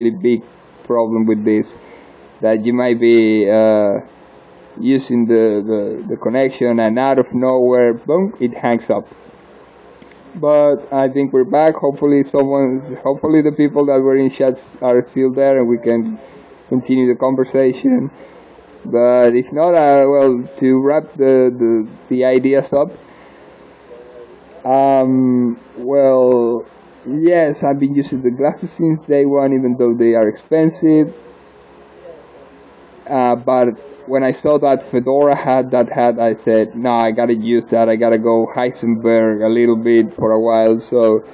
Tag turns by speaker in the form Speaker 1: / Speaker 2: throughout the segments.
Speaker 1: really big problem with this, that you might be using the connection and out of nowhere, boom, it hangs up. But I think we're back. Hopefully hopefully the people that were in chats are still there and we can continue the conversation. But if not, well, to wrap the ideas up, well, yes, I've been using the glasses since day one, even though they are expensive. But when I saw that Fedora had that hat, I said, no, I gotta use that. I gotta go Heisenberg a little bit for a while. So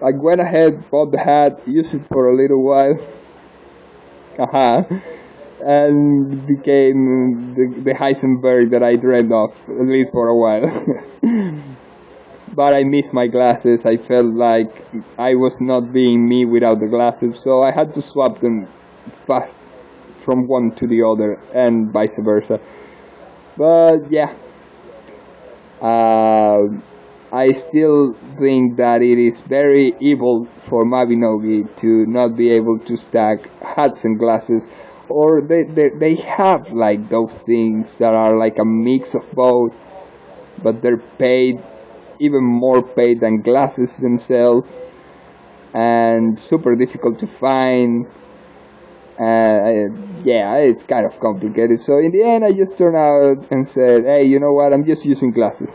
Speaker 1: I went ahead, bought the hat, used it for a little while. And became the Heisenberg that I dreamed of, at least for a while. But I missed my glasses. I felt like I was not being me without the glasses, so I had to swap them fast from one to the other, and vice versa. But yeah, I still think that it is very evil for Mabinogi to not be able to stack hats and glasses, or they have like those things that are like a mix of both, but they're paid, even more paid than glasses themselves, and super difficult to find. Yeah, it's kind of complicated. So in the end, I just turned out and said, hey, you know what, I'm just using glasses.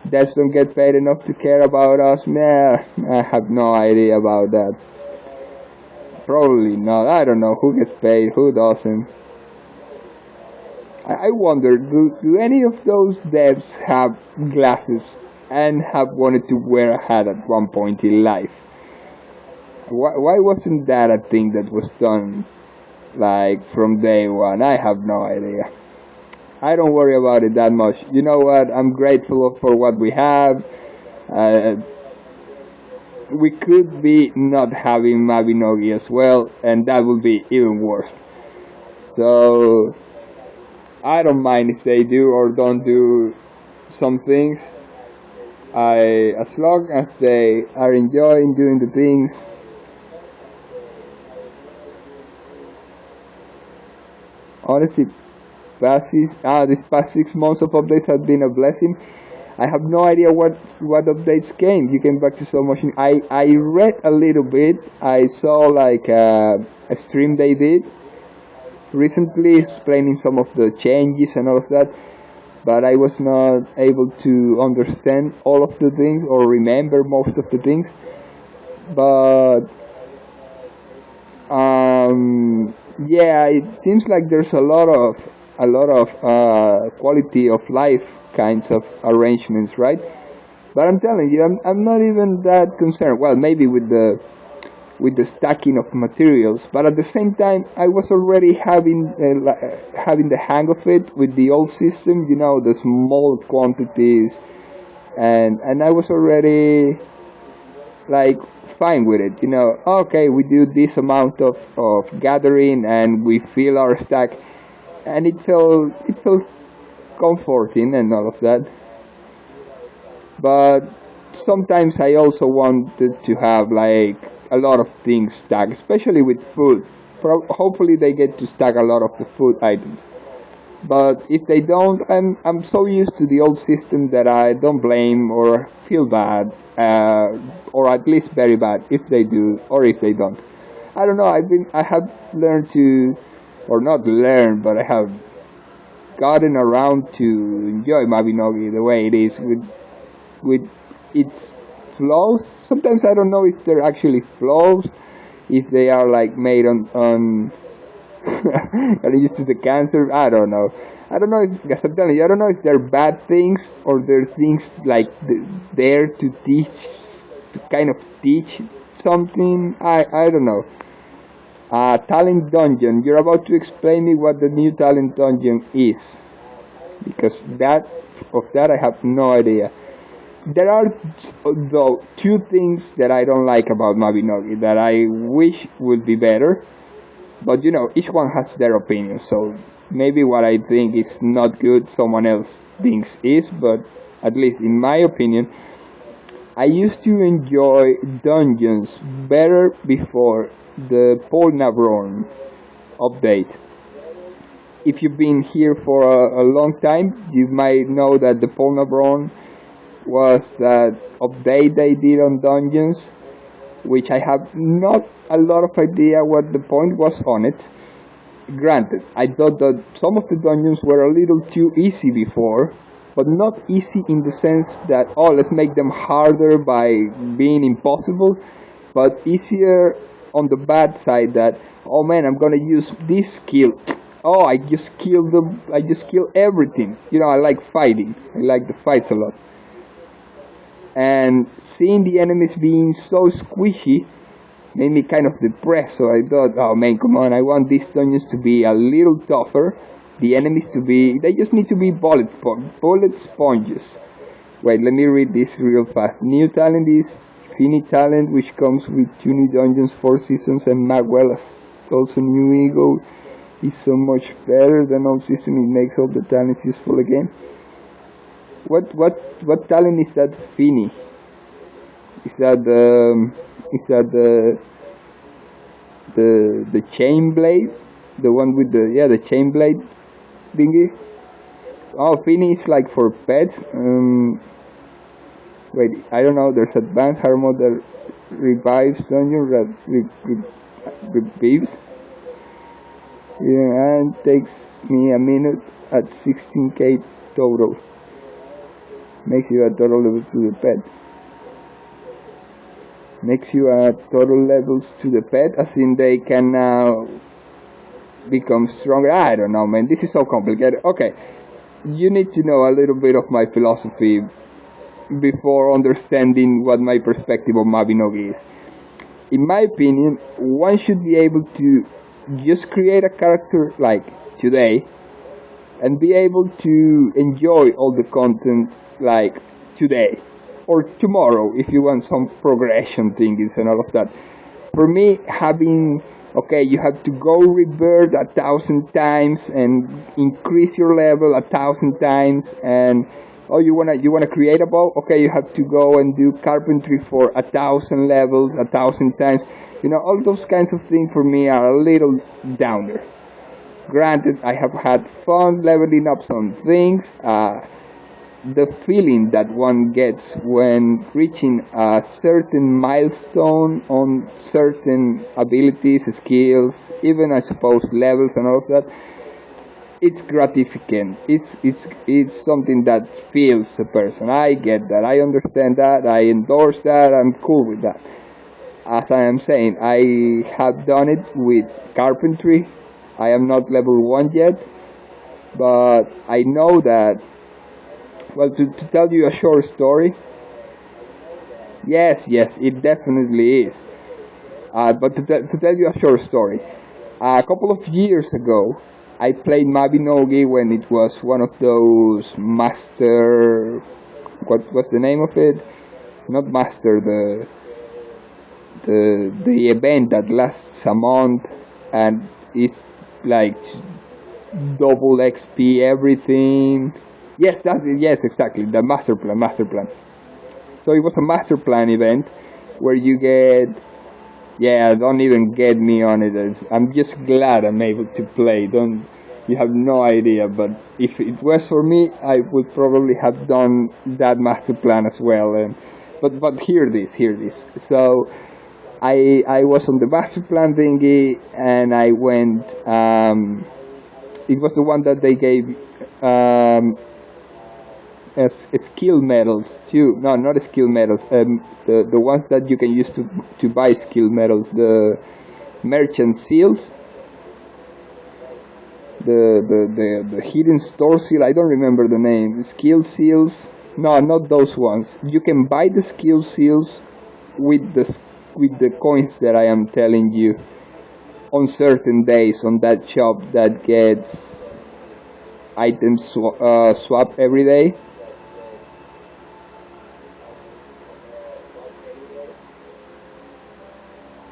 Speaker 1: Devs don't get paid enough to care about us? Nah, I have no idea about that. Probably not. I don't know who gets paid, who doesn't. I wonder, do any of those devs have glasses and have wanted to wear a hat at one point in life? Why wasn't that a thing that was done, like, from day one? I have no idea. I don't worry about it that much. You know what? I'm grateful for what we have. We could be not having Mabinogi as well, and that would be even worse. So I don't mind if they do or don't do some things. As long as they are enjoying doing the things. Honestly, these past 6 months of updates have been a blessing. I have no idea what updates came. You came back to so much. I read a little bit. I saw like a stream they did recently explaining some of the changes and all of that, but I was not able to understand all of the things or remember most of the things. But yeah, it seems like there's a lot of quality of life kinds of arrangements, right? But I'm telling you, I'm not even that concerned. Well, maybe with the stacking of materials, but at the same time, I was already having the hang of it with the old system. You know, the small quantities, and I was already like fine with it. You know, okay, we do this amount of gathering and we fill our stack, and it felt comforting and all of that. But sometimes I also wanted to have like a lot of things stacked, especially with food. Hopefully they get to stack a lot of the food items. But if they don't, I'm so used to the old system that I don't blame or feel bad, or at least very bad if they do or if they don't. I don't know. I have learned to, or not learned, but I have gotten around to enjoy Mabinogi the way it is with its flaws. Sometimes I don't know if they're actually flaws, if they are like made on getting used to the cancer. I don't know if, I'm telling you, I don't know if they're bad things or they're things like there to teach, to kind of teach something. I don't know. Talent Dungeon, you're about to explain me what the new Talent Dungeon is, because that I have no idea. There are, though, two things that I don't like about Mabinogi that I wish would be better. But you know, each one has their opinion, so maybe what I think is not good, someone else thinks is, but at least in my opinion, I used to enjoy dungeons better before the Polnavron update. If you've been here for a long time, you might know that the Polnavron was that update they did on dungeons, which I have not a lot of idea what the point was on it. Granted, I thought that some of the dungeons were a little too easy before, but not easy in the sense that, oh, let's make them harder by being impossible, but easier on the bad side that, oh man, I'm gonna use this skill. Oh, I just kill everything. You know, I like fighting. I like the fights a lot. And seeing the enemies being so squishy made me kind of depressed, so I thought, oh man, come on, I want these dungeons to be a little tougher. The enemies to be, they just need to be bullet sponges. Wait, let me read this real fast. New talent is Fini talent, which comes with 2 new dungeons, 4 seasons, and Magwell also new ego. Is so much better than old system, it makes all the talents useful again. What talent is that Fini? Is that the chain blade? The one with the chain blade thingy? Oh, Fini is like for pets. Wait, I don't know, there's advanced hard mode that revives dungeon, revives. Yeah, and takes me a minute at 16k total. Makes you add total levels to the pet. Makes you add total levels to the pet, as in they can now become stronger. I don't know, man, this is so complicated. Okay, you need to know a little bit of my philosophy before understanding what my perspective of Mabinogi is. In my opinion, one should be able to just create a character like today and be able to enjoy all the content like today or tomorrow if you want some progression things and all of that. For me, having, okay, you have to go rebirth 1,000 times and increase your level 1,000 times, and oh, you wanna create a bow? Okay, you have to go and do carpentry for 1,000 levels 1,000 times. You know, all those kinds of things for me are a little downer. Granted, I have had fun leveling up some things. The feeling that one gets when reaching a certain milestone on certain abilities, skills, even I suppose levels and all of that, it's gratificant. It's something that feels the person. I get that. I understand that. I endorse that. I'm cool with that. As I am saying, I have done it with carpentry. I am not level 1 yet, but I know that, well, to tell you a short story, yes, it definitely is. But to tell you a short story, a couple of years ago, I played Mabinogi when it was one of those master, what was the name of it? Not master, the event that lasts a month and is like double XP everything. Yes, yes, exactly, the master plan. So it was a master plan event where you get, yeah, don't even get me on it. I'm just glad I'm able to play. You have no idea, but if it was for me, I would probably have done that master plan as well. But hear this. So I was on the master plan thingy, and I went. It was the one that they gave as skill medals too. No, not skill medals. The ones that you can use to buy skill medals. The merchant seals. The hidden store seal. I don't remember the name. The skill seals. No, not those ones. You can buy the skill seals with the coins that I am telling you on certain days on that shop that gets items swap every day.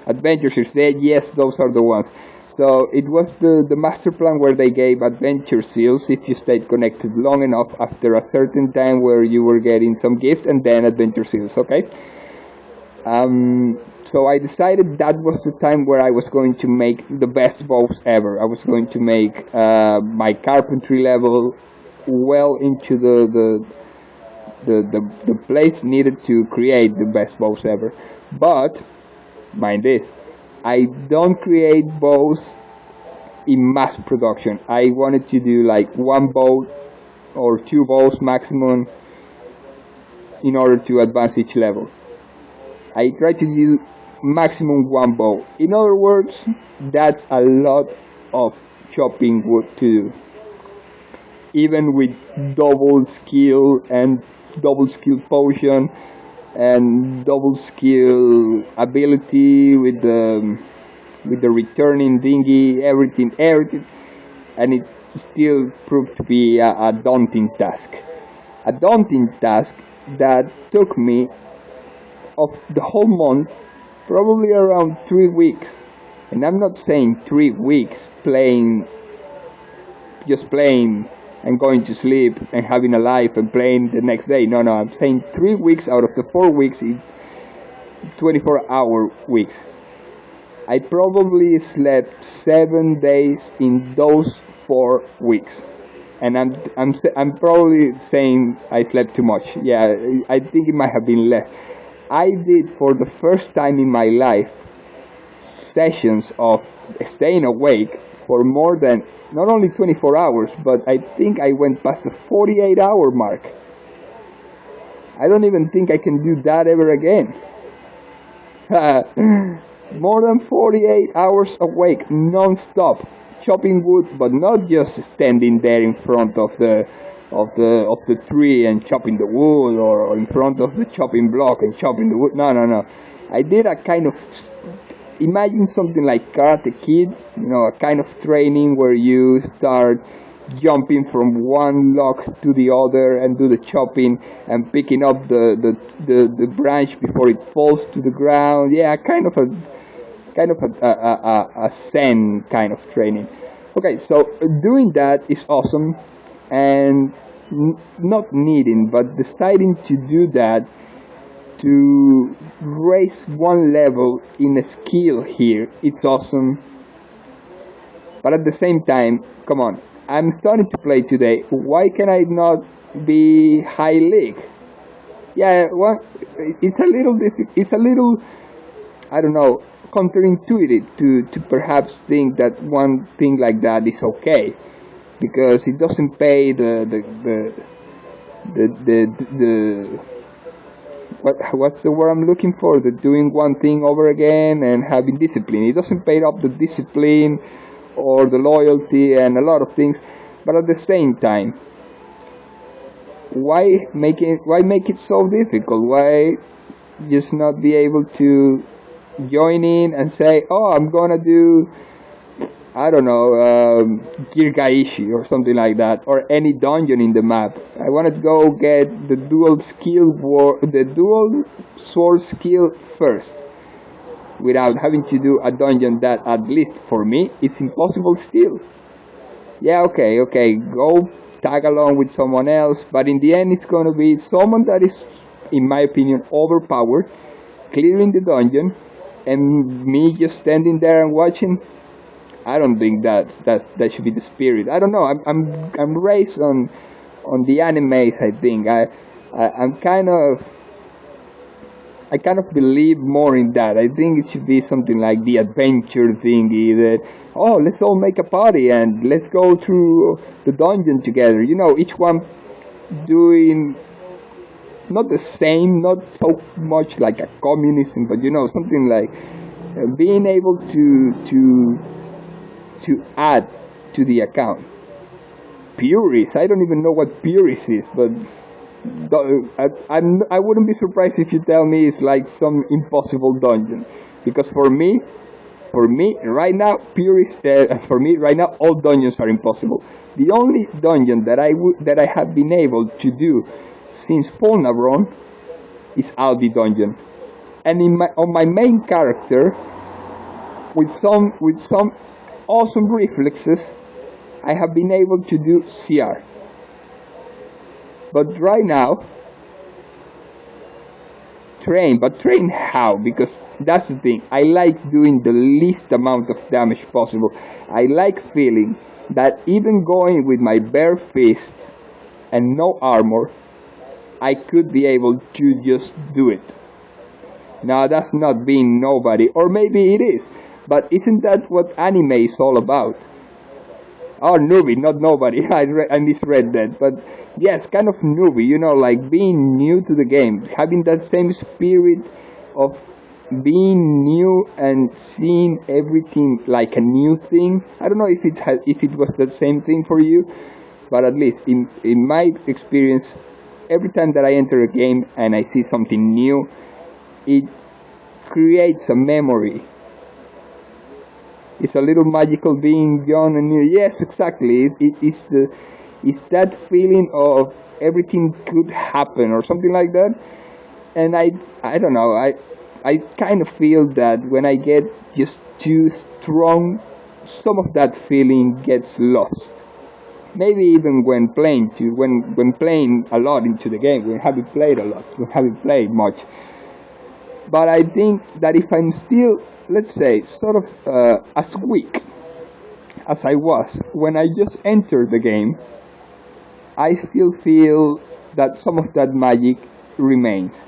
Speaker 1: Adventures is dead. Yes, those are the ones. So it was the master plan where they gave adventure seals if you stayed connected long enough after a certain time where you were getting some gift, and then adventure seals, okay? So I decided that was the time where I was going to make the best bows ever. I was going to make my carpentry level well into the place needed to create the best bows ever. But, mind this, I don't create bows in mass production. I wanted to do like one bow or two bows maximum in order to advance each level. I try to do maximum one bow. In other words, that's a lot of chopping wood to do. Even with double skill and double skill potion and double skill ability with the returning dinghy, everything, and it still proved to be a daunting task. A daunting task that took me of the whole month, probably around 3 weeks. And I'm not saying 3 weeks just playing and going to sleep and having a life and playing the next day. No, I'm saying 3 weeks out of the 4 weeks in 24-hour weeks. I probably slept 7 days in those 4 weeks. And I'm probably saying I slept too much. Yeah, I think it might have been less. I did, for the first time in my life, sessions of staying awake for more than not only 24 hours, but I think I went past the 48-hour mark. I don't even think I can do that ever again. More than 48 hours awake, non-stop, chopping wood, but not just standing there in front of the tree and chopping the wood, or in front of the chopping block and chopping the wood. No. I did a kind of, imagine something like Karate Kid, a kind of training where you start jumping from one log to the other and do the chopping and picking up the branch before it falls to the ground. Yeah, kind of a Zen kind of training. Okay, so doing that is awesome, and not needing, but deciding to do that to raise one level in a skill here, it's awesome. But at the same time, come on, I'm starting to play today. Why can I not be high league? Yeah, well, it's a little, I don't know, counterintuitive to perhaps think that one thing like that is okay, because it doesn't pay what's the word I'm looking for? The doing one thing over again and having discipline. It doesn't pay up the discipline or the loyalty and a lot of things. But at the same time, why make it so difficult? Why just not be able to join in and say, oh, I'm gonna do, I don't know, Kirgaishi or something like that, or any dungeon in the map. I wanted to go get the dual sword skill first, without having to do a dungeon that, at least for me, is impossible still. Yeah, okay, go tag along with someone else, but in the end it's gonna be someone that is, in my opinion, overpowered, clearing the dungeon, and me just standing there and watching. I don't think that should be the spirit. I don't know. I'm raised on the animes. I think I kind of believe more in that. I think it should be something like the adventure thingy that, oh, let's all make a party and let's go through the dungeon together. Each one doing not the same, not so much like a communism, but something like being able to add to the account. Puris, I don't even know what Puris is, but I wouldn't be surprised if you tell me it's like some impossible dungeon, because for me right now, Puris, for me right now, all dungeons are impossible. The only dungeon that I have been able to do since Polnavron is Albi dungeon, and on my main character, with some awesome reflexes, I have been able to do CR. But right now, train how? Because that's the thing. I like doing the least amount of damage possible. I like feeling that even going with my bare fists and no armor, I could be able to just do it. Now that's not being nobody, or maybe it is, but isn't that what anime is all about? Oh, newbie, not nobody. I misread that, but yes, kind of newbie, like being new to the game, having that same spirit of being new and seeing everything like a new thing. I don't know if it was the same thing for you, but at least in my experience, every time that I enter a game and I see something new, it creates a memory. It's a little magical being young and new. Yes, exactly. It's that feeling of everything could happen or something like that. And I don't know. I kind of feel that when I get just too strong, some of that feeling gets lost. Maybe even when playing playing a lot into the game, when having played a lot, when having played much. But I think that if I'm still, let's say, sort of as weak as I was when I just entered the game, I still feel that some of that magic remains.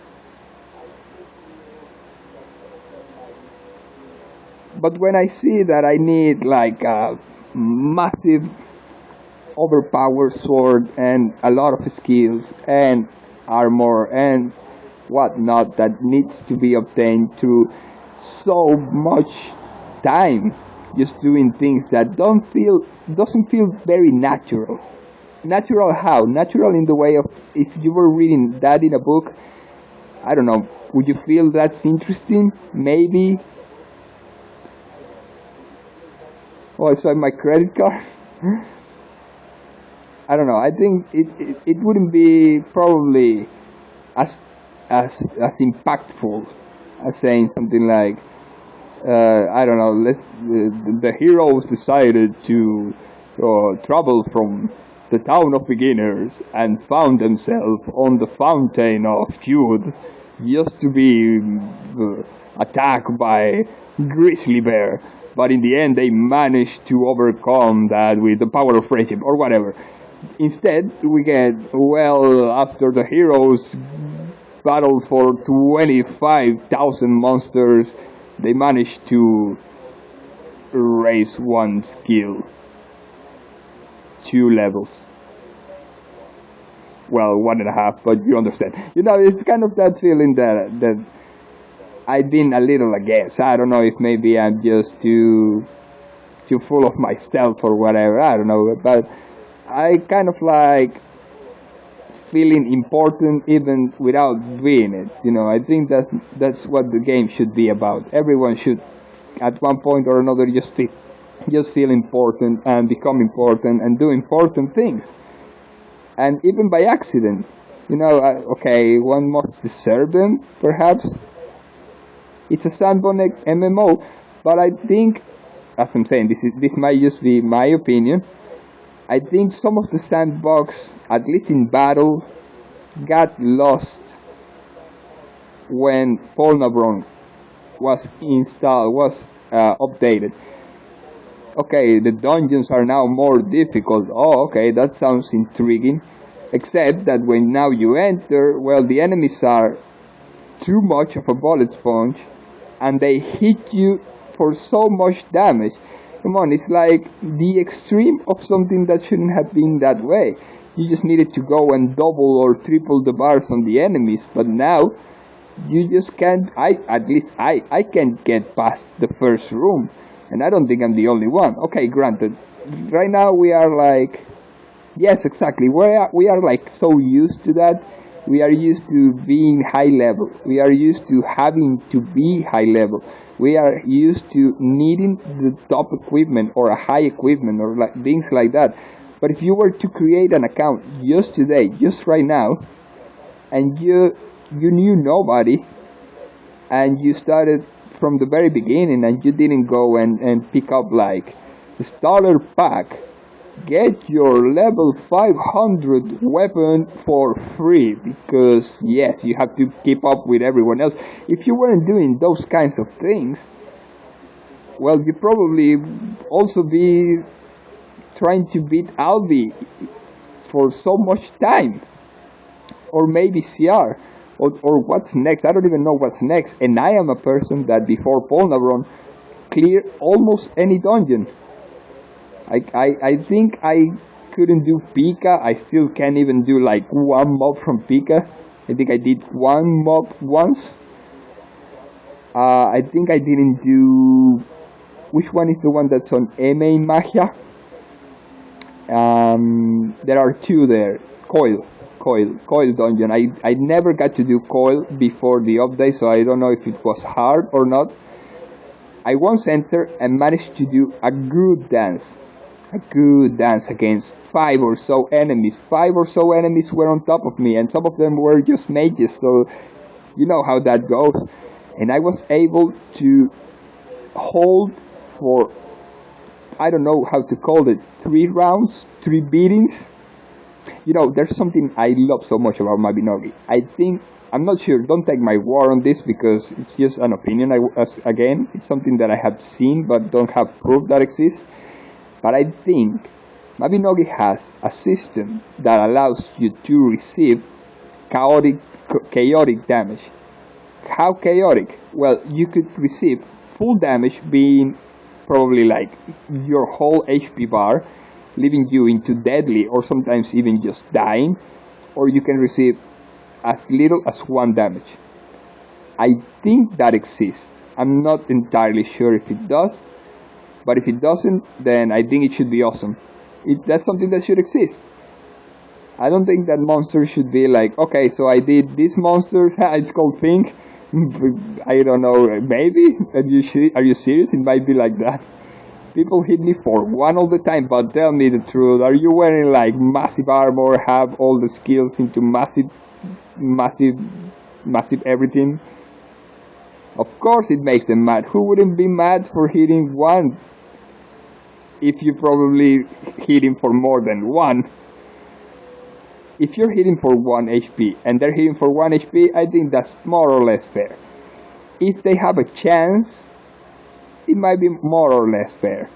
Speaker 1: But when I see that I need like a massive overpowered sword and a lot of skills and armor and whatnot that needs to be obtained through so much time just doing things that doesn't feel very natural. Natural how? Natural in the way of if you were reading that in a book, I don't know, would you feel that's interesting? Maybe. Oh, I swipe my credit card. I don't know. I think it wouldn't be probably as impactful as saying something like, I don't know. The heroes decided to travel from the town of beginners and found themselves on the fountain of youth, just to be attacked by grizzly bear. But in the end, they managed to overcome that with the power of friendship or whatever. Instead, we get, well, after the heroes battled for 25,000 monsters, they managed to raise one skill, 2 levels. Well, 1.5, but you understand. It's kind of that feeling that I've been a little against. I don't know if maybe I'm just too full of myself or whatever. I don't know, but I kind of like feeling important even without being it. I think that's what the game should be about. Everyone should, at one point or another, just feel important and become important and do important things. And even by accident, okay, one must deserve them, perhaps. It's a sandbox MMO, but I think, as I'm saying, this might just be my opinion. I think some of the sandbox, at least in battle, got lost when Polnabron was updated. Okay, the dungeons are now more difficult. Oh, okay, that sounds intriguing. Except that when now you enter, well, the enemies are too much of a bullet sponge, and they hit you for so much damage. Come on, it's like the extreme of something that shouldn't have been that way. You just needed to go and double or triple the bars on the enemies, but now you just can't. At least I can't get past the first room, and I don't think I'm the only one. Okay, granted, right now we are like, yes, exactly. We are like so used to that. We are used to being high level. We are used to having to be high level. We are used to needing the top equipment or a high equipment or like things like that. But if you were to create an account just today, just right now, and you knew nobody, and you started from the very beginning, and you didn't go and pick up like starter pack, get your level 500 weapon for free, because yes, you have to keep up with everyone else. If you weren't doing those kinds of things, well, you probably also be trying to beat Albi for so much time, or maybe CR, or what's next. I don't even know what's next, and I am a person that before Polnavron clear almost any dungeon. I think I couldn't do Pika. I still can't even do like one mob from Pika. I think I did one mob once. I think I didn't do... Which one is the one that's on MA Magia? There are two there. Coil dungeon. I never got to do Coil before the update, so I don't know if it was hard or not. I once entered and managed to do a good dance against 5 or so enemies. 5 or so enemies were on top of me, and some of them were just mages, so you know how that goes. And I was able to hold for, I don't know how to call it, 3 rounds, 3 beatings. You know, there's something I love so much about Mabinogi. I'm not sure, don't take my word on this because it's just an opinion. Again, it's something that I have seen but don't have proof that exists. But I think Mabinogi has a system that allows you to receive chaotic damage. How chaotic? Well, you could receive full damage, being probably like your whole HP bar, leaving you into deadly or sometimes even just dying, or you can receive as little as 1 damage. I think that exists. I'm not entirely sure if it does, but if it doesn't, then I think it should be awesome. That's something that should exist. I don't think that monster should be like, okay, so I did this monster, it's called Pink. I don't know, maybe? Are you serious? It might be like that. People hit me for 1 all the time, but tell me the truth. Are you wearing like massive armor, have all the skills into massive everything? Of course it makes them mad. Who wouldn't be mad for hitting 1? If you probably hitting for more than 1. If you're hitting for 1 HP and they're hitting for 1 HP, I think that's more or less fair. If they have a chance, it might be more or less fair.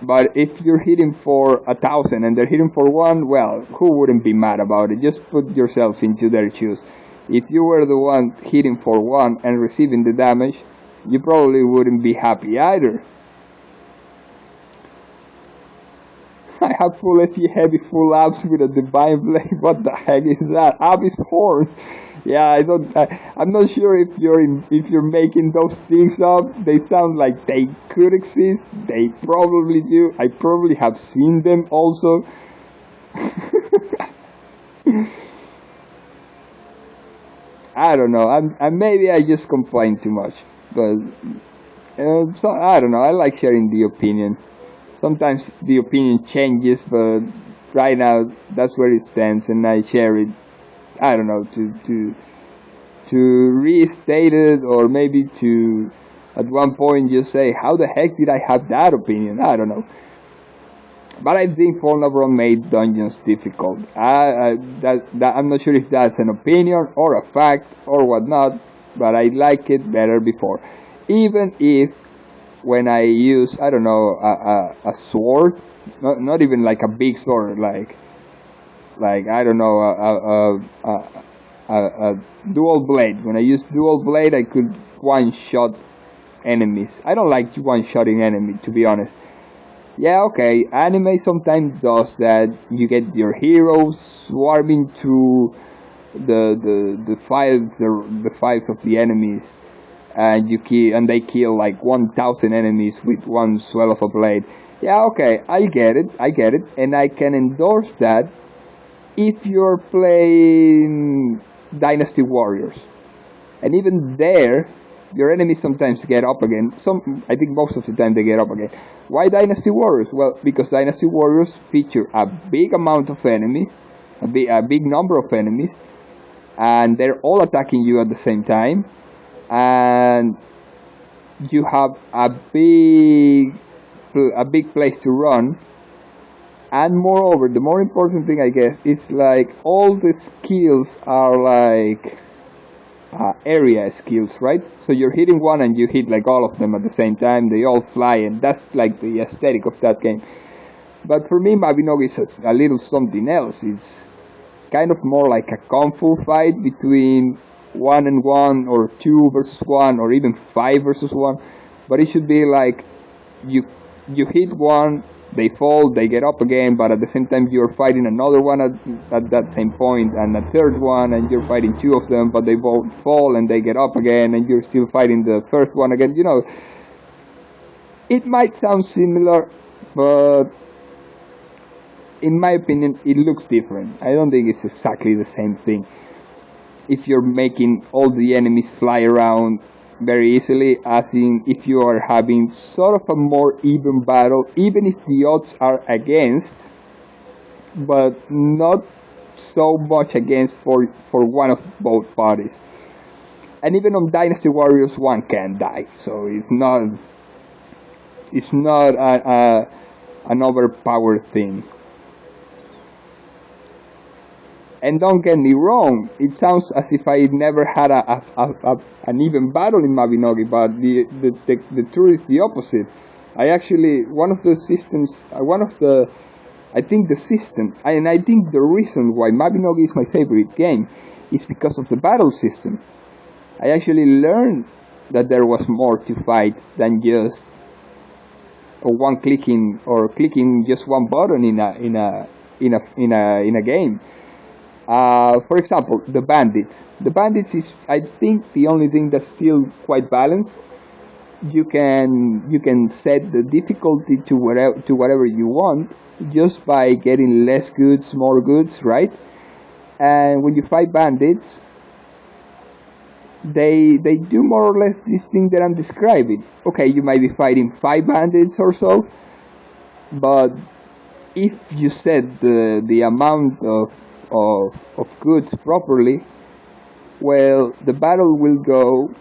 Speaker 1: But if you're hitting for 1,000 and they're hitting for 1, well, who wouldn't be mad about it? Just put yourself into their shoes. If you were the one hitting for 1 and receiving the damage, you probably wouldn't be happy either. I have full SG heavy, full abs with a divine blade. What the heck is that? Abyss horn. Yeah, I'm not sure if you're making those things up. They sound like they could exist. They probably do. I probably have seen them also. I don't know. And maybe I just complain too much, but so I don't know. I like sharing the opinion. Sometimes the opinion changes, but right now that's where it stands, and I share it. I don't know, to restate it, or maybe to at one point just say, how the heck did I have that opinion? I don't know. But I think Polnavron made dungeons difficult. I'm not sure if that's an opinion or a fact or whatnot, but I like it better before. Even if when I use, I don't know, a sword, not even like a big sword, like I don't know, a dual blade. When I use dual blade, I could one-shot enemies. I don't like one-shotting enemy, to be honest. Yeah, okay, anime sometimes does that. You get your heroes swarming through the files of the enemies, and they kill like 1,000 enemies with one swell of a blade. Yeah, okay, I get it, and I can endorse that if you're playing Dynasty Warriors. And even there, your enemies sometimes get up again. I think most of the time they get up again. Why Dynasty Warriors? Well, because Dynasty Warriors feature a big amount of enemies, a big number of enemies, and they're all attacking you at the same time. And you have a big place to run. And moreover, the more important thing, I guess, is like all the skills are like area skills, right? So you're hitting one and you hit like all of them at the same time. They all fly, and that's like the aesthetic of that game. But for me, Mabinogi is a little something else. It's kind of more like a kung fu fight between 1-on-1 or 2 versus 1 or even 5 versus 1. But it should be like you hit one, they fall, they get up again, but at the same time you're fighting another one at that same point, and a third one, and you're fighting 2 of them, but they both fall and they get up again, and you're still fighting the first one again. You know, it might sound similar, but in my opinion, it looks different. I don't think it's exactly the same thing. If you're making all the enemies fly around very easily, as in if you are having sort of a more even battle, even if the odds are against, but not so much against for one of both parties. And even on Dynasty Warriors, one can die, so it's not an overpowered thing. And don't get me wrong, it sounds as if I never had an even battle in Mabinogi, but the truth is the opposite. I think the system, and I think the reason why Mabinogi is my favorite game is because of the battle system. I actually learned that there was more to fight than just clicking just one button in a game. For example, the bandits. The bandits is, I think, the only thing that's still quite balanced. You can set the difficulty to whatever you want just by getting less goods, more goods, right? And when you fight bandits, they do more or less this thing that I'm describing. Okay, you might be fighting 5 bandits or so, but if you set the amount of goods properly, well, the battle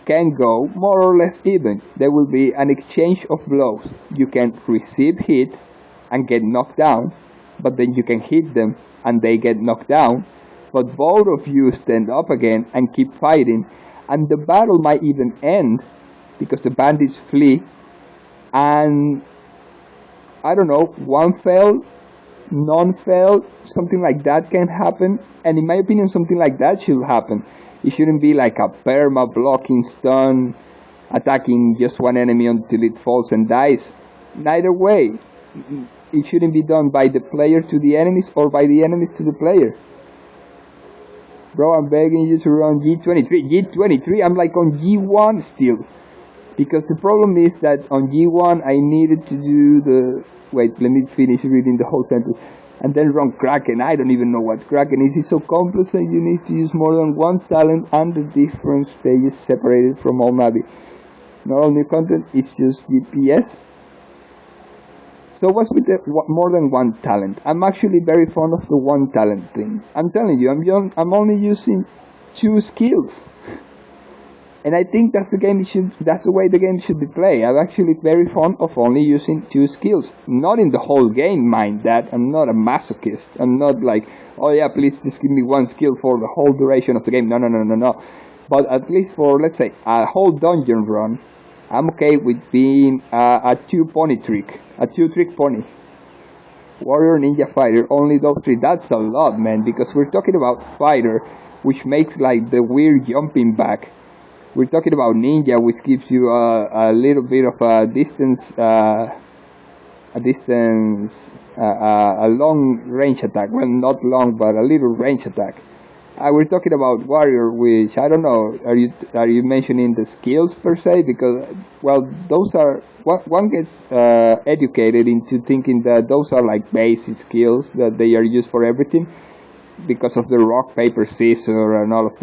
Speaker 1: can go more or less even. There will be an exchange of blows. You can receive hits and get knocked down, but then you can hit them and they get knocked down, but both of you stand up again and keep fighting, and the battle might even end because the bandits flee, and I don't know, one fell, none fell, something like that can happen. And in my opinion, something like that should happen. It shouldn't be like a perma blocking stun attacking just one enemy until it falls and dies. Neither way. It shouldn't be done by the player to the enemies or by the enemies to the player. Bro, I'm begging you to run G23. G23, I'm like on G1 still. Because the problem is that on G1 I needed to do the... Wait, let me finish reading the whole sentence. And then run Kraken. I don't even know what Kraken is. It's so complex that you need to use more than one talent and the different stages separated from all Navi. Not all new content, it's just GPS. So what's with the more than one talent? I'm actually very fond of the one talent thing. I'm telling you, I'm only using 2 skills. And I think that's the way the game should be played. I'm actually very fond of only using 2 skills. Not in the whole game, mind that. I'm not a masochist. I'm not like, oh yeah, please just give me 1 skill for the whole duration of the game. No. But at least for, let's say, a whole dungeon run, I'm okay with being a 2-trick pony. Warrior, ninja, fighter, only those 3. That's a lot, man, because we're talking about fighter, which makes like the weird jumping back. We're talking about ninja, which gives you a little bit of a distance, a long range attack. Well, not long, but a little range attack. We're talking about warrior, which I don't know. Are you mentioning the skills per se? Because well, those are one gets educated into thinking that those are like basic skills that they are used for everything because of the rock, paper, scissors, and all of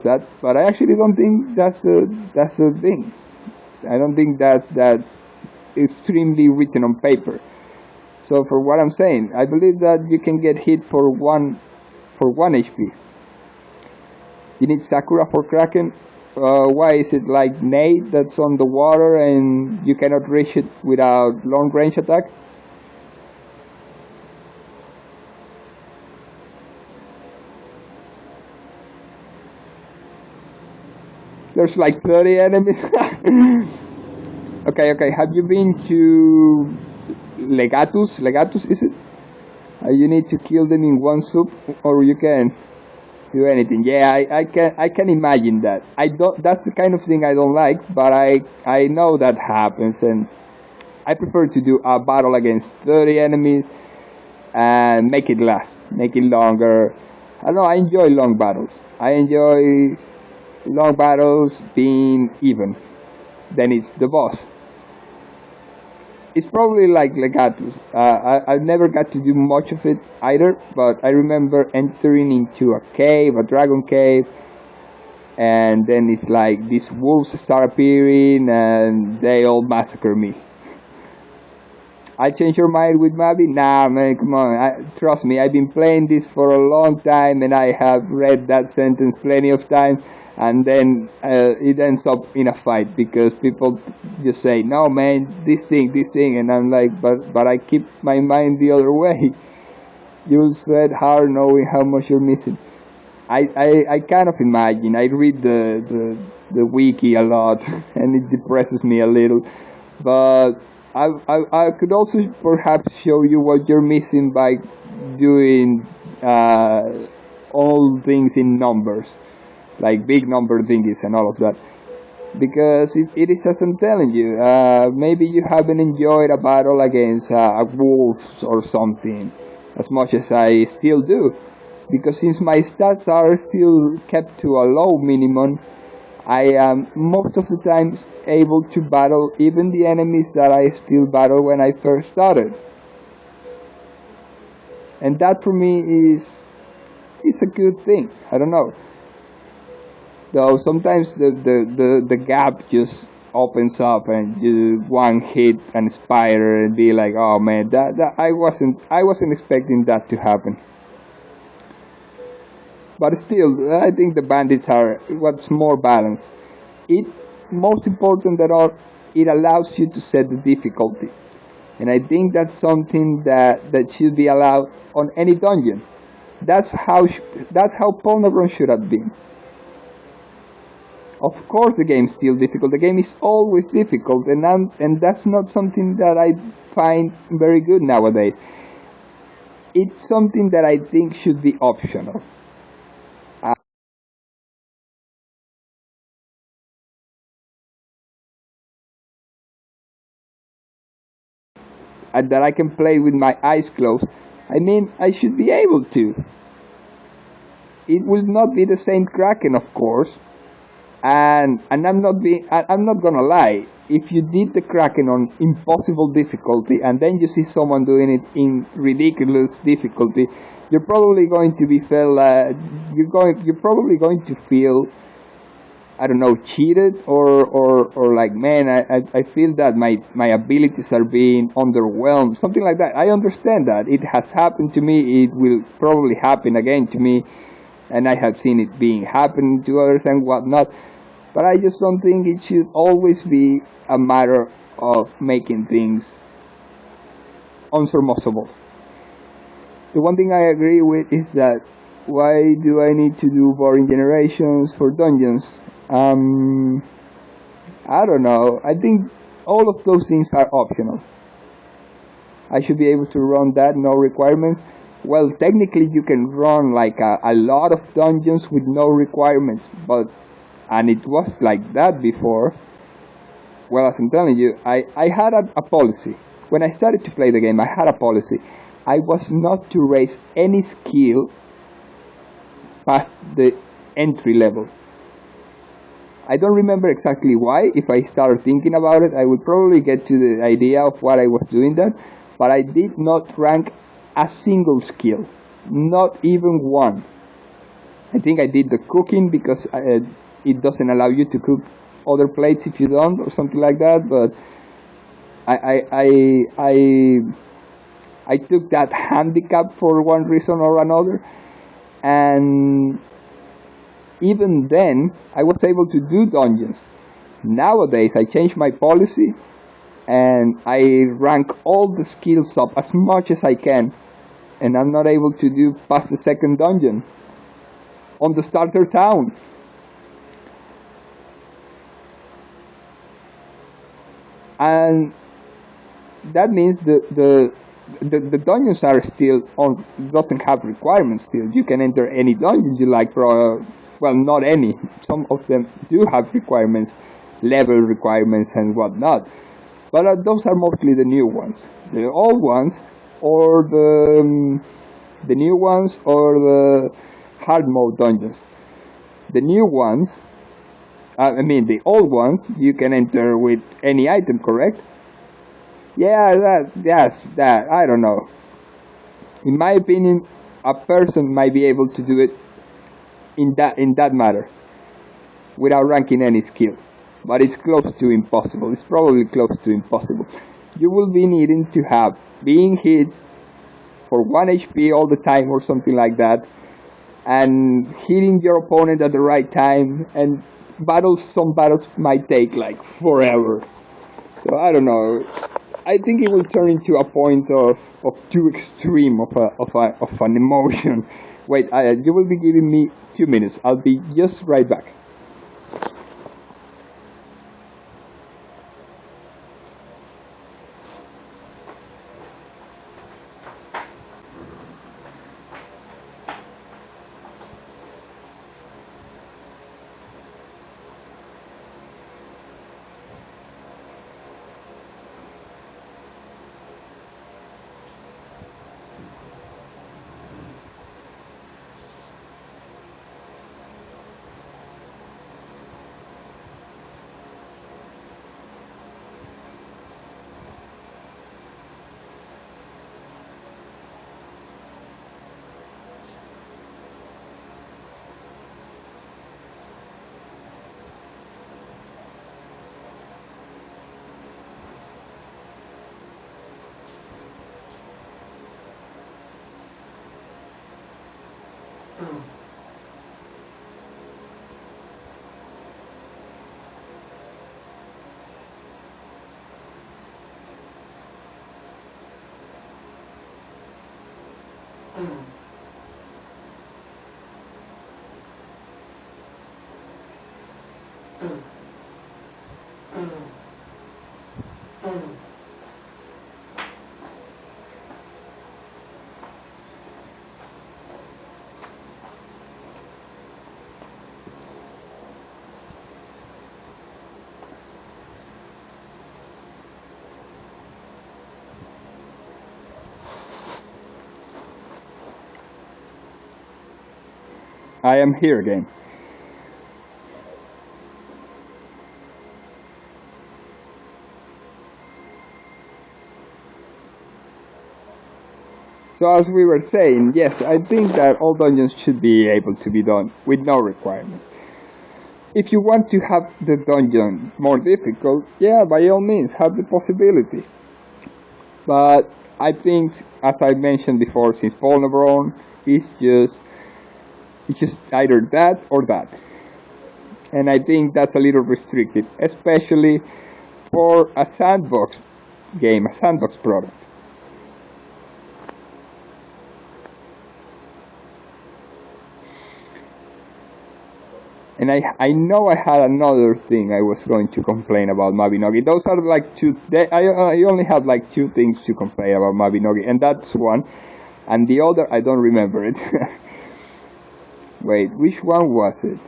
Speaker 1: that. But I actually don't think that's a thing. I don't think that's extremely written on paper. So for what I'm saying, I believe that you can get hit for one HP. You need Sakura for Kraken. Why is it like Nate that's on the water and you cannot reach it without long range attack? There's like 30 enemies. Okay, have you been to Legatus? Legatus, is it? You need to kill them in one soup, or you can do anything. Yeah, I can imagine that. I don't. That's the kind of thing I don't like, but I know that happens, and I prefer to do a battle against 30 enemies and make it last, make it longer. I don't know. I enjoy long battles. I enjoy long battles being even. Then it's the boss. It's probably like Legatus. I never got to do much of it either, but I remember entering into a cave, a dragon cave, and then it's like these wolves start appearing and they all massacre me. I changed your mind with Mabi? Nah, man, come on. Trust me, I've been playing this for a long time and I have read that sentence plenty of times. And then it ends up in a fight because people just say, no, man, this thing. And I'm like, but I keep my mind the other way. You'll sweat hard knowing how much you're missing. I kind of imagine. I read the wiki a lot and it depresses me a little. But I could also perhaps show you what you're missing by doing all things in numbers, like big number thingies and all of that. Because it is as I'm telling you, maybe you haven't enjoyed a battle against a wolf or something as much as I still do. Because since my stats are still kept to a low minimum, I am most of the time able to battle even the enemies that I still battled when I first started. And that for me is a good thing. I don't know. Though sometimes the gap just opens up and you one hit and spider and be like, oh man, that I wasn't expecting that to happen. But still, I think the bandits are what's more balanced. It most important than all, it allows you to set the difficulty, and I think that's something that should be allowed on any dungeon. That's how Polnobron should have been. Of course, the game's still difficult. The game is always difficult, and that's not something that I find very good nowadays. It's something that I think should be optional. That I can play with my eyes closed. I mean, I should be able to. It will not be the same Kraken, of course, and I'm not gonna lie. If you did the Kraken on impossible difficulty and then you see someone doing it in ridiculous difficulty, you're probably going to be you're probably going to feel, I don't know, cheated or like, man, I feel that my abilities are being underwhelmed, something like that. I understand that. It has happened to me. It will probably happen again to me, and I have seen it being happening to others and whatnot. But I just don't think it should always be a matter of making things unsurmountable. The one thing I agree with is that why do I need to do boring generations for dungeons? I don't know. I think all of those things are optional. I should be able to run that, no requirements. Well, technically you can run like a lot of dungeons with no requirements, and it was like that before. Well, as I'm telling you, I had a policy. When I started to play the game, I had a policy. I was not to raise any skill past the entry level. I don't remember exactly why. If I started thinking about it, I would probably get to the idea of what I was doing that. But I did not rank a single skill, not even one. I think I did the cooking because it doesn't allow you to cook other plates if you don't, or something like that. But I took that handicap for one reason or another, and even then, I was able to do dungeons. Nowadays, I changed my policy and I rank all the skills up as much as I can, and I'm not able to do past the second dungeon on the starter town. And that means the dungeons are still on, doesn't have requirements still. You can enter any dungeon you like, well, not any. Some of them do have requirements, level requirements and whatnot. But those are mostly the new ones. The old ones, or the new ones, or the hard mode dungeons. The new ones, the old ones, you can enter with any item, correct? Yeah, that, I don't know. In my opinion, a person might be able to do it in that matter, without ranking any skill. But it's close to impossible. It's probably close to impossible. You will be needing to have being hit for 1 HP all the time or something like that, and hitting your opponent at the right time, and some battles might take like forever. So I don't know. I think it will turn into a point of too extreme of an emotion. Wait, you will be giving me 2 minutes. I'll be just right back. I am here again. So as we were saying, yes, I think that all dungeons should be able to be done with no requirements. If you want to have the dungeon more difficult, yeah, by all means, have the possibility. But I think, as I mentioned before, since Polnabron, it's just either that or that. And I think that's a little restricted, especially for a sandbox game, a sandbox product. And I know I had another thing I was going to complain about Mabinogi. Those are like two. I only have like 2 things to complain about Mabinogi, and that's one. And the other, I don't remember it. Wait, which one was it?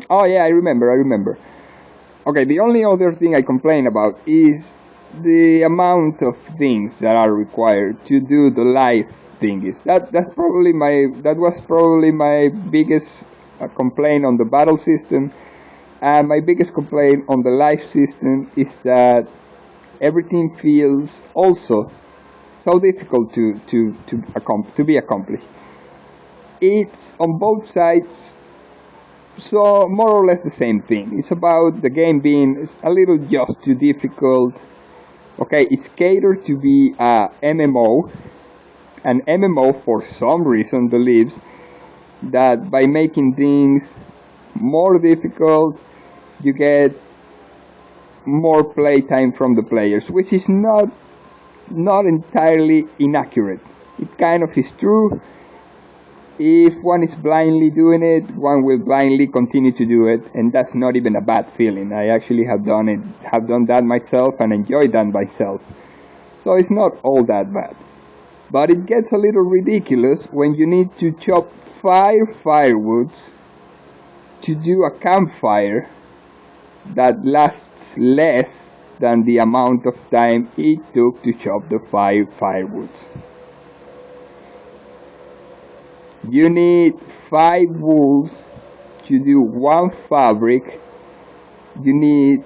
Speaker 1: Oh yeah, I remember. Okay, the only other thing I complain about is the amount of things that are required to do the live thingies. That was probably my biggest complaint on the battle system, and my biggest complaint on the live system is that everything feels also so difficult to be accomplished. It's on both sides, so more or less the same thing. It's about the game being a little just too difficult. Okay, it's catered to be a MMO, An MMO, for some reason, believes that by making things more difficult, you get more playtime from the players, which is not entirely inaccurate. It kind of is true. If one is blindly doing it, one will blindly continue to do it, and that's not even a bad feeling. I actually have done that myself and enjoyed that myself. So it's not all that bad. But it gets a little ridiculous when you need to chop 5 firewoods to do a campfire that lasts less than the amount of time it took to chop the 5 firewoods. You need 5 wools to do 1 fabric. You need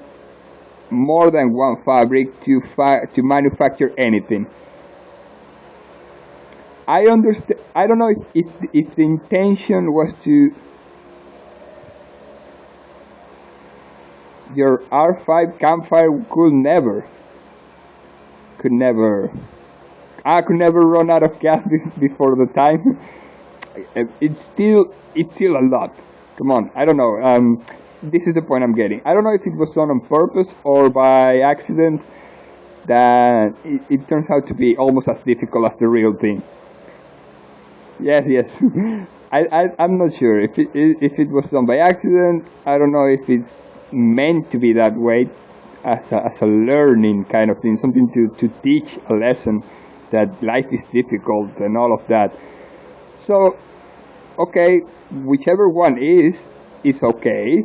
Speaker 1: more than 1 fabric to manufacture anything. I understand. I don't know if the intention was to your R5 campfire could never run out of gas before the time. It's still a lot. Come on, I don't know. This is the point I'm getting. I don't know if it was done on purpose or by accident. That it turns out to be almost as difficult as the real thing. Yes. I'm not sure if it was done by accident. I don't know if it's meant to be that way as a learning kind of thing, something to teach a lesson that life is difficult and all of that. So, okay, whichever one is okay.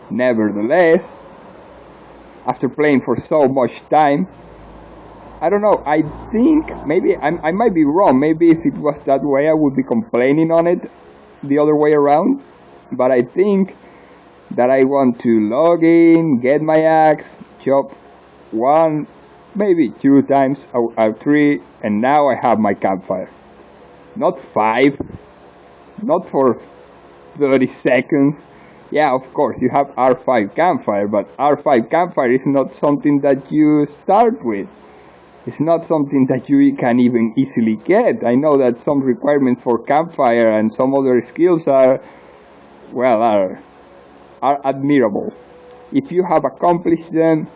Speaker 1: Nevertheless, after playing for so much time, I don't know, I think, maybe, I might be wrong, maybe if it was that way I would be complaining on it the other way around, but I think that I want to log in, get my axe, chop 1, maybe 2 times, 3, and now I have my campfire. Not 5, not for 30 seconds. Yeah, of course, you have R5 campfire, but R5 campfire is not something that you start with. It's not something that you can even easily get. I know that some requirements for campfire and some other skills are admirable. If you have accomplished them,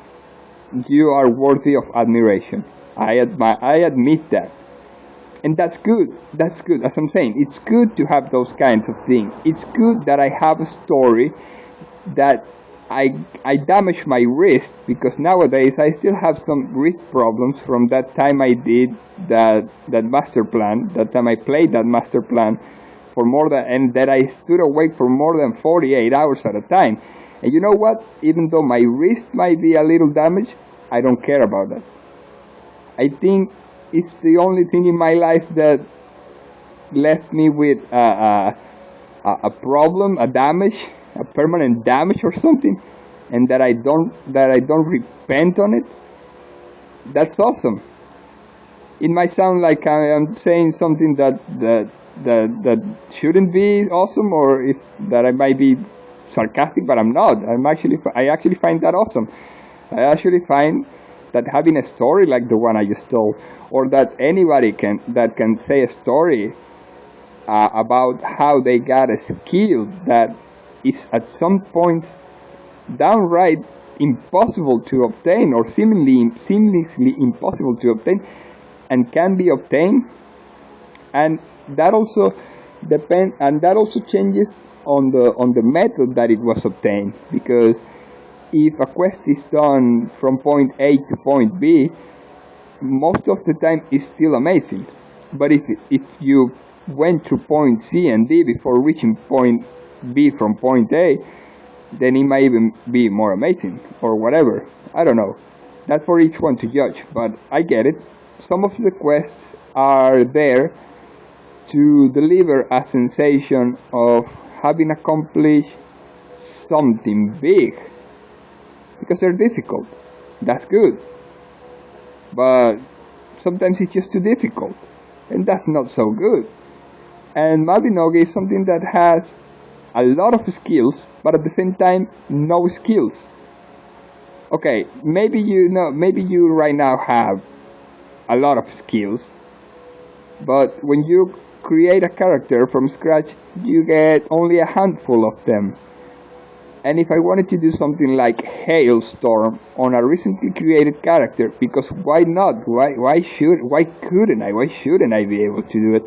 Speaker 1: you are worthy of admiration. I admit that. And that's good. That's good. As I'm saying, it's good to have those kinds of things. It's good that I have a story that I damaged my wrist, because nowadays I still have some wrist problems from that time I did that master plan, that time I played that master plan and that I stood awake for more than 48 hours at a time. And you know what? Even though my wrist might be a little damaged, I don't care about that. I think it's the only thing in my life that left me with a problem, a damage, a permanent damage or something, and that I don't repent on it. That's awesome. It might sound like I am saying something that shouldn't be awesome, or that I might be sarcastic, but I'm not. I actually find that awesome. I actually find that having a story like the one I just told, or that anybody can say a story about how they got a skill that is at some points downright impossible to obtain, or seamlessly impossible to obtain, and can be obtained, and that also changes on the method that it was obtained. Because if a quest is done from point A to point B, most of the time it's still amazing. But if you went through point C and D before reaching point B from point A, then it might even be more amazing, or whatever. I don't know. That's for each one to judge, but I get it. Some of the quests are there to deliver a sensation of having accomplished something big, because they're difficult. That's good. But sometimes it's just too difficult, and that's not so good. And Mabinogi is something that has a lot of skills, but at the same time, no skills. Okay, maybe you right now have a lot of skills, But when you create a character from scratch, you get only a handful of them. And if I wanted to do something like Hailstorm on a recently created character, because why not? Why couldn't I? Why shouldn't I be able to do it?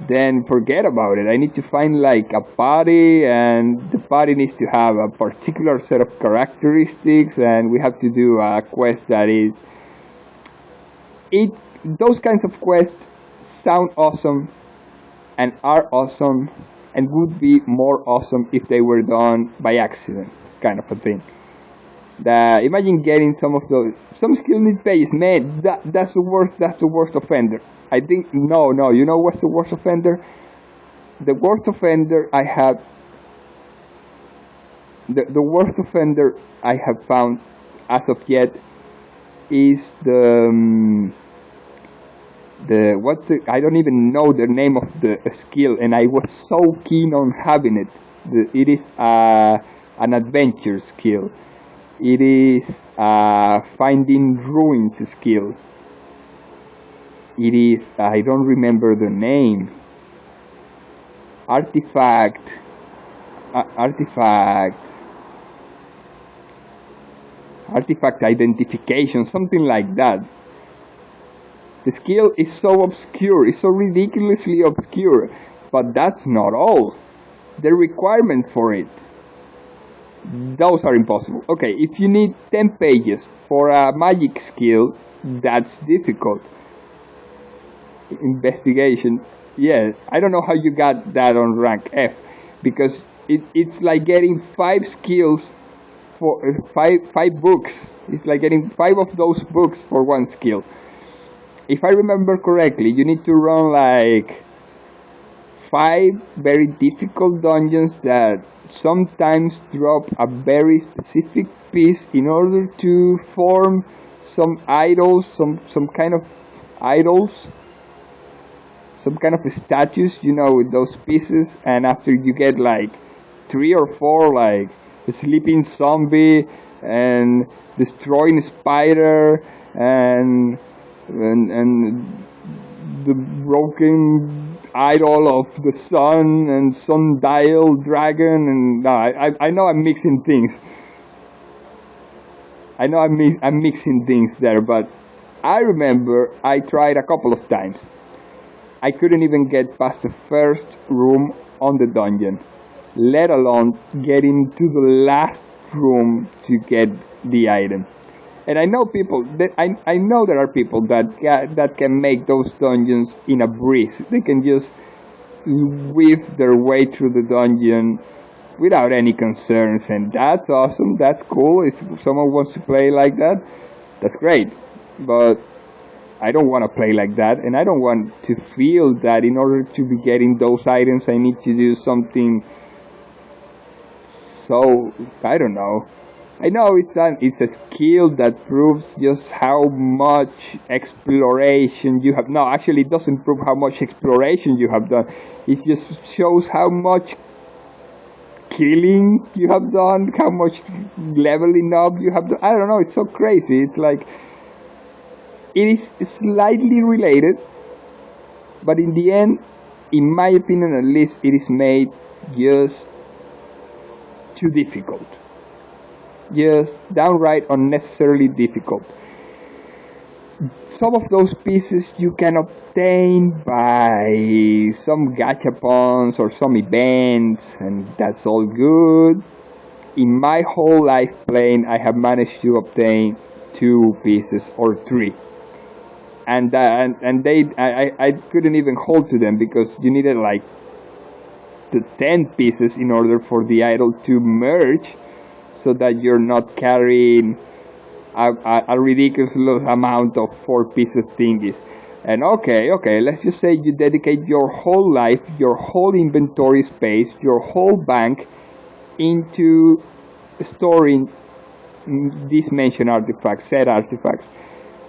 Speaker 1: Then forget about it. I need to find like a party, and the party needs to have a particular set of characteristics, and we have to do a quest that is it. Those kinds of quests sound awesome and are awesome and would be more awesome if they were done by accident, kind of a thing. Imagine getting some skill need pages, man. That's the worst offender. I think no. You know what's the worst offender? The worst offender I have. The worst offender I have found as of yet is I don't even know the name of the skill, and I was so keen on having it. It is an adventure skill. It is finding ruins skill. It is, I don't remember the name. Artifact identification, something like that. The skill is so obscure, it's so ridiculously obscure, but that's not all. The requirement for it, those are impossible. Okay, if you need 10 pages for a magic skill, that's difficult. Investigation, yeah, I don't know how you got that on rank F, because it's like getting 5 skills for five books. It's like getting 5 of those books for 1 skill. If I remember correctly, you need to run like 5 very difficult dungeons that sometimes drop a very specific piece in order to form some idols, some kind of idols, some kind of statues, with those pieces. And after you get like 3 or 4, like the sleeping zombie and destroying spider and the broken idol of the sun and sundial dragon, and I know I'm mixing things. I know I'm mixing things there, but I remember I tried a couple of times. I couldn't even get past the first room on the dungeon, let alone get into the last room to get the item. And I know I know there are people that can make those dungeons in a breeze. They can just weave their way through the dungeon without any concerns, and that's awesome. That's cool. If someone wants to play like that, that's great. But I don't want to play like that, and I don't want to feel that in order to be getting those items, I need to do something. So I don't know. I know it's a skill that proves just how much exploration you have. No, actually, it doesn't prove how much exploration you have done. It just shows how much killing you have done, how much leveling up you have done. I don't know. It's so crazy. It's like it is slightly related, but in the end, in my opinion at least, it is made just too difficult. Just downright unnecessarily difficult. Some of those pieces you can obtain by some gachapons or some events, and that's all good. In my whole life playing, I have managed to obtain 2 pieces or 3, and I couldn't even hold to them because you needed like the 10 pieces in order for the idol to merge, so that you're not carrying a ridiculous amount of 4-piece thingies. And okay, let's just say you dedicate your whole life, your whole inventory space, your whole bank into storing these mentioned artifacts, said artifacts,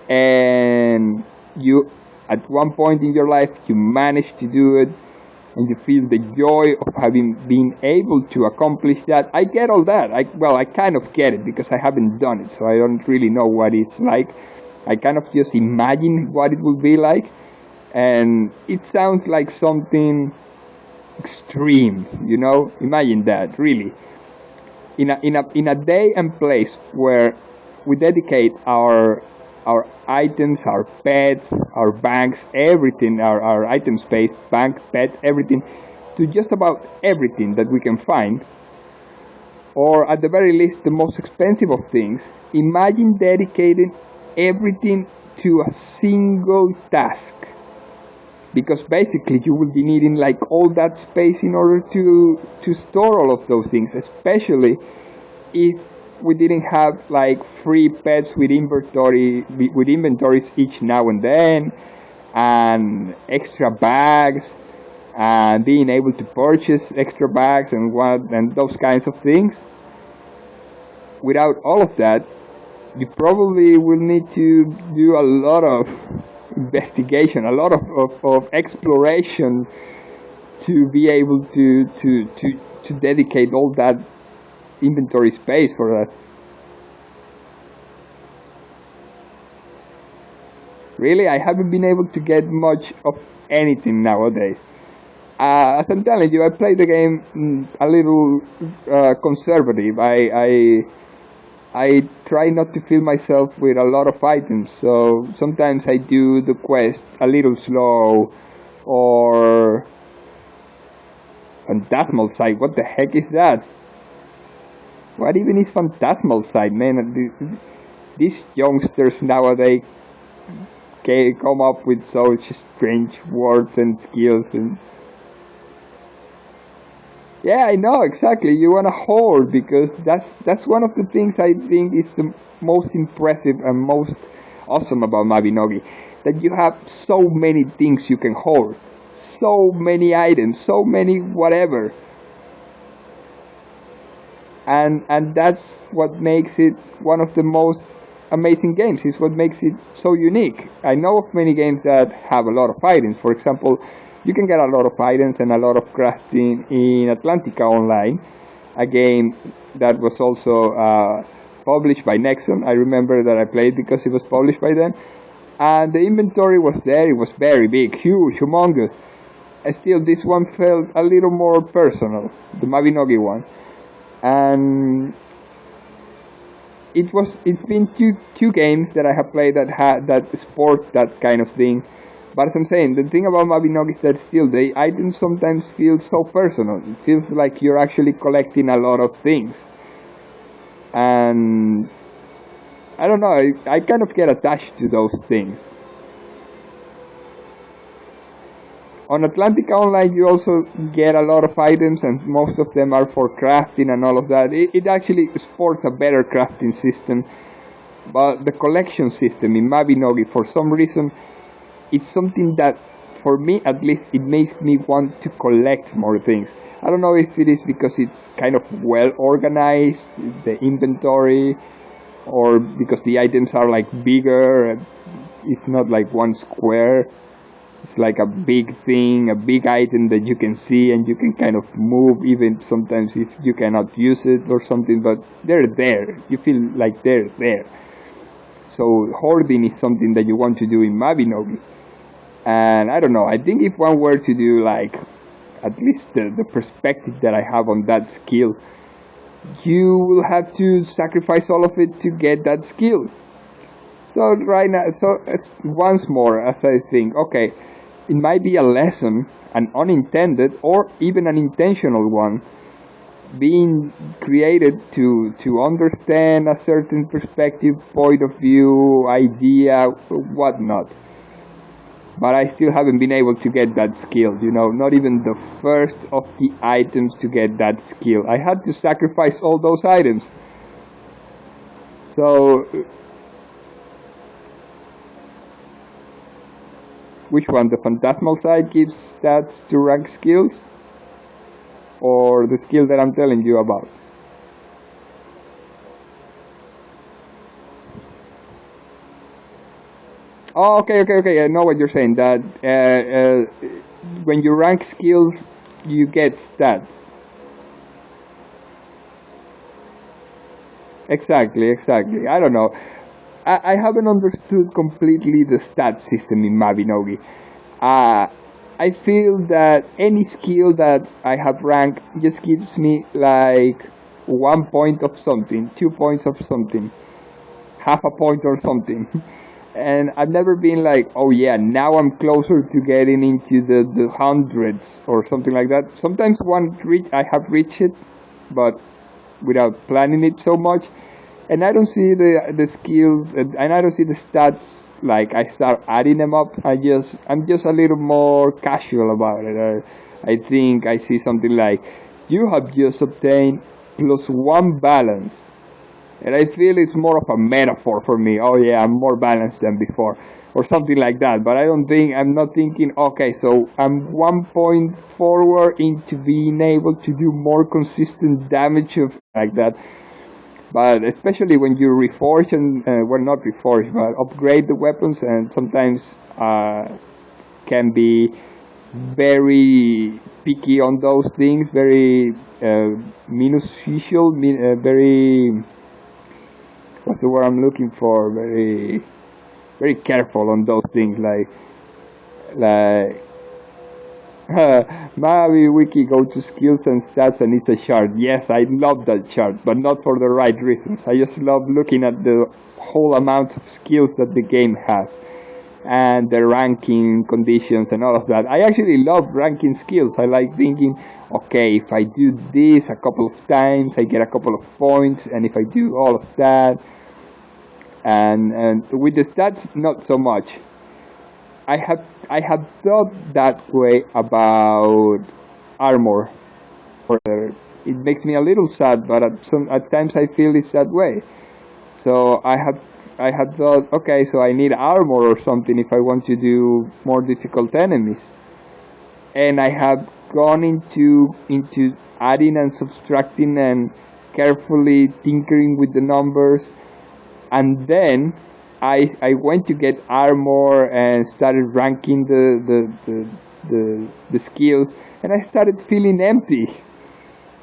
Speaker 1: and you, at one point in your life, you manage to do it, and you feel the joy of having been able to accomplish that. I get all that. I kind of get it because I haven't done it, so I don't really know what it's like. I kind of just imagine what it would be like. And it sounds like something extreme, you know? Imagine that, really. In a day and place where we dedicate our items, our pets, our banks, everything, our item space, bank, pets, everything, to just about everything that we can find, or at the very least the most expensive of things. Imagine dedicating everything to a single task, because basically you will be needing like all that space in order to store all of those things, especially if we didn't have like free pets with inventories each now and then, and extra bags, and being able to purchase extra bags and those kinds of things. Without all of that, you probably will need to do a lot of investigation, a lot of exploration to be able to dedicate all that inventory space for that. Really, I haven't been able to get much of anything nowadays. As I'm telling you, I play the game a little conservative. I try not to fill myself with a lot of items, so sometimes I do the quests a little slow, or Phantasmal Site. What the heck is that? What even is Phantasmal Site, man? These youngsters nowadays come up with such strange words and skills and... Yeah, I know, exactly. You want to hoard, because that's one of the things I think is the most impressive and most awesome about Mabinogi. That you have so many things you can hoard. So many items, so many whatever. And that's what makes it one of the most amazing games. It's what makes it so unique. I know of many games that have a lot of items. For example, you can get a lot of items and a lot of crafting in Atlantica Online, a game that was also published by Nexon. I remember that I played because it was published by them. And the inventory was there. It was very big, huge, humongous. And still, this one felt a little more personal, the Mabinogi one. And it's been two games that I have played that sport that kind of thing. But as I'm saying, the thing about Mabinogi is that still the items sometimes feel so personal. It feels like you're actually collecting a lot of things. And I don't know, I kind of get attached to those things. On Atlantica Online, you also get a lot of items, and most of them are for crafting and all of that. It actually sports a better crafting system. But the collection system in Mabinogi, for some reason, it's something that, for me at least, it makes me want to collect more things. I don't know if it is because it's kind of well organized, the inventory, or because the items are like bigger. It's not like one square. It's like a big thing, a big item that you can see and you can kind of move, even sometimes if you cannot use it or something, but they're there. You feel like they're there. So hoarding is something that you want to do in Mabinogi. And I don't know, I think if one were to do like at least the perspective that I have on that skill, you will have to sacrifice all of it to get that skill. So right now, once more, as I think, okay, it might be a lesson, an unintended or even an intentional one, being created to understand a certain perspective, point of view, idea, whatnot. But I still haven't been able to get that skill, you know, not even the first of the items to get that skill. I had to sacrifice all those items. So, which one? The Phantasmal side gives stats to rank skills? Or the skill that I'm telling you about? Oh, okay, I know what you're saying. That when you rank skills, you get stats. Exactly. I don't know. I haven't understood completely the stat system in Mabinogi. uh, I feel that any skill that I have ranked just gives me like 1 point of something, 2 points of something, half a point or something. And I've never been like, oh yeah, now I'm closer to getting into the hundreds or something like that. Sometimes I have reached it, but without planning it so much. And I don't see the skills, and I don't see the stats like I start adding them up. I'm just a little more casual about it. I think I see something like you have just obtained +1 balance, and I feel it's more of a metaphor for me. Oh yeah, I'm more balanced than before, or something like that. But I'm not thinking, okay, so I'm 1 point forward into being able to do more consistent damage of like that. But especially when you reforge and well, not reforge, but upgrade the weapons, and sometimes can be very picky on those things, very minuutial, very, what's the word I'm looking for? Very careful on those things, like Mavi Wiki go to skills and stats and it's a chart. Yes, I love that chart, but not for the right reasons. I just love looking at the whole amount of skills that the game has and the ranking conditions and all of that. I actually love ranking skills. I like thinking, okay, if I do this a couple of times, I get a couple of points, and if I do all of that, and with the stats, not so much. I have thought that way about armor. It makes me a little sad, but at times I feel it's that way. So I have thought, okay, so I need armor or something if I want to do more difficult enemies. And I have gone into adding and subtracting and carefully tinkering with the numbers, and then I went to get armor and started ranking the skills, and I started feeling empty.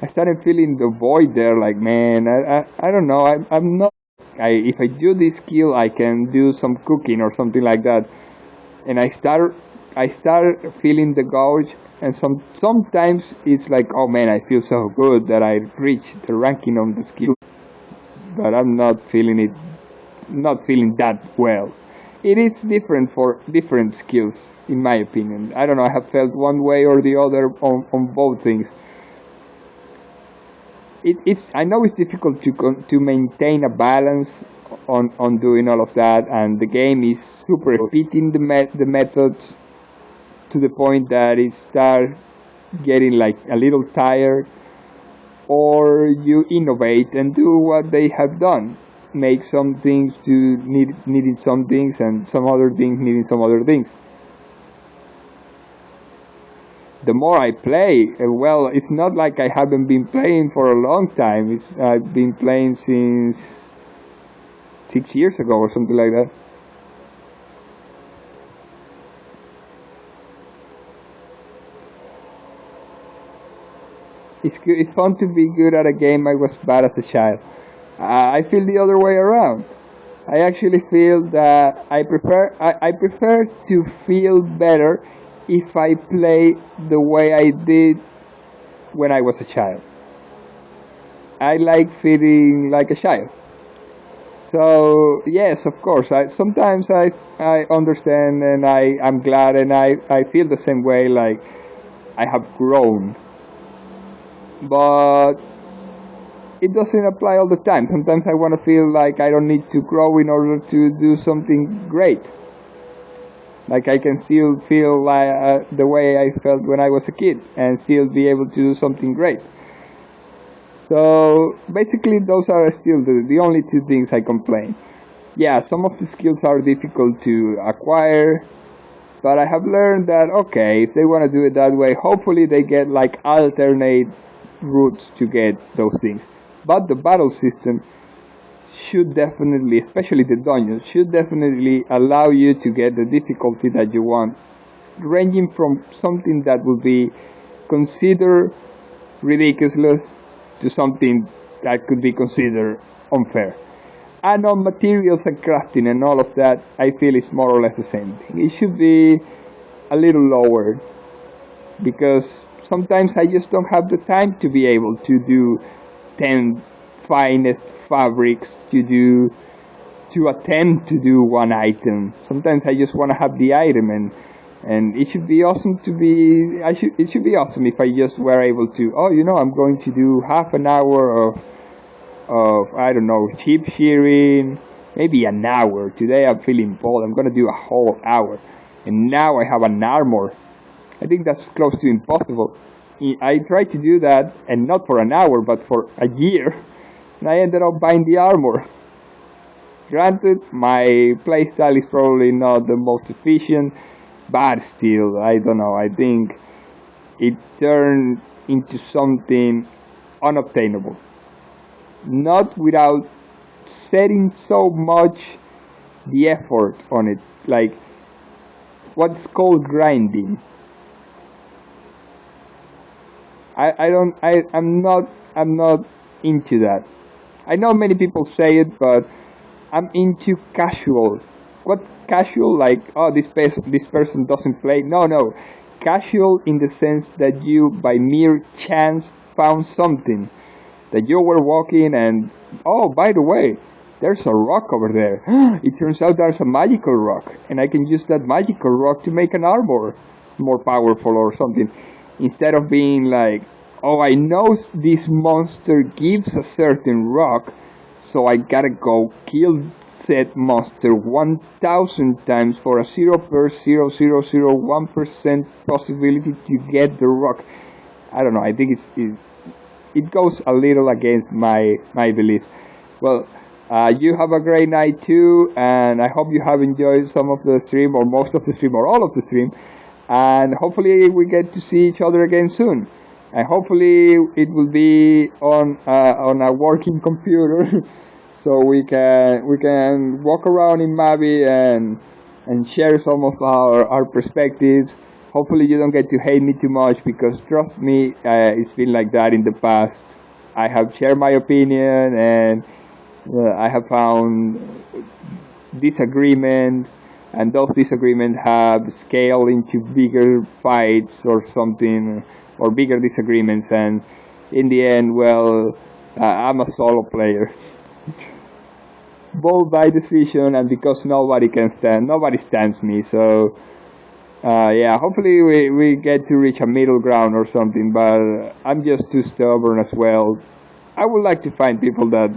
Speaker 1: I started feeling the void there. Like, man, I don't know. I'm not. If I do this skill, I can do some cooking or something like that. And I start feeling the gouge, and sometimes it's like, oh man, I feel so good that I reached the ranking on the skill, but I'm not feeling that well. It is different for different skills, in my opinion. I don't know, I have felt one way or the other on both things. I know it's difficult to maintain a balance on doing all of that, and the game is super repeating the methods to the point that it starts getting like a little tired, or you innovate and do what they have done. Make some things needing some things, and some other things needing some other things. The more I play, well, it's not like I haven't been playing for a long time. I've been playing since 6 years ago or something like that. It's fun to be good at a game I was bad as a child. I feel the other way around. I actually feel that I prefer to feel better if I play the way I did when I was a child. I like feeling like a child. So yes, of course. Sometimes I understand, and I'm glad, and I feel the same way. Like I have grown, but it doesn't apply all the time. Sometimes I want to feel like I don't need to grow in order to do something great. Like I can still feel like the way I felt when I was a kid, and still be able to do something great. So basically those are still the only two things I complain. Yeah, some of the skills are difficult to acquire, but I have learned that, okay, if they want to do it that way, hopefully they get like alternate routes to get those things. But the battle system should definitely, especially the dungeons, should definitely allow you to get the difficulty that you want, ranging from something that would be considered ridiculous to something that could be considered unfair. And on materials and crafting and all of that, I feel it's more or less the same thing. It should be a little lower, because sometimes I just don't have the time to be able to do 10 finest fabrics to attempt to do one item. Sometimes I just want to have the item, and it should be awesome it should be awesome if I just were able to, I'm going to do half an hour of I don't know, sheep shearing, maybe an hour. Today I'm feeling bold, I'm gonna do a whole hour, and now I have an armor. I think that's close to impossible. I tried to do that, and not for an hour, but for a year, and I ended up buying the armor. Granted, my playstyle is probably not the most efficient, but still, I don't know, I think it turned into something unobtainable. Not without setting so much the effort on it, like what's called grinding. I'm not into that. I know many people say it, but I'm into casual. What casual? Like, this person doesn't play. No. Casual in the sense that you, by mere chance, found something. That you were walking and, by the way, there's a rock over there. It turns out there's a magical rock, and I can use that magical rock to make an armor more powerful or something. Instead of being like, I know this monster gives a certain rock, so I gotta go kill said monster 1,000 times for a 0.0001% possibility to get the rock. I don't know, I think it goes a little against my beliefs. Well, you have a great night too, and I hope you have enjoyed some of the stream, or most of the stream, or all of the stream, and hopefully we get to see each other again soon. And hopefully it will be on a working computer, so we can walk around in Mabi and share some of our perspectives. Hopefully you don't get to hate me too much, because trust me, it's been like that in the past. I have shared my opinion, and I have found disagreements, and those disagreements have scaled into bigger fights or something, or bigger disagreements, and in the end, I'm a solo player. Both by decision and because nobody stands me, so hopefully we get to reach a middle ground or something, but I'm just too stubborn as well. I would like to find people that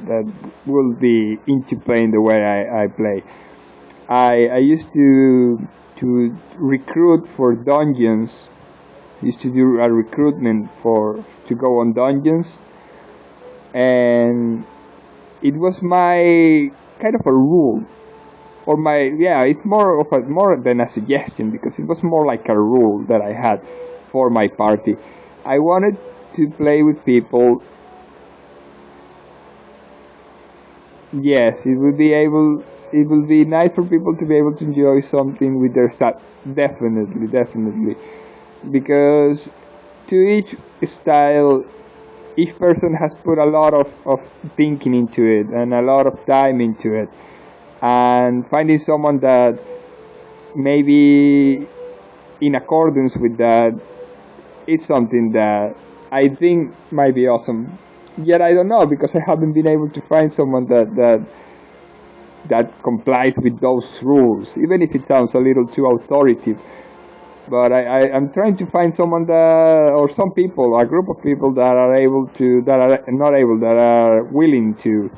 Speaker 1: will be into playing the way I play. I used to recruit for dungeons. Used to do a recruitment to go on dungeons, and it was my kind of a rule, or it's more than a suggestion, because it was more like a rule that I had for my party. I wanted to play with people. Yes, it will be nice for people to be able to enjoy something with their stat. Definitely. Because to each style, each person has put a lot of thinking into it, and a lot of time into it, and finding someone that maybe in accordance with that is something that I think might be awesome. Yet I don't know, because I haven't been able to find someone that complies with those rules, even if it sounds a little too authoritative. But I'm trying to find someone or some people, a group of people that are willing to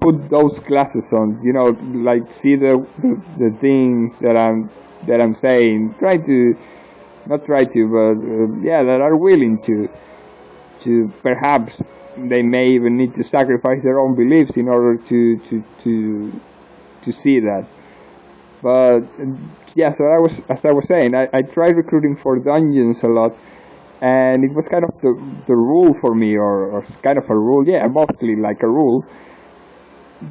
Speaker 1: put those glasses on, like see the things that I'm saying, that are willing to perhaps they may even need to sacrifice their own beliefs in order to see that. But so as I was saying, I tried recruiting for dungeons a lot, and it was kind of the rule for me, or kind of a rule, mostly like a rule,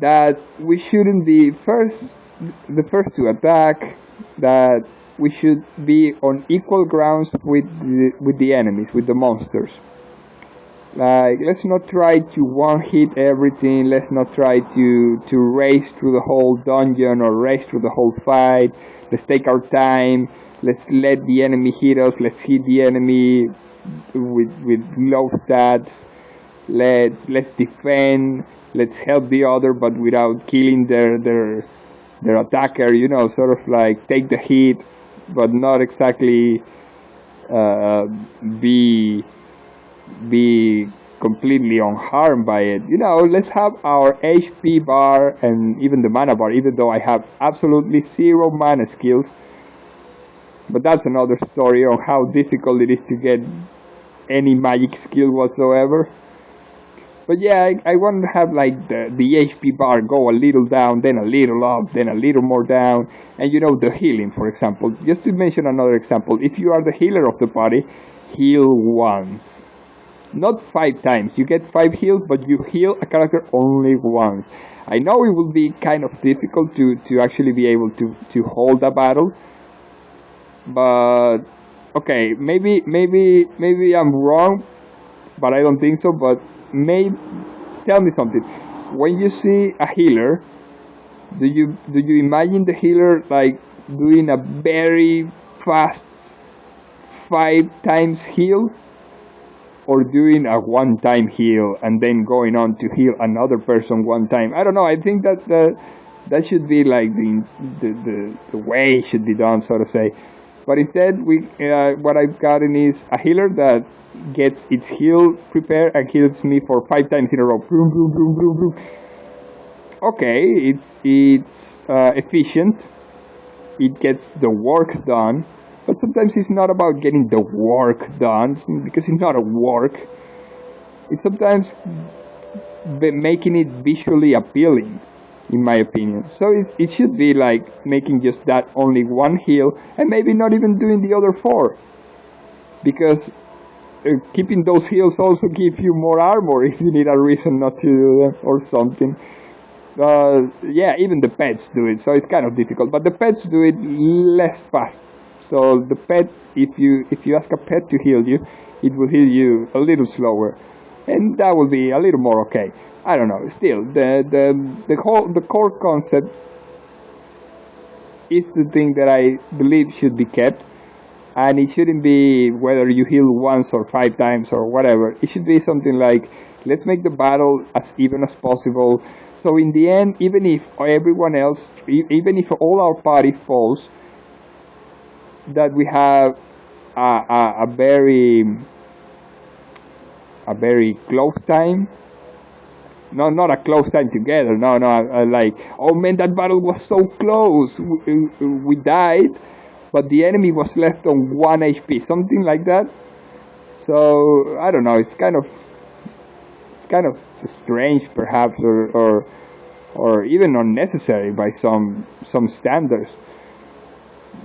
Speaker 1: that we shouldn't be the first to attack, that we should be on equal grounds with the enemies, with the monsters. Like, let's not try to one-hit everything. Let's not try to race through the whole dungeon or race through the whole fight. Let's take our time. Let's let the enemy hit us. Let's hit the enemy with low stats. Let's defend. Let's help the other, but without killing their attacker. You know, sort of like take the hit, but not exactly be completely unharmed by it. You know, let's have our HP bar and even the mana bar, even though I have absolutely zero mana skills. But that's another story on how difficult it is to get any magic skill whatsoever. But yeah, I want to have like the HP bar go a little down, then a little up, then a little more down. And you know, the healing, for example. Just to mention another example, if you are the healer of the party, heal once. Not 5 times. You get 5 heals, but you heal a character only once. I know it will be kind of difficult to actually be able to hold a battle. But okay, maybe I'm wrong, but I don't think so. But tell me something. When you see a healer, do you imagine the healer like doing a very fast 5 times heal, or doing a 1-time heal and then going on to heal another person 1 time? I don't know. I think that should be like the way it should be done, so to say. But instead, what I've gotten is a healer that gets its heal prepared and heals me for 5 times in a row. Boom, boom, boom, boom, boom. Okay, it's efficient. It gets the work done. But sometimes it's not about getting the work done, because it's not a work. It's sometimes making it visually appealing, in my opinion. So it should be like making just that only 1 heal, and maybe not even doing the other 4. Because keeping those heals also give you more armor if you need a reason not to do them or something. Yeah, even the pets do it, so it's kind of difficult. But the pets do it less fast. So the pet, if you ask a pet to heal you, it will heal you a little slower, and that will be a little more okay. I don't know. Still, the core concept is the thing that I believe should be kept, and it shouldn't be whether you heal once or 5 times or whatever. It should be something like, let's make the battle as even as possible. So in the end, even if everyone else, even if all our party falls, that we have a very close time. No, not a close time together. No, like, oh man, that battle was so close. We died, but the enemy was left on 1 HP, something like that. So I don't know. It's kind of strange, perhaps, or even unnecessary by some standards.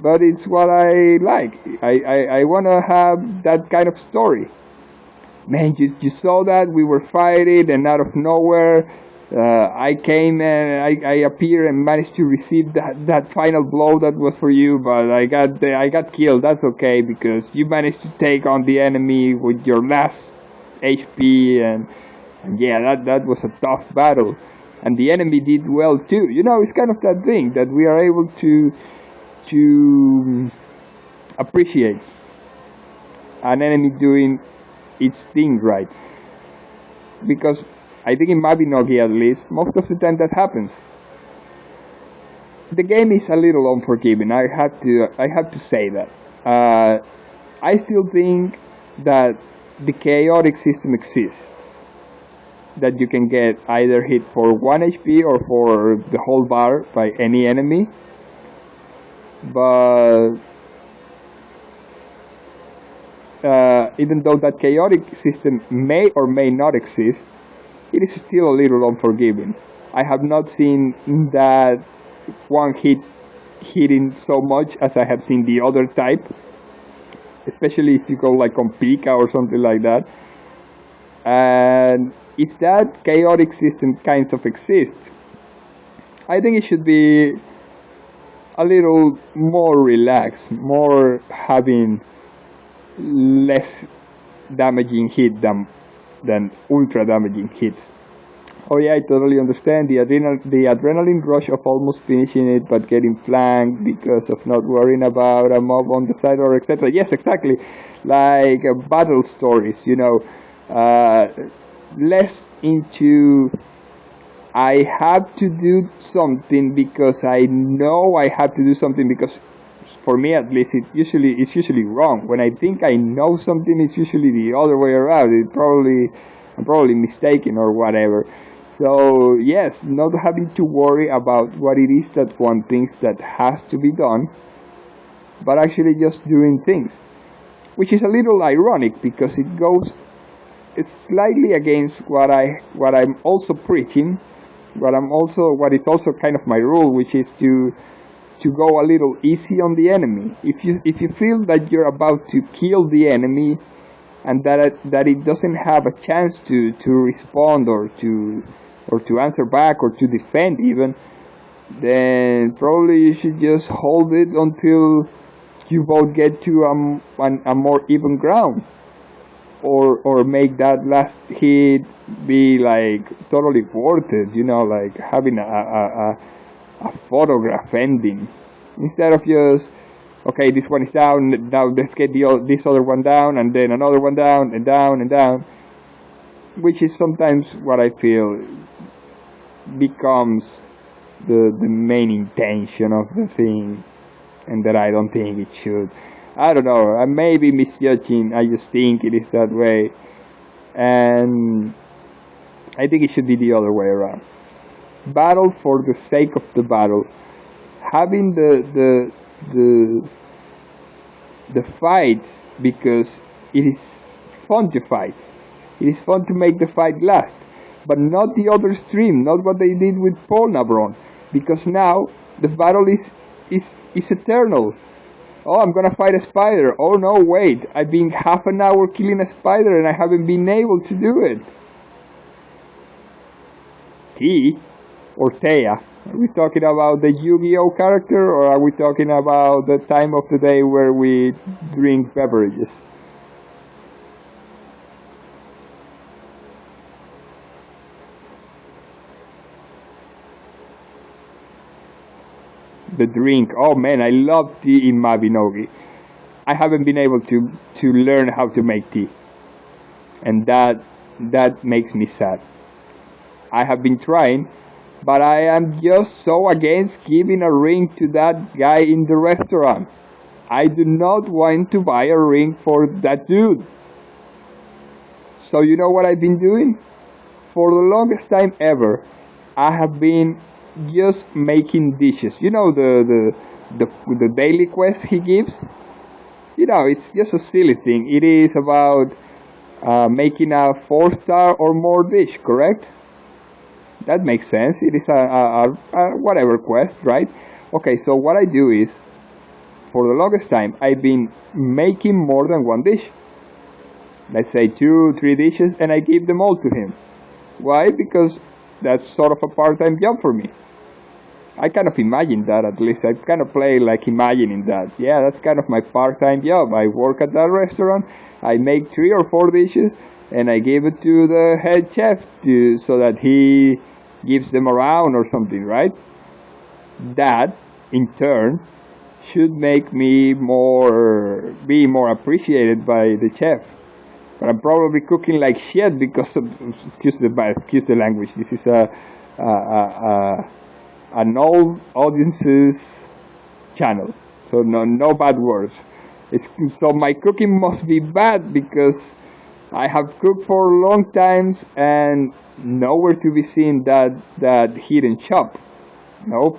Speaker 1: But it's what I like. I want to have that kind of story. Man, you saw that we were fighting, and out of nowhere, I came and I appeared and managed to receive that final blow that was for you. But I got killed. That's okay, because you managed to take on the enemy with your last HP, and yeah, that was a tough battle, and the enemy did well too. You know, it's kind of that thing that we are able to appreciate an enemy doing its thing right. Because I think in Mabinogi, at least, most of the time that happens. The game is a little unforgiving. I have to say that. I still think that the chaotic system exists. That you can get either hit for 1 HP or for the whole bar by any enemy. But even though that chaotic system may or may not exist, it is still a little unforgiving. I have not seen that one hit hitting so much as I have seen the other type, especially if you go like on Pika or something like that. And if that chaotic system kinds of exists, I think it should be a little more relaxed, more having less damaging hit than than ultra damaging hits. Oh yeah, I totally understand the adrenaline rush of almost finishing it, but getting flanked because of not worrying about a mob on the side or etc. Yes, exactly, like battle stories, less into I have to do something because I know I have to do something because, for me at least, it's usually wrong. When I think I know something, it's usually the other way around. I'm probably mistaken or whatever. So yes, not having to worry about what it is that one thinks that has to be done, but actually just doing things, which is a little ironic because it goes slightly against what I'm also preaching, what is also kind of my rule, which is to go a little easy on the enemy. If you feel that you're about to kill the enemy and that it doesn't have a chance to respond or to answer back or to defend even, then probably you should just hold it until you both get to a more even ground, or make that last hit be like totally worth it, like having a photograph ending, instead of just, okay, this one is down, now let's get this other one down, and then another one down, and down, and down, which is sometimes what I feel becomes the main intention of the thing, and that I don't think it should. I don't know, I may be misjudging, I just think it is that way, and I think it should be the other way around. Battle for the sake of the battle, having the fights because it is fun to fight. It is fun to make the fight last, but not the other stream, not what they did with Polnabron, because now the battle is eternal. Oh, I'm gonna fight a spider. Oh no, wait, I've been half an hour killing a spider and I haven't been able to do it. Tea or Thea? Are we talking about the Yu-Gi-Oh character, or are we talking about the time of the day where we drink beverages? The drink. Oh man, I love tea in Mabinogi. I haven't been able to learn how to make tea, and that makes me sad. I have been trying, but I am just so against giving a ring to that guy in the restaurant. I do not want to buy a ring for that dude. So you know what I've been doing? For the longest time ever, I have been just making dishes. You know, the daily quest he gives? It's just a silly thing. It is about making a 4-star or more dish, correct? That makes sense. It is a whatever quest, right? Okay, so what I do is, for the longest time, I've been making more than one dish. Let's say 2-3 dishes, and I give them all to him. Why? Because that's sort of a part-time job for me. I kind of imagine that, at least. I kind of play like imagining that. Yeah, that's kind of my part-time job. I work at that restaurant, I make 3 or 4 dishes, and I give it to the head chef so that he gives them around or something, right? That, in turn, should make me be more appreciated by the chef. But I'm probably cooking like shit because of, excuse the language. This is an old audience's channel, so no bad words. So my cooking must be bad because I have cooked for long times and nowhere to be seen that hidden shop. Nope.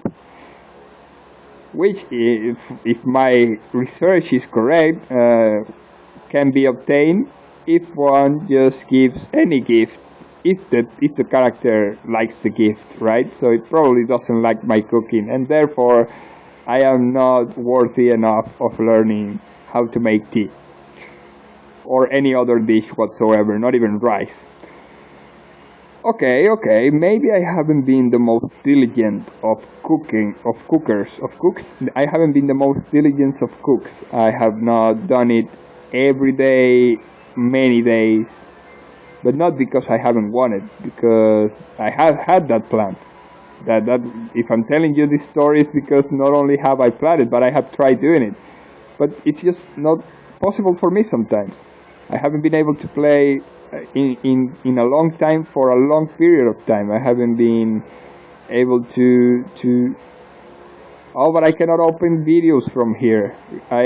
Speaker 1: Which, if my research is correct, can be obtained if one just gives any gift, if the character likes the gift, right? So it probably doesn't like my cooking, and therefore I am not worthy enough of learning how to make tea or any other dish whatsoever, not even rice. Okay, maybe I haven't been the most diligent of cooks. I haven't been the most diligent of cooks. I have not done it every day, many days, but not because I haven't wanted, because I have had that plan. That if I'm telling you this story, is because not only have I planned it, but I have tried doing it. But it's just not possible for me sometimes. I haven't been able to play in a long time, for a long period of time. I haven't been able to. Oh, but I cannot open videos from here. I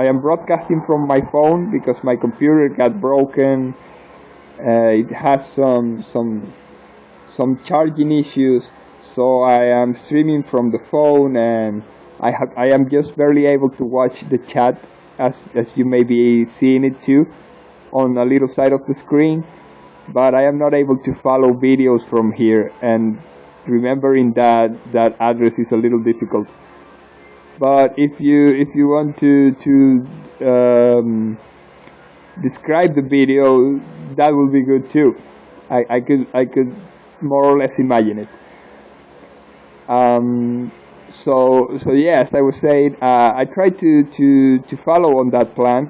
Speaker 1: am broadcasting from my phone because my computer got broken. It has some charging issues, so I am streaming from the phone, and I am just barely able to watch the chat, as you may be seeing it too on a little side of the screen, but I am not able to follow videos from here, and remembering that address is a little difficult. But if you want to describe the video, that will be good too. I could more or less imagine it. So yes, I was saying, I tried to follow on that plan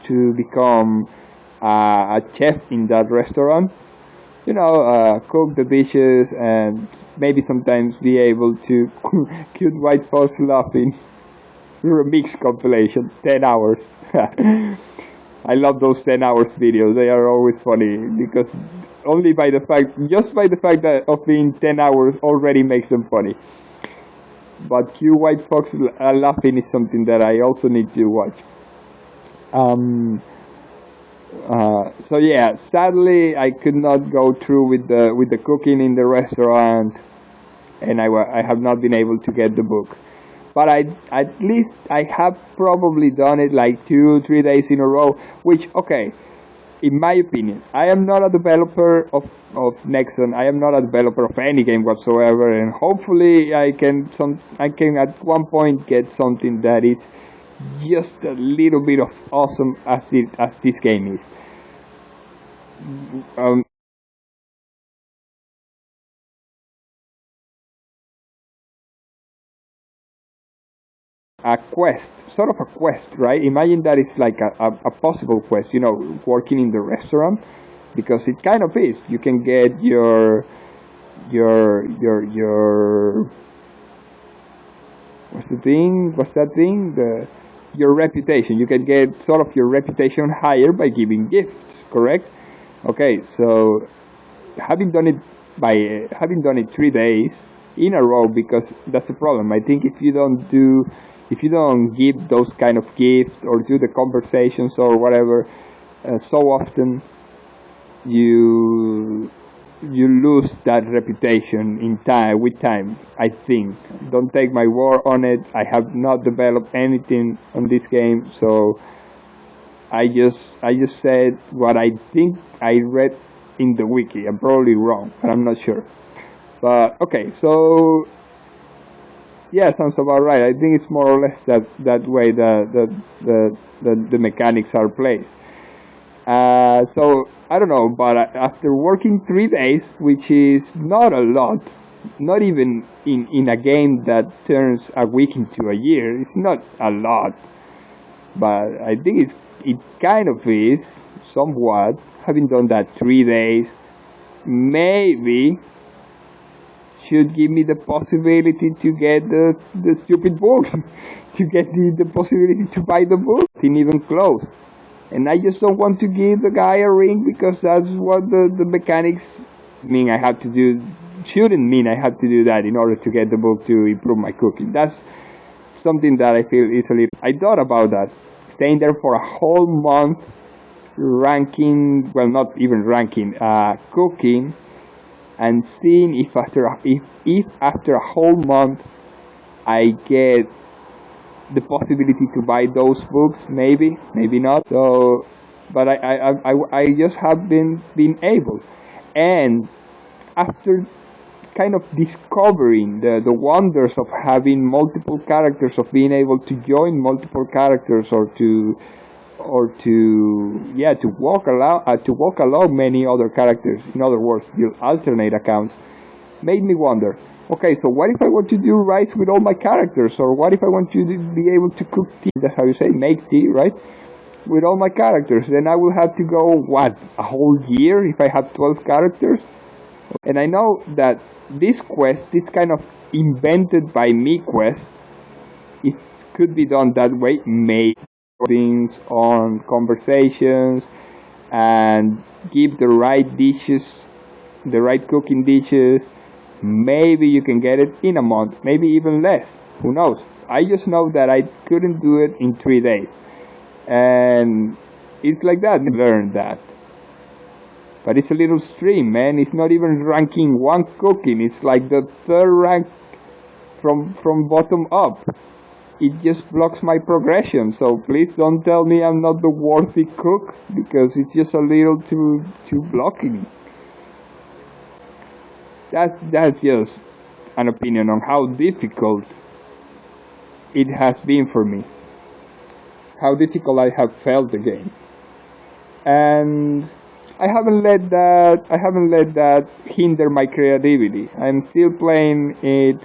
Speaker 1: to become a chef in that restaurant. Cook the dishes and maybe sometimes be able to cute white folks laughing remix compilation, 10 hours. I love those 10 hours videos. They are always funny because just by the fact that of being 10 hours already makes them funny. But cute white fox laughing is something that I also need to watch. So yeah, sadly I could not go through with the cooking in the restaurant, and I have not been able to get the book. But at least I have probably done it like 2-3 days in a row, which, okay, in my opinion, I am not a developer of Nexon. I am not a developer of any game whatsoever, and hopefully I can at one point get something that is just a little bit of awesome as this game is. A quest, sort of a quest, right? Imagine that it's like a possible quest, working in the restaurant, because it kind of is. You can get your what's that thing? Your reputation. You can get sort of your reputation higher by giving gifts, correct? Okay, so having done it 3 days in a row, because that's the problem. I think if you don't give those kind of gifts or do the conversations or whatever so often, you lose that reputation with time. I think. Don't take my word on it. I have not developed anything on this game, so I just said what I think I read in the wiki. I'm probably wrong, but I'm not sure. But okay, so yeah, sounds about right. I think it's more or less that way the mechanics are placed. So I don't know, but after working 3 days, which is not a lot, not even in a game that turns a week into a year, it's not a lot. But I think it kind of is somewhat. Having done that 3 days, maybe should give me the possibility to get the stupid books, to get the possibility to buy the book. Didn't even close. And I just don't want to give the guy a ring because that's what the mechanics mean I have to do. Shouldn't mean I have to do that in order to get the book to improve my cooking. That's something that I feel is a little... I thought about that. Staying there for a whole month, ranking, well, not even ranking, cooking, and seeing if after a whole month I get the possibility to buy those books, maybe not. So, but I just have been able, and after kind of discovering the wonders of having multiple characters, of being able to join multiple characters, or to walk along many other characters. In other words, build alternate accounts. Made me wonder. Okay, so what if I want to do rice with all my characters, or what if I want to be able to cook tea? That's how you say, make tea, right? with all my characters. Then I will have to go, what, a whole year if I have 12 characters? And I know that this quest, this kind of invented by me quest, it could be done that way. Maybe things on conversations and give the right dishes, the right cooking dishes. Maybe you can get it in a month, maybe even less. Who knows? I just know that I couldn't do it in 3 days. And it's like that. I learned that. But it's a little stream, man. It's not even ranking 1 cooking. It's like the 3rd rank from bottom up. It just blocks my progression. So please don't tell me I'm not the worthy cook, because it's just a little too blocking. That's just an opinion on how difficult it has been for me. How difficult I have felt the game. And I haven't let that hinder my creativity. I'm still playing it,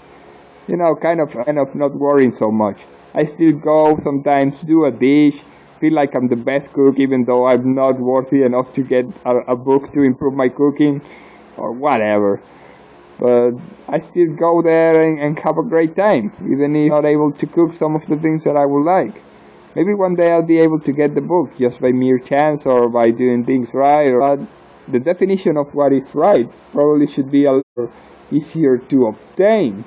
Speaker 1: kind of not worrying so much. I still go sometimes, do a dish, feel like I'm the best cook, even though I'm not worthy enough to get a book to improve my cooking, or whatever. But I still go there and have a great time, even if I'm not able to cook some of the things that I would like. Maybe one day I'll be able to get the book just by mere chance or by doing things right. But the definition of what is right probably should be a little easier to obtain.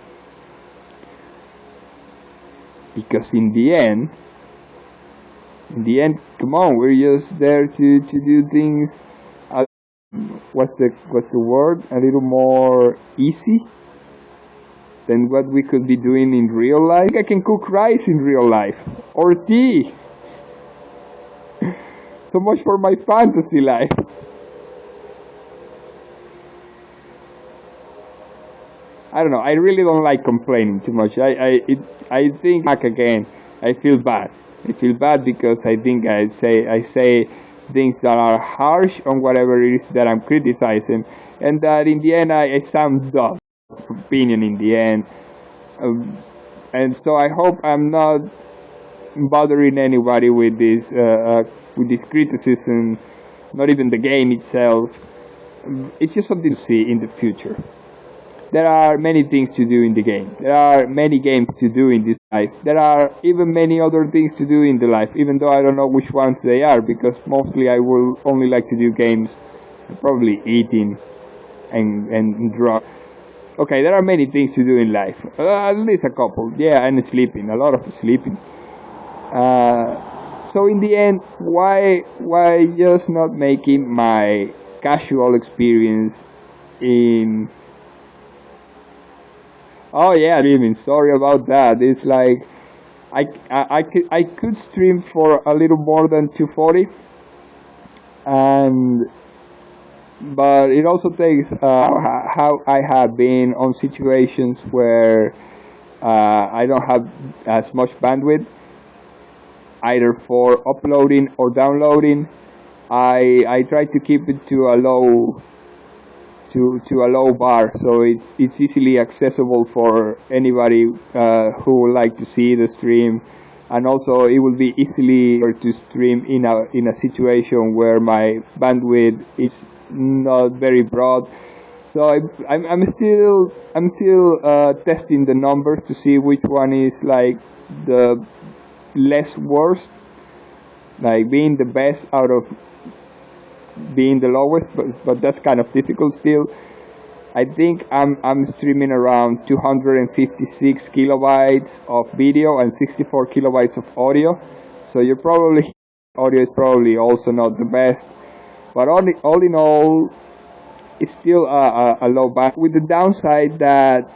Speaker 1: Because in the end, come on, we're just there to do things. What's the word? A little more easy than what we could be doing in real life. I can cook rice in real life, or tea. So much for my fantasy life. I don't know. I really don't like complaining too much. I think back again. I feel bad. I feel bad because I think I say things that are harsh on whatever it is that I'm criticizing, and that in the end I sound dumb. Opinion in the end, and so I hope I'm not bothering anybody with this criticism. Not even the game itself. It's just something to see in the future. There are many things to do in the game. There are many games to do in this life. There are even many other things to do in the life, even though I don't know which ones they are, because mostly I will only like to do games, probably eating and drugs. Okay, there are many things to do in life. At least a couple. Yeah, and sleeping. A lot of sleeping. So in the end, why just not making my casual experience in... Oh yeah, streaming. Sorry about that. It's like I could stream for a little more than 240, but it also takes how I have been on situations where I don't have as much bandwidth, either for uploading or downloading. I try to keep it to a low bar, so it's easily accessible for anybody who would like to see the stream, and also it will be easily to stream in a situation where my bandwidth is not very broad. So I'm still testing the numbers to see which one is like the less worst, like being the best out of being the lowest, but that's kind of difficult still. I think I'm streaming around 256 kilobytes of video and 64 kilobytes of audio. So you're probably audio is probably also not the best, but all in all, it's still a low band, with the downside that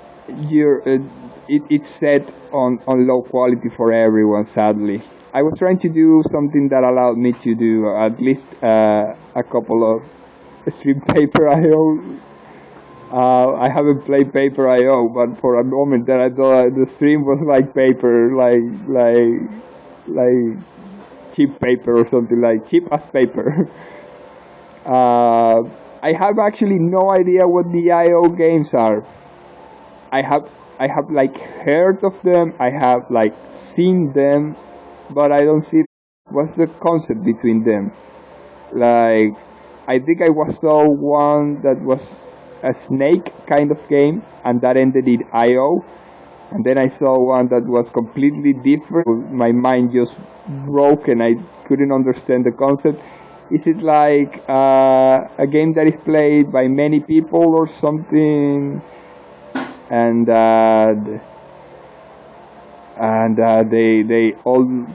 Speaker 1: it's set on low quality for everyone, sadly. I was trying to do something that allowed me to do at least a couple of stream Paper.io. I haven't played Paper.io, but for a moment that I thought the stream was like paper, like cheap paper or something, like cheap as paper. I have actually no idea what the IO games are. I have like heard of them. I have like seen them, but I don't see what's the concept between them? Like, I think I saw one that was a snake kind of game, and that ended in IO. And then I saw one that was completely different. My mind just broke, and I couldn't understand the concept. Is it like a game that is played by many people or something? And they all.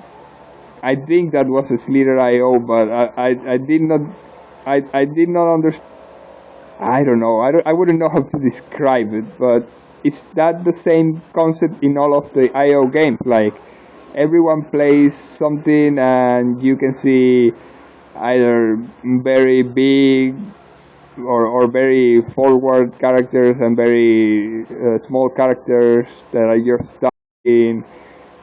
Speaker 1: I think that was a Slither.io, but I did not. I did not understand. I don't know. I wouldn't know how to describe it, but is that the same concept in all of the IO games? Like, everyone plays something, and you can see either very big or very forward characters and very small characters that are just stuck in,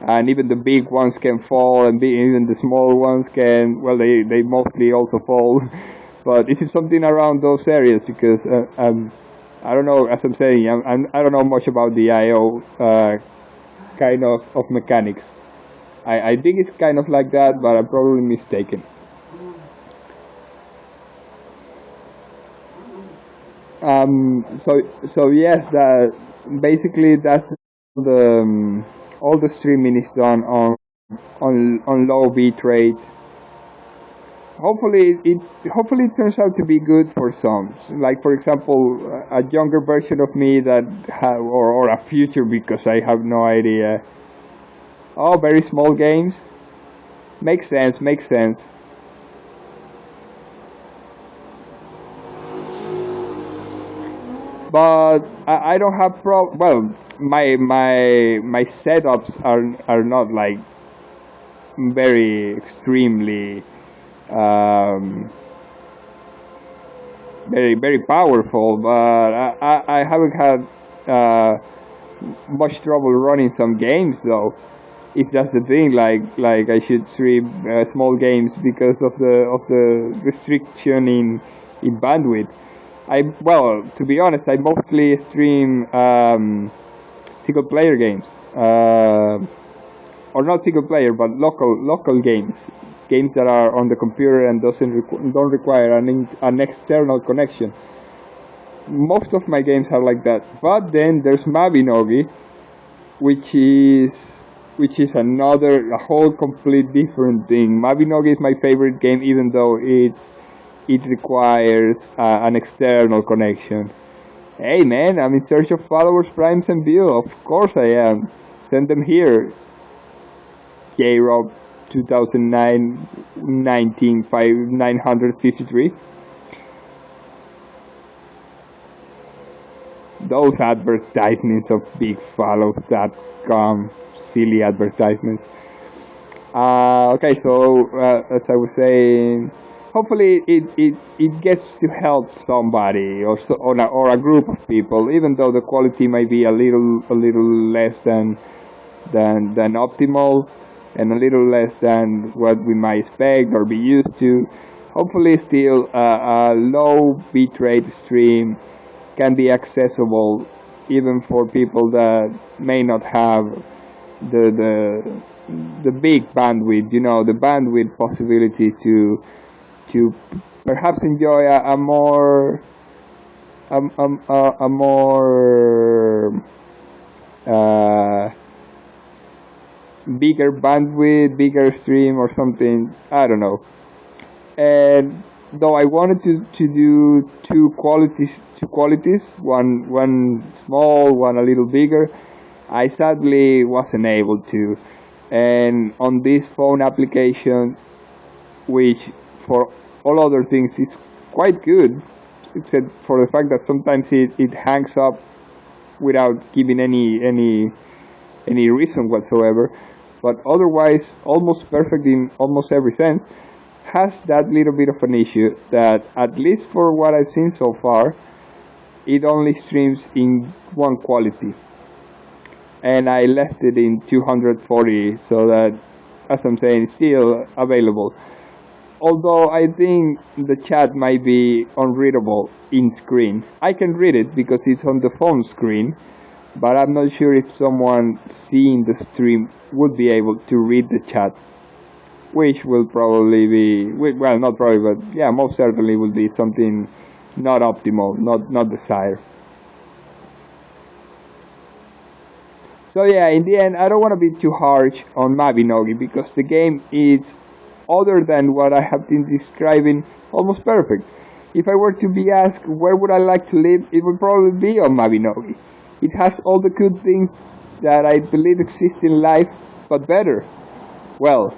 Speaker 1: and even the big ones can fall, and even the small ones can, well, they mostly also fall. But is it something around those areas? Because I don't know, as I'm saying, I don't know much about the IO kind of mechanics. I think it's kind of like that, but I'm probably mistaken. So yes, that basically that's the all the streaming is done on low bit rate. Hopefully it turns out to be good for some. Like, for example, a younger version of me that or a future, because I have no idea. Oh, very small games. Makes sense. But I don't have well, my setups are not like very extremely very powerful, but I haven't had much trouble running some games though. If that's the thing, like I should stream small games because of the restriction in bandwidth. Well, to be honest, I mostly stream single player games, or not single player, but local games that are on the computer and don't require an external connection. Most of my games are like that. But then there's Mabinogi, which is a whole complete different thing. Mabinogi is my favorite game, even though it requires an external connection. Hey man, I'm in search of followers, primes, and view. Of course I am. Send them here. J-Rob 2009 953. Those advertisements of bigfollows.com, silly advertisements. Okay, so as I was saying, hopefully it gets to help somebody or a group of people, even though the quality might be a little less than optimal, and a little less than what we might expect or be used to. Hopefully still a low bitrate stream can be accessible even for people that may not have the big bandwidth, the bandwidth possibility to perhaps enjoy a more bigger bandwidth, bigger stream or something. I don't know. And though I wanted to do two qualities, one small, one a little bigger, I sadly wasn't able to. And on this phone application, which for all other things is quite good, except for the fact that sometimes it hangs up without giving any reason whatsoever, but otherwise almost perfect in almost every sense, has that little bit of an issue that, at least for what I've seen so far, it only streams in one quality. And I left it in 240, so that, as I'm saying, it's still available. Although I think the chat might be unreadable in screen. I can read it because it's on the phone screen, but I'm not sure if someone seeing the stream would be able to read the chat. which will probably be, well, not probably, but yeah, most certainly will be something not optimal, not desired. So yeah, in the end, I don't want to be too harsh on Mabinogi because the game is, other than what I have been describing, almost perfect. If I were to be asked where would I like to live, it would probably be on Mabinogi. It has all the good things that I believe exist in life, but better. Well,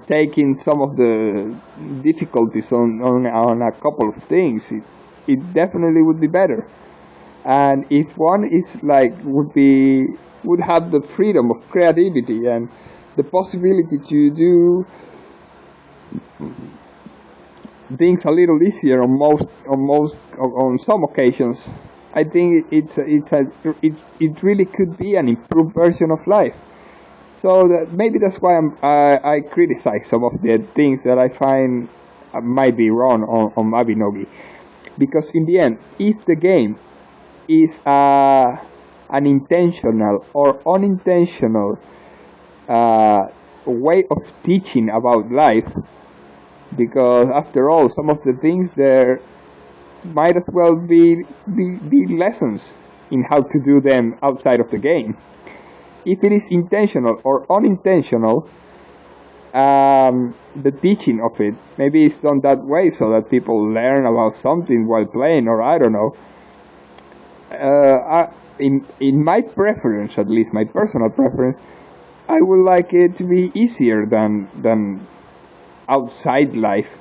Speaker 1: taking some of the difficulties on a couple of things, it definitely would be better. And if one is like would have the freedom of creativity and the possibility to do things a little easier on some occasions, I think it really could be an improved version of life. So maybe that's why I criticize some of the things that I find might be wrong on Mabinogi, because in the end, if the game is an intentional or unintentional way of teaching about life, because after all, some of the things there might as well be lessons in how to do them outside of the game. If it is intentional or unintentional, the teaching of it maybe it's done that way so that people learn about something while playing, or I don't know. In my preference, at least my personal preference, I would like it to be easier than outside life.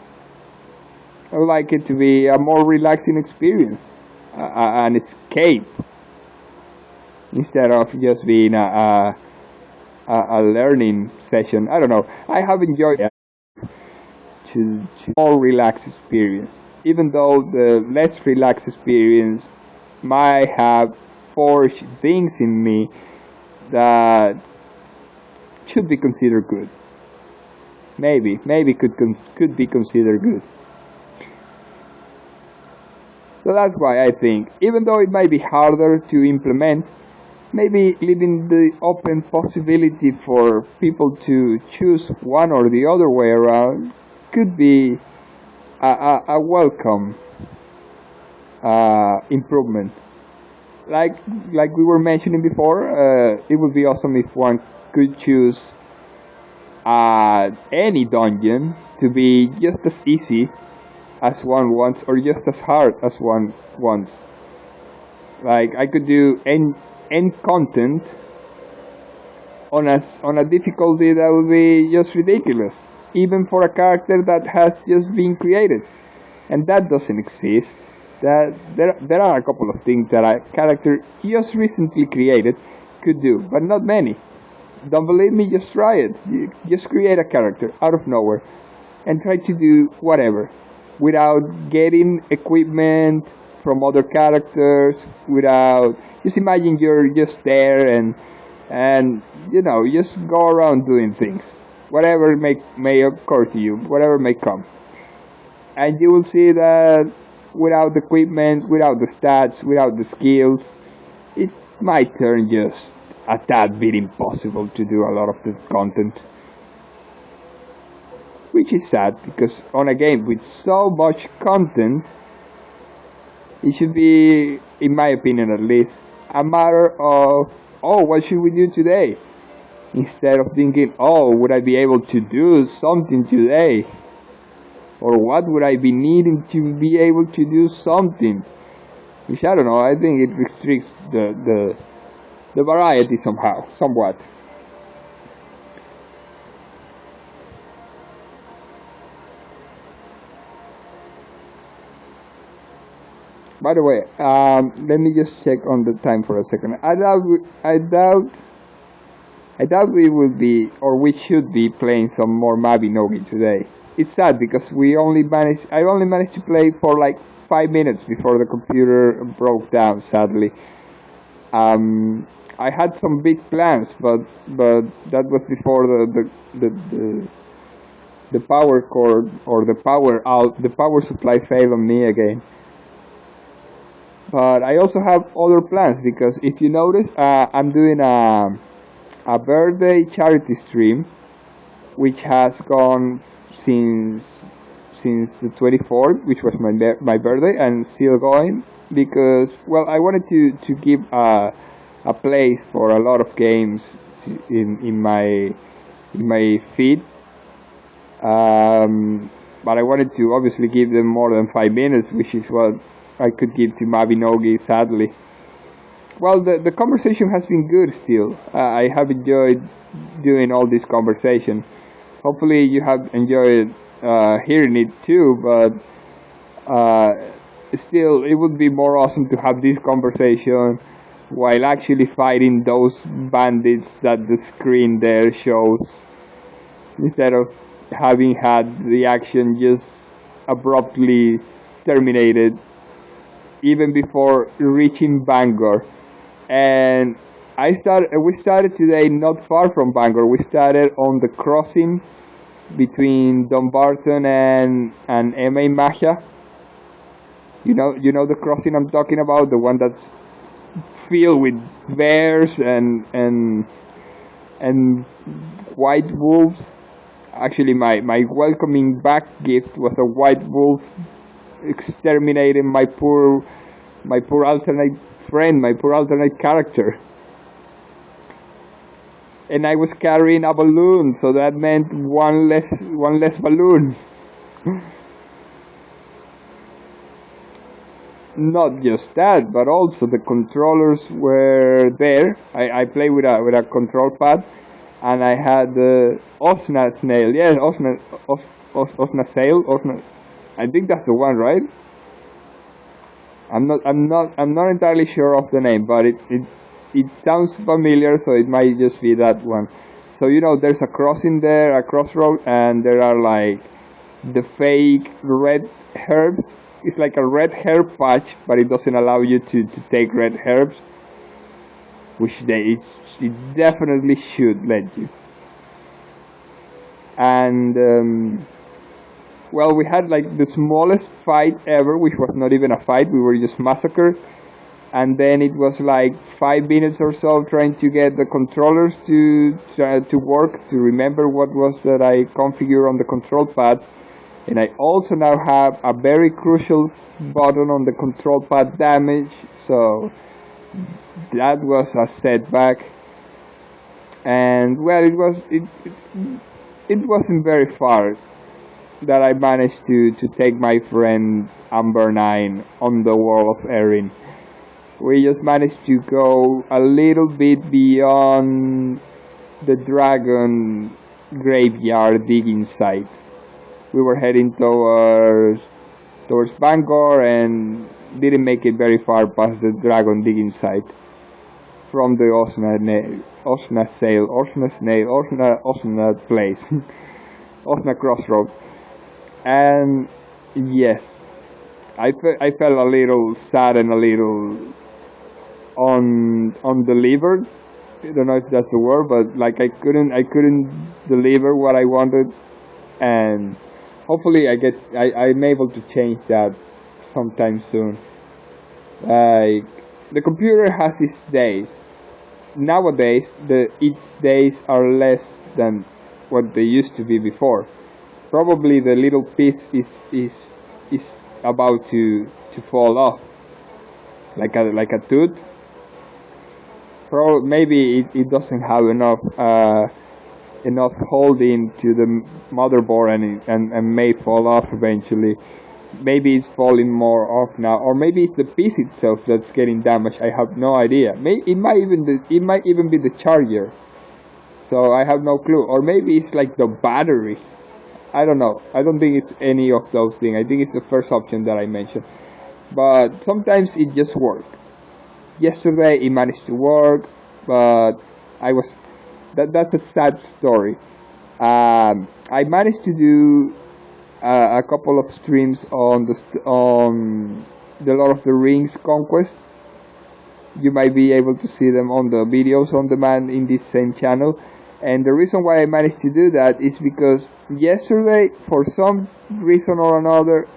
Speaker 1: I would like it to be a more relaxing experience, an escape, instead of just being a learning session. I don't know. I have enjoyed it. To more relaxed experience, even though the less relaxed experience might have forged things in me that should be considered good. Maybe could be considered good. So that's why I think, even though it might be harder to implement, maybe leaving the open possibility for people to choose one or the other way around could be a welcome improvement. Like we were mentioning before, it would be awesome if one could choose any dungeon to be just as easy as one wants, or just as hard as one wants. Like I could do end content on a difficulty that would be just ridiculous, even for a character that has just been created, and that doesn't exist. That there are a couple of things that a character just recently created could do, but not many. Don't believe me? Just try it. You just create a character out of nowhere and try to do whatever without getting equipment from other characters, without, just imagine you're just there and you know, just go around doing things, whatever may occur to you, whatever may come, and you will see that without equipment, without the stats, without the skills, it might turn just a tad bit impossible to do a lot of this content, which is sad, because on a game with so much content, it should be, in my opinion at least, a matter of, oh, what should we do today? Instead of thinking, oh, would I be able to do something today? Or what would I be needing to be able to do something? Which, I don't know, I think it restricts the variety somehow, somewhat. By the way, let me just check on the time for a second. I doubt we will be, or we should be, playing some more Mabinogi today. It's sad because I only managed to play for like 5 minutes before the computer broke down, sadly. I had some big plans, but that was before the power cord, or the power supply failed on me again. But I also have other plans, because if you notice, I'm doing a birthday charity stream which has gone since the 24th, which was my birthday, and still going because, well, I wanted to give a place for a lot of games in my feed. But I wanted to obviously give them more than 5 minutes, which is what I could give to Mabinogi, sadly. Well, the conversation has been good still. I have enjoyed doing all this conversation. Hopefully you have enjoyed hearing it too, but still it would be more awesome to have this conversation while actually fighting those bandits that the screen there shows, instead of having had the action just abruptly terminated even before reaching Bangor. And we started today not far from Bangor. We started on the crossing between Dumbarton and M.A. Magia. You know the crossing I'm talking about, the one that's filled with bears and white wolves. Actually, my welcoming back gift was a white wolf exterminating my poor alternate friend, my poor alternate character. And I was carrying a balloon, so that meant one less balloon. Not just that, but also the controllers were there. I play with a control pad, and I had the Osna snail. Yes, Osna sail. I think that's the one, right? I'm not entirely sure of the name, but it sounds familiar, so it might just be that one. So there's a crossing there, a crossroad, and there are like the fake red herbs. It's like a red herb patch, but it doesn't allow you to take red herbs, which it definitely should let you. And well, we had like the smallest fight ever, which was not even a fight. We were just massacred. And then it was like 5 minutes or so trying to get the controllers to work, to remember what was that I configured on the control pad. And I also now have a very crucial button on the control pad, damage. So that was a setback. And well, it wasn't very far that I managed to take my friend Amber 9 on the wall of Erin. We just managed to go a little bit beyond the dragon graveyard digging site. We were heading towards Bangor and didn't make it very far past the dragon digging site from the Osna place, Osna crossroad. And yes, I felt a little sad and a little undelivered. I don't know if that's a word, but like I couldn't deliver what I wanted, and hopefully I'm able to change that sometime soon. Like, the computer has its days. Nowadays, its days are less than what they used to be before. Probably the little piece is about to fall off, like a tooth. Maybe it doesn't have enough holding to the motherboard and may fall off eventually. Maybe it's falling more off now, or maybe it's the piece itself that's getting damaged. I have no idea. It might even be the charger. So I have no clue. Or maybe it's like the battery. I don't know. I don't think it's any of those things. I think it's the first option that I mentioned. But sometimes it just works. Yesterday it managed to work, but that's a sad story. I managed to do a couple of streams on the Lord of the Rings Conquest. You might be able to see them on the videos on demand in this same channel. And the reason why I managed to do that is because yesterday, for some reason or another,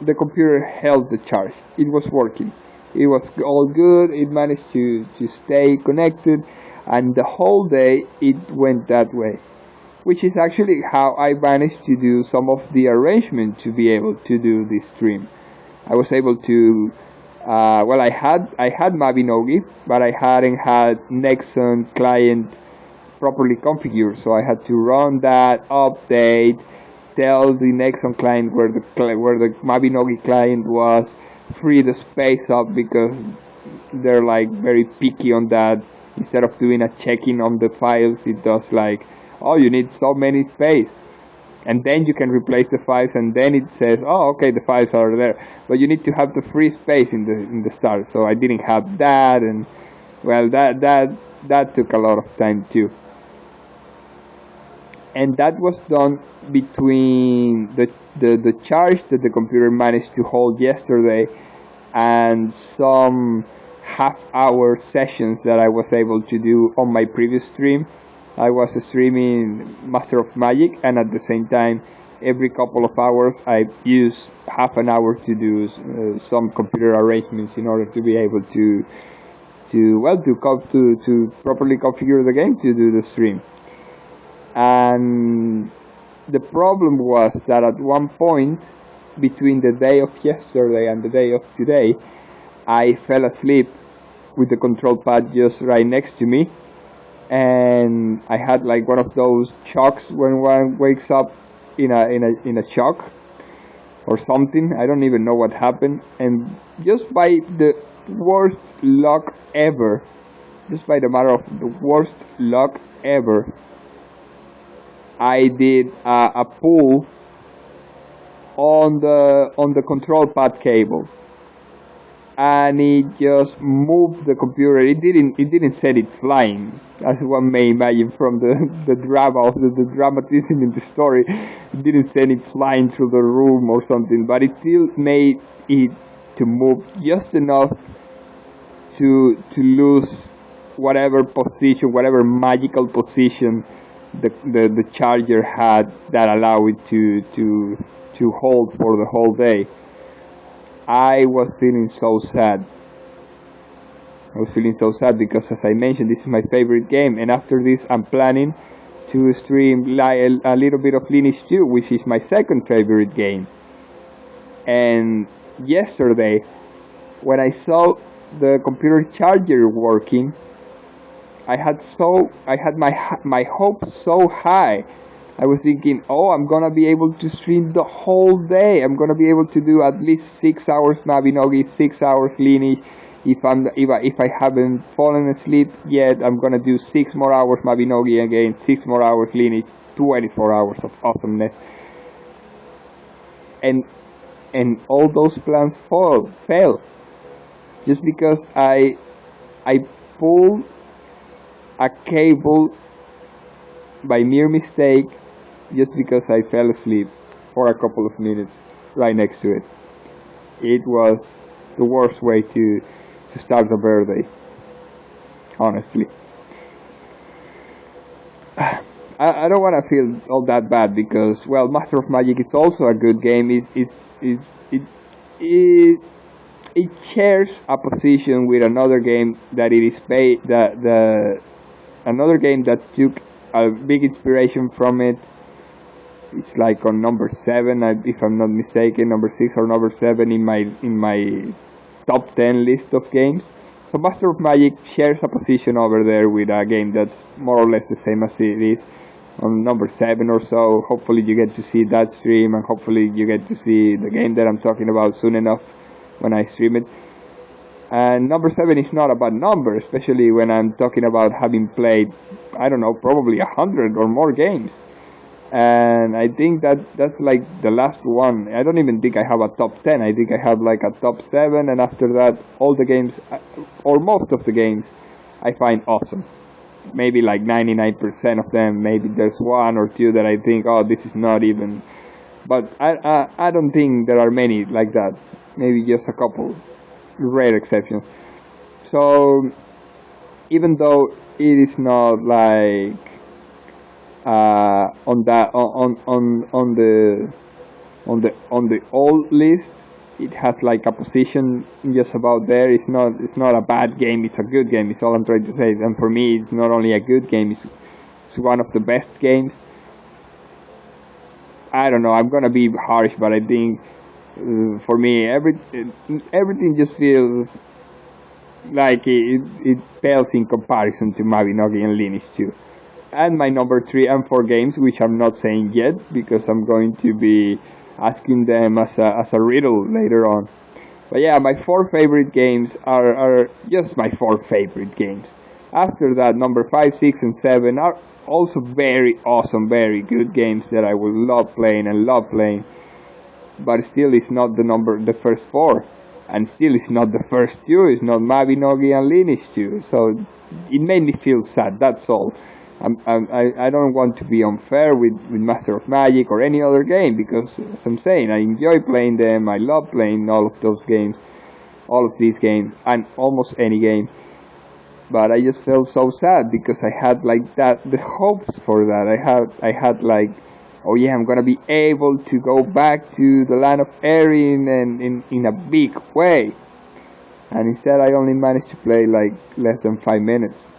Speaker 1: the computer held the charge. It was working. It was all good. It managed to stay connected. And the whole day, it went that way. which is actually how I managed to do some of the arrangement to be able to do this stream. I was able to, I had Mabinogi, but I hadn't had Nexon client properly configured, so I had to run that update, tell the Nexon client where the Mabinogi client was, free the space up because they're like very picky on that. Instead of doing a check-in on the files, it does like, oh, you need so many space, and then you can replace the files, and then it says, oh, okay, the files are there, but you need to have the free space in the start. So I didn't have that, and well, that took a lot of time too. And that was done between the charge that the computer managed to hold yesterday and some half-hour sessions that I was able to do on my previous stream. I was streaming Master of Magic, and at the same time, every couple of hours, I use half an hour to do some computer arrangements in order to be able to properly configure the game to do the stream. And the problem was that at one point between the day of yesterday and the day of today, I fell asleep with the control pad just right next to me, and I had like one of those shocks when one wakes up in a shock or something. I don't even know what happened, and just by the worst luck ever, just by the matter of the worst luck ever, I did a pull on the control pad cable, and it just moved the computer. It didn't set it flying, as one may imagine from the drama of the dramatism in the story. It didn't send it flying through the room or something, but it still made it to move just enough to lose whatever position, whatever magical position the charger had that allowed it to hold for the whole day. I was feeling so sad. I was feeling so sad because, as I mentioned, this is my favorite game, and after this I'm planning to stream a little bit of Lineage 2, which is my second favorite game. And yesterday, when I saw the computer charger working, I had my hopes so high. I was thinking, oh, I'm gonna be able to stream the whole day. I'm gonna be able to do at least 6 hours Mabinogi, 6 hours Lineage. If I haven't fallen asleep yet, I'm gonna do 6 more hours Mabinogi again, 6 more hours Lineage, 24 hours of awesomeness. And all those plans failed just because I pulled a cable by mere mistake, just because I fell asleep for a couple of minutes right next to it. It was the worst way to start the birthday, honestly. I don't want to feel all that bad because, well, Master of Magic is also a good game. It shares a position with another game that it is another game that took a big inspiration from it. It's like on number 7, if I'm not mistaken, number 6 or number 7 in my top 10 list of games. So Master of Magic shares a position over there with a game that's more or less the same as it is on number 7 or so. Hopefully you get to see that stream, and hopefully you get to see the game that I'm talking about soon enough when I stream it. And number 7 is not about number, especially when I'm talking about having played, I don't know, probably 100 or more games. And I think that's like the last one. I don't even think I have a top 10. I think I have like a top 7, and after that, all the games, or most of the games, I find awesome. Maybe like 99% of them. Maybe there's 1 or 2 that I think, oh, this is not even. But I don't think there are many like that. Maybe just a couple rare exceptions. So even though it is not like on the old list, it has like a position just about there. It's not a bad game, it's a good game, it's all I'm trying to say. And for me, it's not only a good game, it's one of the best games. I don't know. I'm gonna be harsh, but I think for me, everything just feels like it pales in comparison to Mabinogi and Lineage 2. And my number 3 and 4 games, which I'm not saying yet because I'm going to be asking them as a riddle later on. But yeah, my 4 favorite games are just my 4 favorite games. After that, number 5, 6, and 7 are also very awesome, very good games that I will love playing and love playing. But still, it's not the first 4. And still, it's not the first 2. It's not Mabinogi and Lineage 2. So it made me feel sad, that's all. I don't want to be unfair with Master of Magic or any other game, because as I'm saying, I enjoy playing them. I love playing all of those games, all of these games, and almost any game. But I just felt so sad because I had like the hopes for that. I had like, oh yeah, I'm gonna be able to go back to the land of Erin and in a big way. And instead, I only managed to play like less than 5 minutes.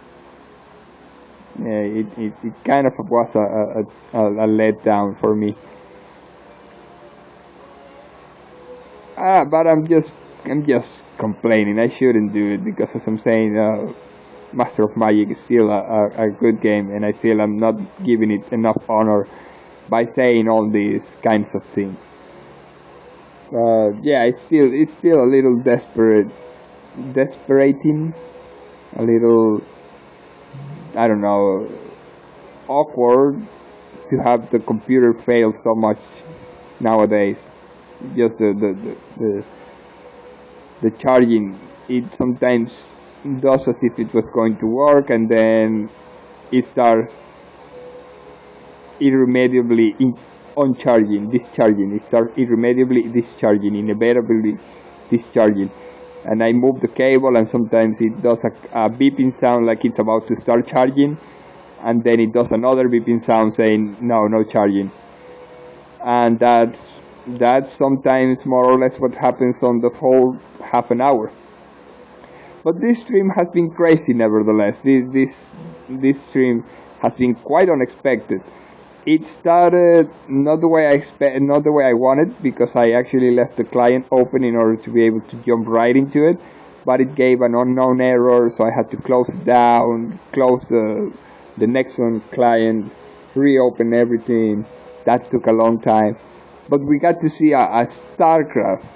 Speaker 1: Yeah, it kind of was a letdown for me. But I'm just complaining. I shouldn't do it because, as I'm saying, Master of Magic is still a good game, and I feel I'm not giving it enough honor by saying all these kinds of things. Yeah, it's still a little desperating, a little, I don't know, awkward to have the computer fail so much nowadays. Just the charging, it sometimes does as if it was going to work, and then it starts irremediably discharging. It starts irremediably discharging, inevitably discharging. And I move the cable, and sometimes it does a beeping sound like it's about to start charging, and then it does another beeping sound saying no charging. And that's sometimes more or less what happens on the whole half an hour. But this stream has been crazy, nevertheless. This stream has been quite unexpected. It started not the way I wanted, because I actually left the client open in order to be able to jump right into it. But it gave an unknown error, so I had to close it down, close the Nexon client, reopen everything. That took a long time. But we got to see a StarCraft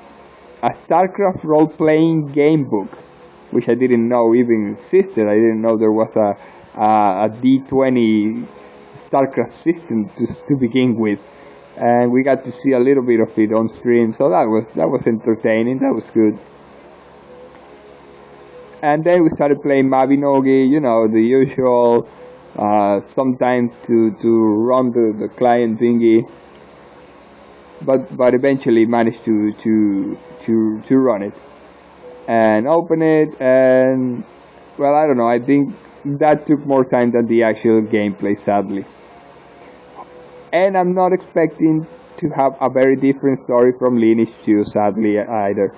Speaker 1: role-playing game book, which I didn't know even existed. I didn't know there was a D20 StarCraft system to begin with, and we got to see a little bit of it on stream, so that was entertaining. That was good. And then we started playing Mabinogi, the usual. Sometimes to run the client thingy, but eventually managed to run it and open it, and well, I don't know. I think that took more time than the actual gameplay, sadly. And I'm not expecting to have a very different story from Lineage 2, sadly, either.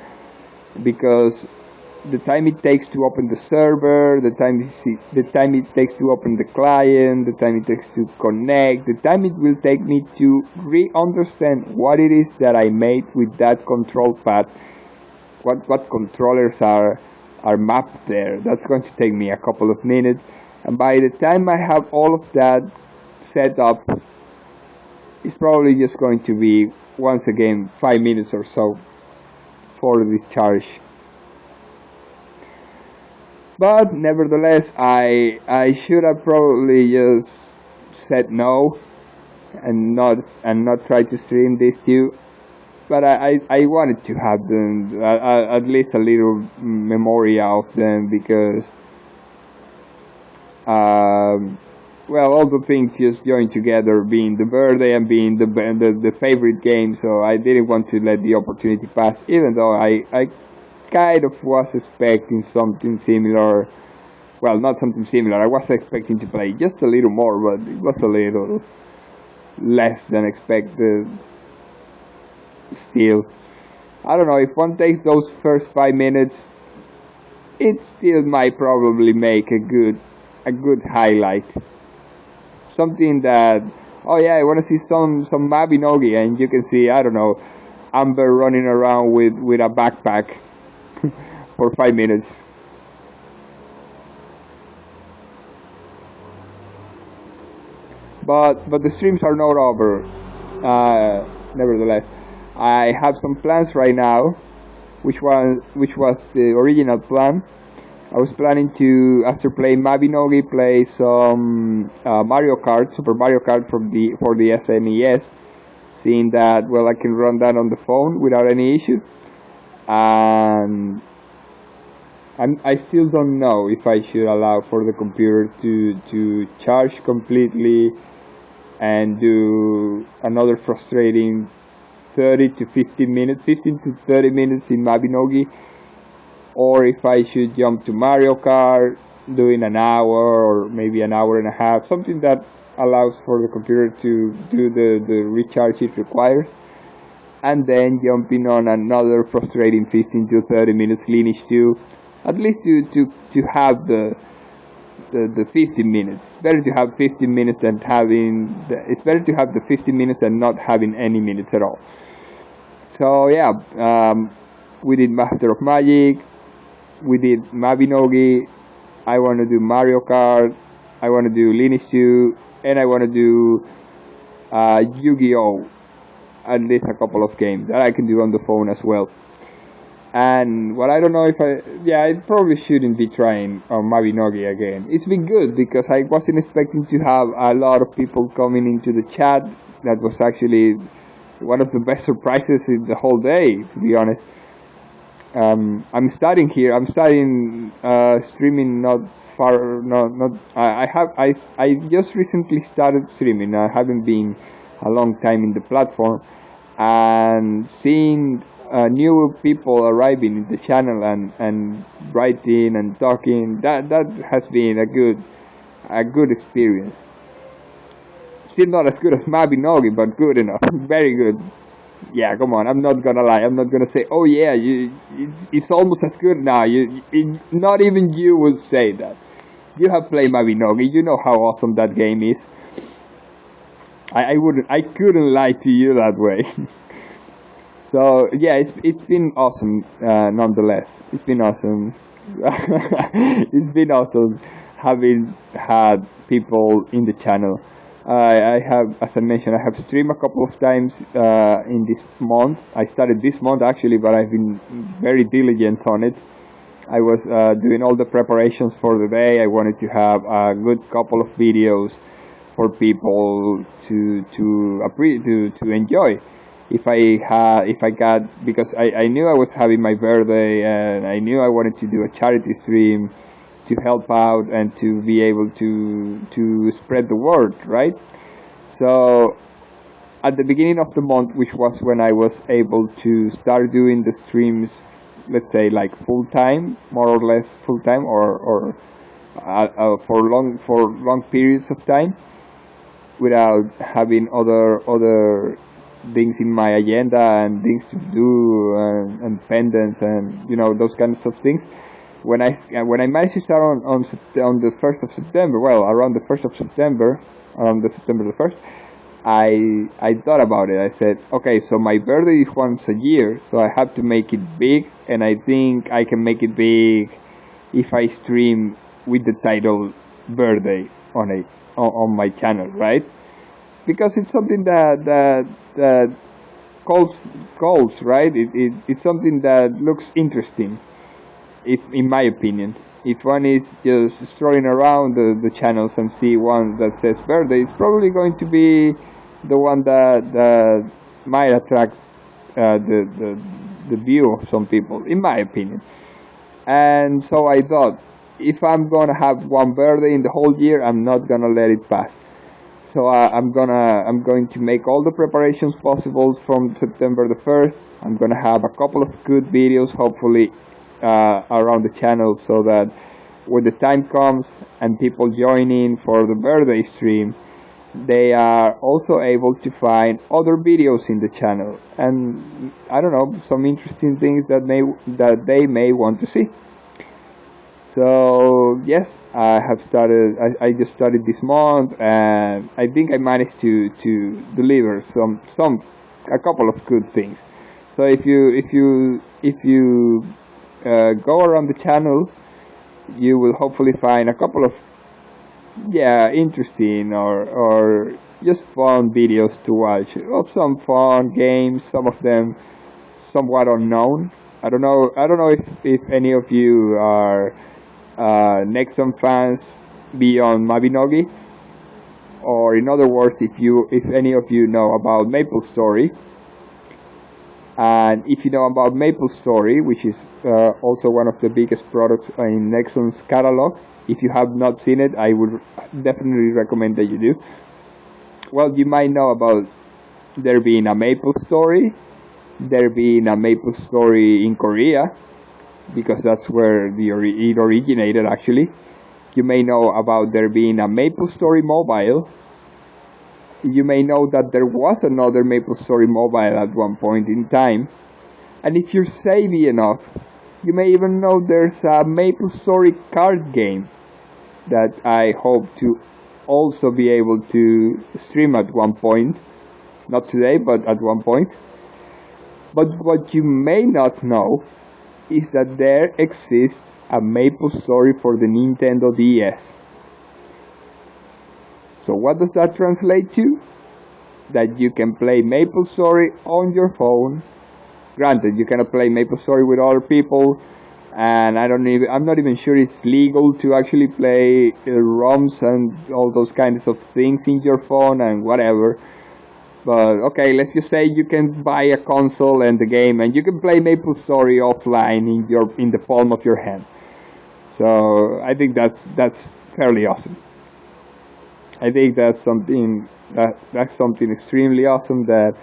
Speaker 1: Because the time it takes to open the server, the time it takes to open the client, the time it takes to connect, the time it will take me to re-understand what it is that I made with that control pad, what controllers are mapped there. That's going to take me a couple of minutes, and by the time I have all of that set up, it's probably just going to be, once again, 5 minutes or so for the charge. But nevertheless, I should have probably just said no and not try to stream these two. But I wanted to have them, at least a little memoria of them, because well, all the things just joined together, being the birthday and being the favorite game, so I didn't want to let the opportunity pass, even though I kind of was expecting something similar. Well, not something similar, I was expecting to play just a little more, but it was a little less than expected. Still, I don't know, if one takes those first 5 minutes, it still might probably make a good highlight. Something that oh yeah, I want to see some Mabinogi, and you can see, I don't know, Amber running around with a backpack for 5 minutes. But the streams are not over. Nevertheless, I have some plans right now, which was the original plan. I was planning to, after playing Mabinogi, play some Mario Kart, Super Mario Kart for the SNES, seeing that, well, I can run that on the phone without any issue. And I still don't know if I should allow for the computer to charge completely and do another frustrating 30 to 15 minutes, 15 to 30 minutes in Mabinogi, or if I should jump to Mario Kart, doing an hour or maybe an hour and a half, something that allows for the computer to do the recharge it requires, and then jumping on another frustrating 15 to 30 minutes Lineage 2, at least to have the 15 minutes. It's better to have 15 minutes than it's better to have the 15 minutes and not having any minutes at all. So yeah, we did Master of Magic, we did Mabinogi, I want to do Mario Kart, I want to do Lineage 2, and I want to do Yu-Gi-Oh! At least a couple of games that I can do on the phone as well. And well, I don't know if I probably shouldn't be trying Mabinogi again. It's been good because I wasn't expecting to have a lot of people coming into the chat. That was actually one of the best surprises in the whole day, to be honest. I'm studying here. I'm studying streaming not far. I just recently started streaming. I haven't been a long time in the platform, and seeing new people arriving in the channel and writing and talking, that has been a good experience. Still not as good as Mabinogi, but good enough. Very good. Yeah, come on. I'm not gonna lie. I'm not gonna say, oh yeah, it's almost as good now. Not even you would say that. You have played Mabinogi. You know how awesome that game is. I couldn't lie to you that way. So yeah, it's been awesome. Nonetheless, it's been awesome. It's been awesome having had people in the channel. I have, as I mentioned, I have streamed a couple of times in this month. I started this month actually, but I've been very diligent on it. I was doing all the preparations for the day. I wanted to have a good couple of videos for people to enjoy. If I got, because I knew I was having my birthday and I knew I wanted to do a charity stream to help out and to be able to spread the word, right? So at the beginning of the month, which was when I was able to start doing the streams, let's say like full time, more or less full time, or for long periods of time, without having other things in my agenda and things to do and pendants and those kinds of things. When I managed to start on the 1st of September, well, around the 1st of September, around the September the 1st, I thought about it. I said, okay, so my birthday is once a year, so I have to make it big, and I think I can make it big if I stream with the title birthday on my channel, right? Because it's something that calls, right? It's something that looks interesting, in my opinion. If one is just strolling around the channels and see one that says birthday, it's probably going to be the one that might attract the view of some people, in my opinion. And so I thought, if I'm gonna have one birthday in the whole year, I'm not gonna let it pass. So I'm going to make all the preparations possible from September the 1st. I'm gonna have a couple of good videos, hopefully, around the channel, so that when the time comes and people join in for the birthday stream, they are also able to find other videos in the channel and, I don't know, some interesting things that they may want to see. So yes, I have started. I just started this month, and I think I managed to deliver a couple of good things. So if you go around the channel, you will hopefully find a couple of interesting or just fun videos to watch of some fun games. Some of them somewhat unknown. I don't know if any of you are Nexon fans beyond Mabinogi, or in other words, if any of you know about MapleStory. And if you know about MapleStory, which is also one of the biggest products in Nexon's catalog, if you have not seen it, I would definitely recommend that you do. Well, you might know about there being a MapleStory, there being a MapleStory in Korea, because that's where it originated actually. You may know about there being a MapleStory mobile. You may know that there was another MapleStory mobile at one point in time. And if you're savvy enough, you may even know there's a MapleStory card game that I hope to also be able to stream at one point. Not today, but at one point. But what you may not know is that there exists a MapleStory for the Nintendo DS. So what does that translate to? That you can play MapleStory on your phone. Granted, you cannot play MapleStory with other people, and I'm not even sure it's legal to actually play ROMs and all those kinds of things in your phone and whatever. But okay, let's just say you can buy a console and the game, and you can play MapleStory offline in the palm of your hand. So I think that's fairly awesome. I think that's something extremely awesome that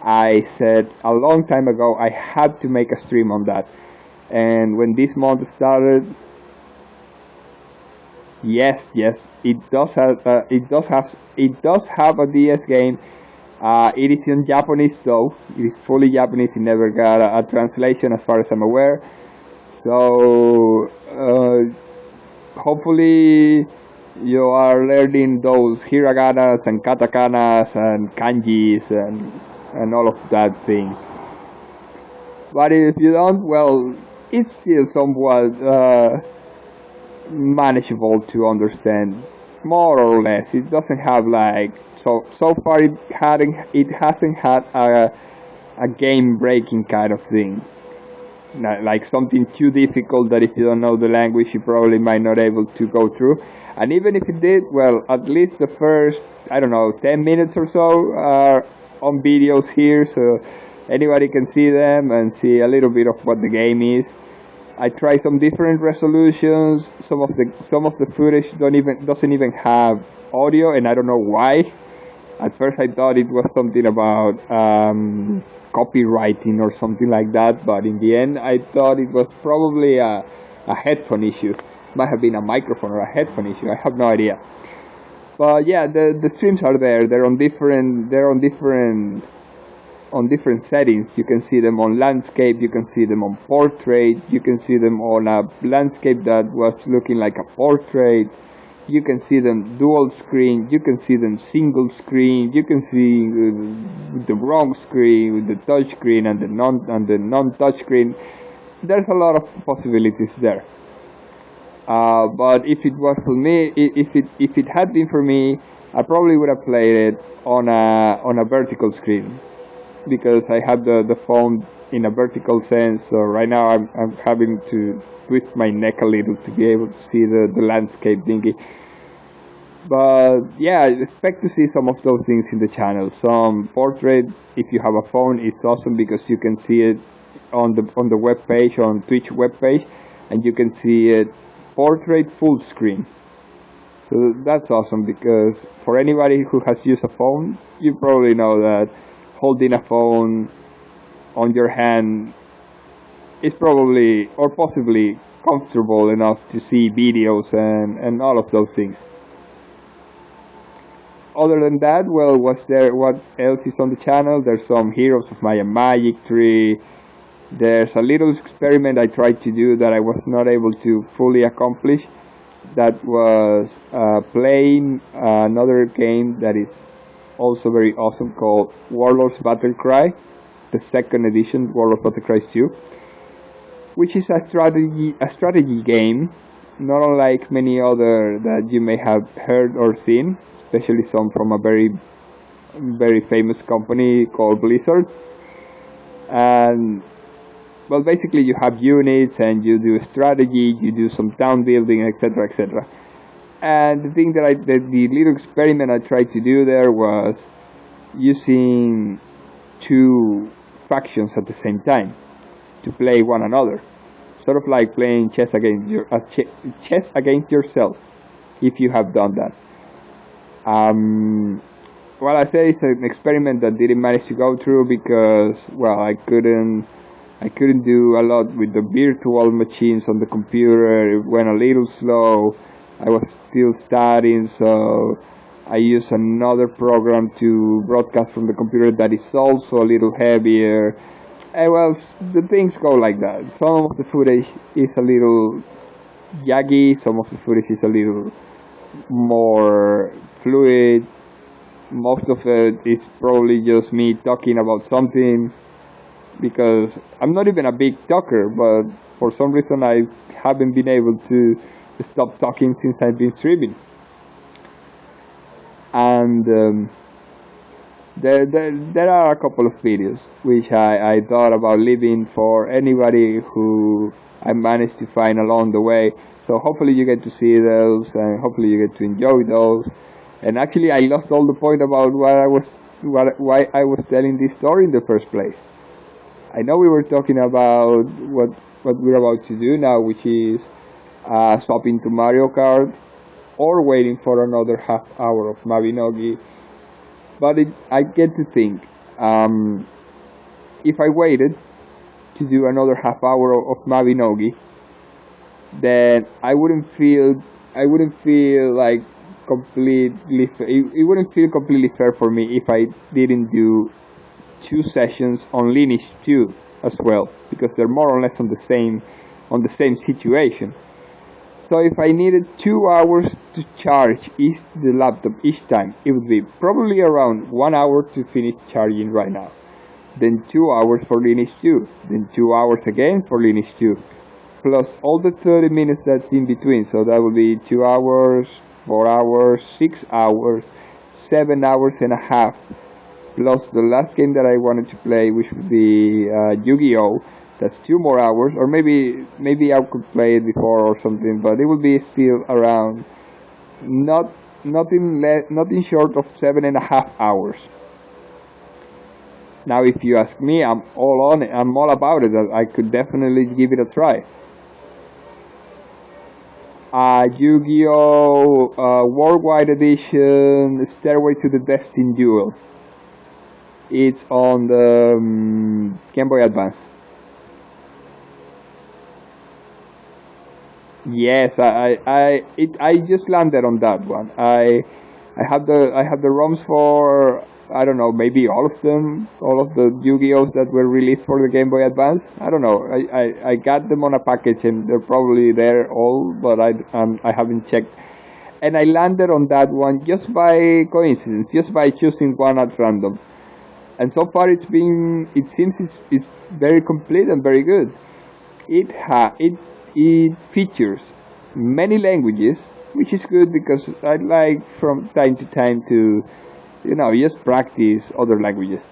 Speaker 1: I said a long time ago I had to make a stream on that. And when this month started, yes, it does have a DS game. It is in Japanese though. It is fully Japanese. It never got a translation as far as I'm aware. So hopefully you are learning those hiraganas and katakanas and kanjis and all of that thing. But if you don't, well, it's still somewhat manageable to understand, more or less. It doesn't have so far it hasn't had a game breaking kind of thing. Like something too difficult that if you don't know the language you probably might not able to go through. And even if it did, well, at least the first 10 minutes or so are on videos here, so anybody can see them and see a little bit of what the game is. I try some different resolutions. Some of the footage doesn't even have audio, and I don't know why. At first I thought it was something about copywriting or something like that, but in the end I thought it was probably a headphone issue. Might have been a microphone or a headphone issue. I have no idea. But yeah, the streams are there. They're on different settings. You can see them on landscape, you can see them on portrait, you can see them on a landscape that was looking like a portrait. You can see them dual screen, you can see them single screen, you can see the wrong screen with the touch screen and the non-touch screen. There's a lot of possibilities there. But if it was for me, if it had been for me, I probably would have played it on a vertical screen, because I have the phone in a vertical sense. So right now I'm having to twist my neck a little to be able to see the landscape thingy. But yeah, I expect to see some of those things in the channel. Some portrait, if you have a phone, it's awesome because you can see it on the web page, on Twitch web page, and you can see it portrait full screen. So that's awesome, because for anybody who has used a phone, you probably know that holding a phone on your hand is probably or possibly comfortable enough to see videos and all of those things. Other than that, well, what else is on the channel? There's some Heroes of Might and Magic 3. There's a little experiment I tried to do that I was not able to fully accomplish. That was playing another game that is also very awesome called Warlords Battle Cry, the second edition, Warlords Battle Cry 2, which is a strategy game, not unlike many other that you may have heard or seen, especially some from a very famous company called Blizzard. And well, basically you have units and you do strategy, you do some town building, etc., etc. And the thing that the little experiment I tried to do there was using two factions at the same time to play one another, sort of like playing chess against yourself, if you have done that. Well, I say it's an experiment that didn't manage to go through because, well, I couldn't do a lot with the virtual machines on the computer. It went a little slow. I was still studying, so I used another program to broadcast from the computer that is also a little heavier. And well, the things go like that. Some of the footage is a little jaggy, some of the footage is a little more fluid. Most of it is probably just me talking about something, because I'm not even a big talker, but for some reason I haven't been able to stop talking since I've been streaming. And there are a couple of videos which I thought about leaving for anybody who I managed to find along the way. So hopefully you get to see those, and hopefully you get to enjoy those. And actually I lost all the point about why I was telling this story in the first place. I know we were talking about what we're about to do now, which is swapping to Mario Kart or waiting for another half hour of Mabinogi. But I get to think, if I waited to do another half hour of Mabinogi, then I wouldn't feel like it wouldn't feel completely fair for me if I didn't do 2 sessions on Lineage 2 as well, because they're more or less on the same situation. So if I needed 2 hours to charge the laptop each time, it would be probably around 1 hour to finish charging right now, then 2 hours for Lineage 2, then 2 hours again for Lineage 2, plus all the 30 minutes that's in between. So that would be 2 hours, 4 hours, 6 hours, 7 hours and a half, plus the last game that I wanted to play, which would be Yu-Gi-Oh! That's 2 more hours, or maybe I could play it before or something, but it would be still around nothing short of 7.5 hours. Now, if you ask me, I'm all on it. I'm all about it. I could definitely give it a try. Yu-Gi-Oh! Worldwide Edition, Stairway to the Destined Duel. It's on the Game Boy Advance. Yes, I just landed on that one. I have the ROMs for, I don't know, maybe all of the Yu-Gi-Ohs that were released for the Game Boy Advance. I don't know. I got them on a package and they're probably there all, but I haven't checked. And I landed on that one just by coincidence, just by choosing one at random. And so far it seems it's very complete and very good. It features many languages, which is good because I like from time to time to, just practice other languages.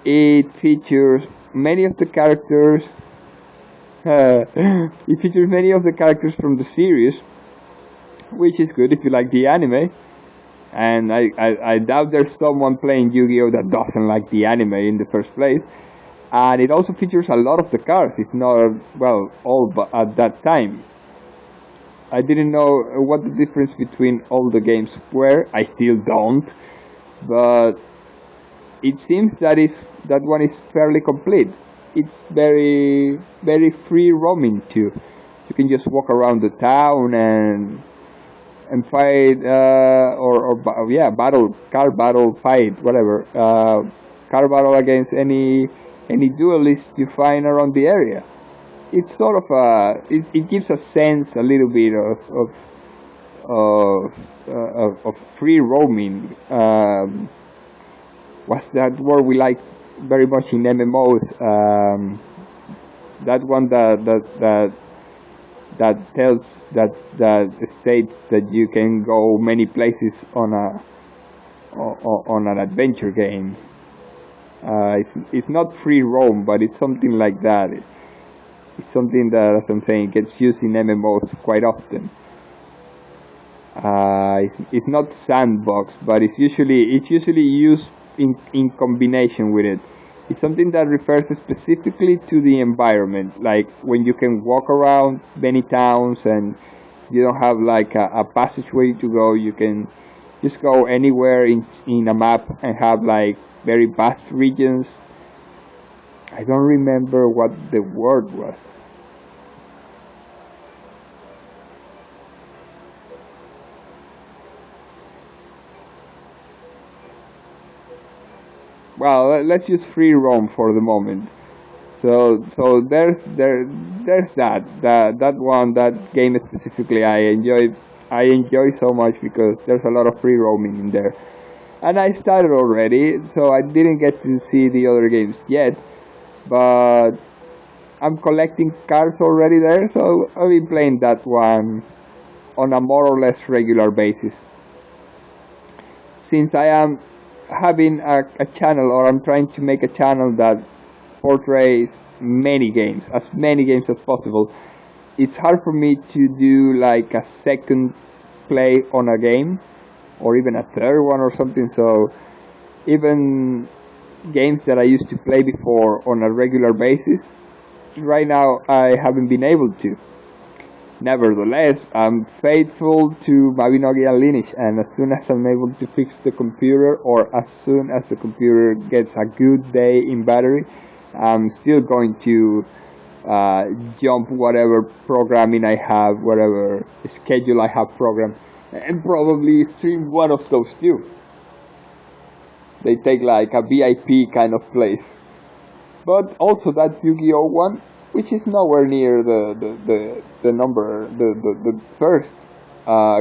Speaker 1: It features many of the characters. It features many of the characters from the series, which is good if you like the anime. And I doubt there's someone playing Yu-Gi-Oh! That doesn't like the anime in the first place. And it also features a lot of the cards, if not, well, all but at that time. I didn't know what the difference between all the games were. I still don't. But it seems that one is fairly complete. It's very, very free roaming too. You can just walk around the town and fight, card battle, fight, whatever. car battle against any duelist you find around the area. It's sort of it gives a sense a little bit of free roaming. What's that word we like very much in MMOs? That one that tells that states that you can go many places on an adventure game. It's not free roam, but it's something like that. It's something that, as I'm saying, gets used in MMOs quite often. It's not sandbox, but it's usually used in combination with it. It's something that refers specifically to the environment, like when you can walk around many towns and you don't have like a passageway to go. You can just go anywhere in a map and have like very vast regions. I don't remember what the word was. Well, let's use free roam for the moment. So there's that one, that game specifically I enjoy so much because there's a lot of free roaming in there. And I started already, so I didn't get to see the other games yet, but I'm collecting cards already there, so I'll be playing that one on a more or less regular basis. Since I am having a channel, or I'm trying to make a channel that portrays many games as possible, it's hard for me to do like a second play on a game or even a third one or something. So even games that I used to play before on a regular basis, right now I haven't been able to. Nevertheless, I'm faithful to Mabinogi and Lineage, and as soon as I'm able to fix the computer, or as soon as the computer gets a good day in battery, I'm still going to jump whatever programming I have, whatever schedule I have programmed, and probably stream one of those too. They take like a VIP kind of place. But also that Yu-Gi-Oh one, which is nowhere near the number, the first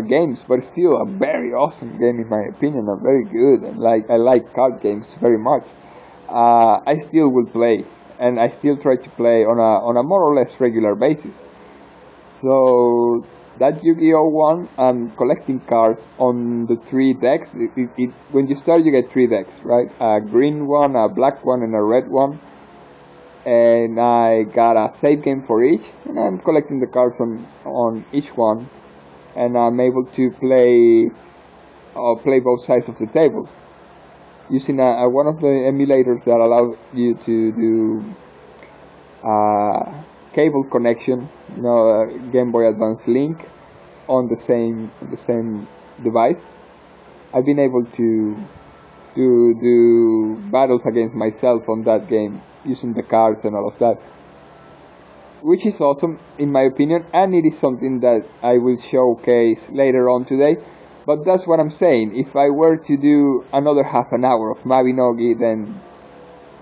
Speaker 1: games, but still a very awesome game in my opinion, a very good, and I like card games very much. I still will play, and I still try to play on a more or less regular basis. So that Yu-Gi-Oh one, I'm collecting cards on the 3 decks. When you start, you get 3 decks, right? A green one, a black one, and a red one. And I got a save game for each, and I'm collecting the cards on each one, and I'm able to play both sides of the table using one of the emulators that allow you to do cable connection, Game Boy Advance Link on the same device. I've been able to do battles against myself on that game using the cards and all of that, which is awesome in my opinion, and it is something that I will showcase later on today. But that's what I'm saying. If I were to do another half an hour of Mabinogi, then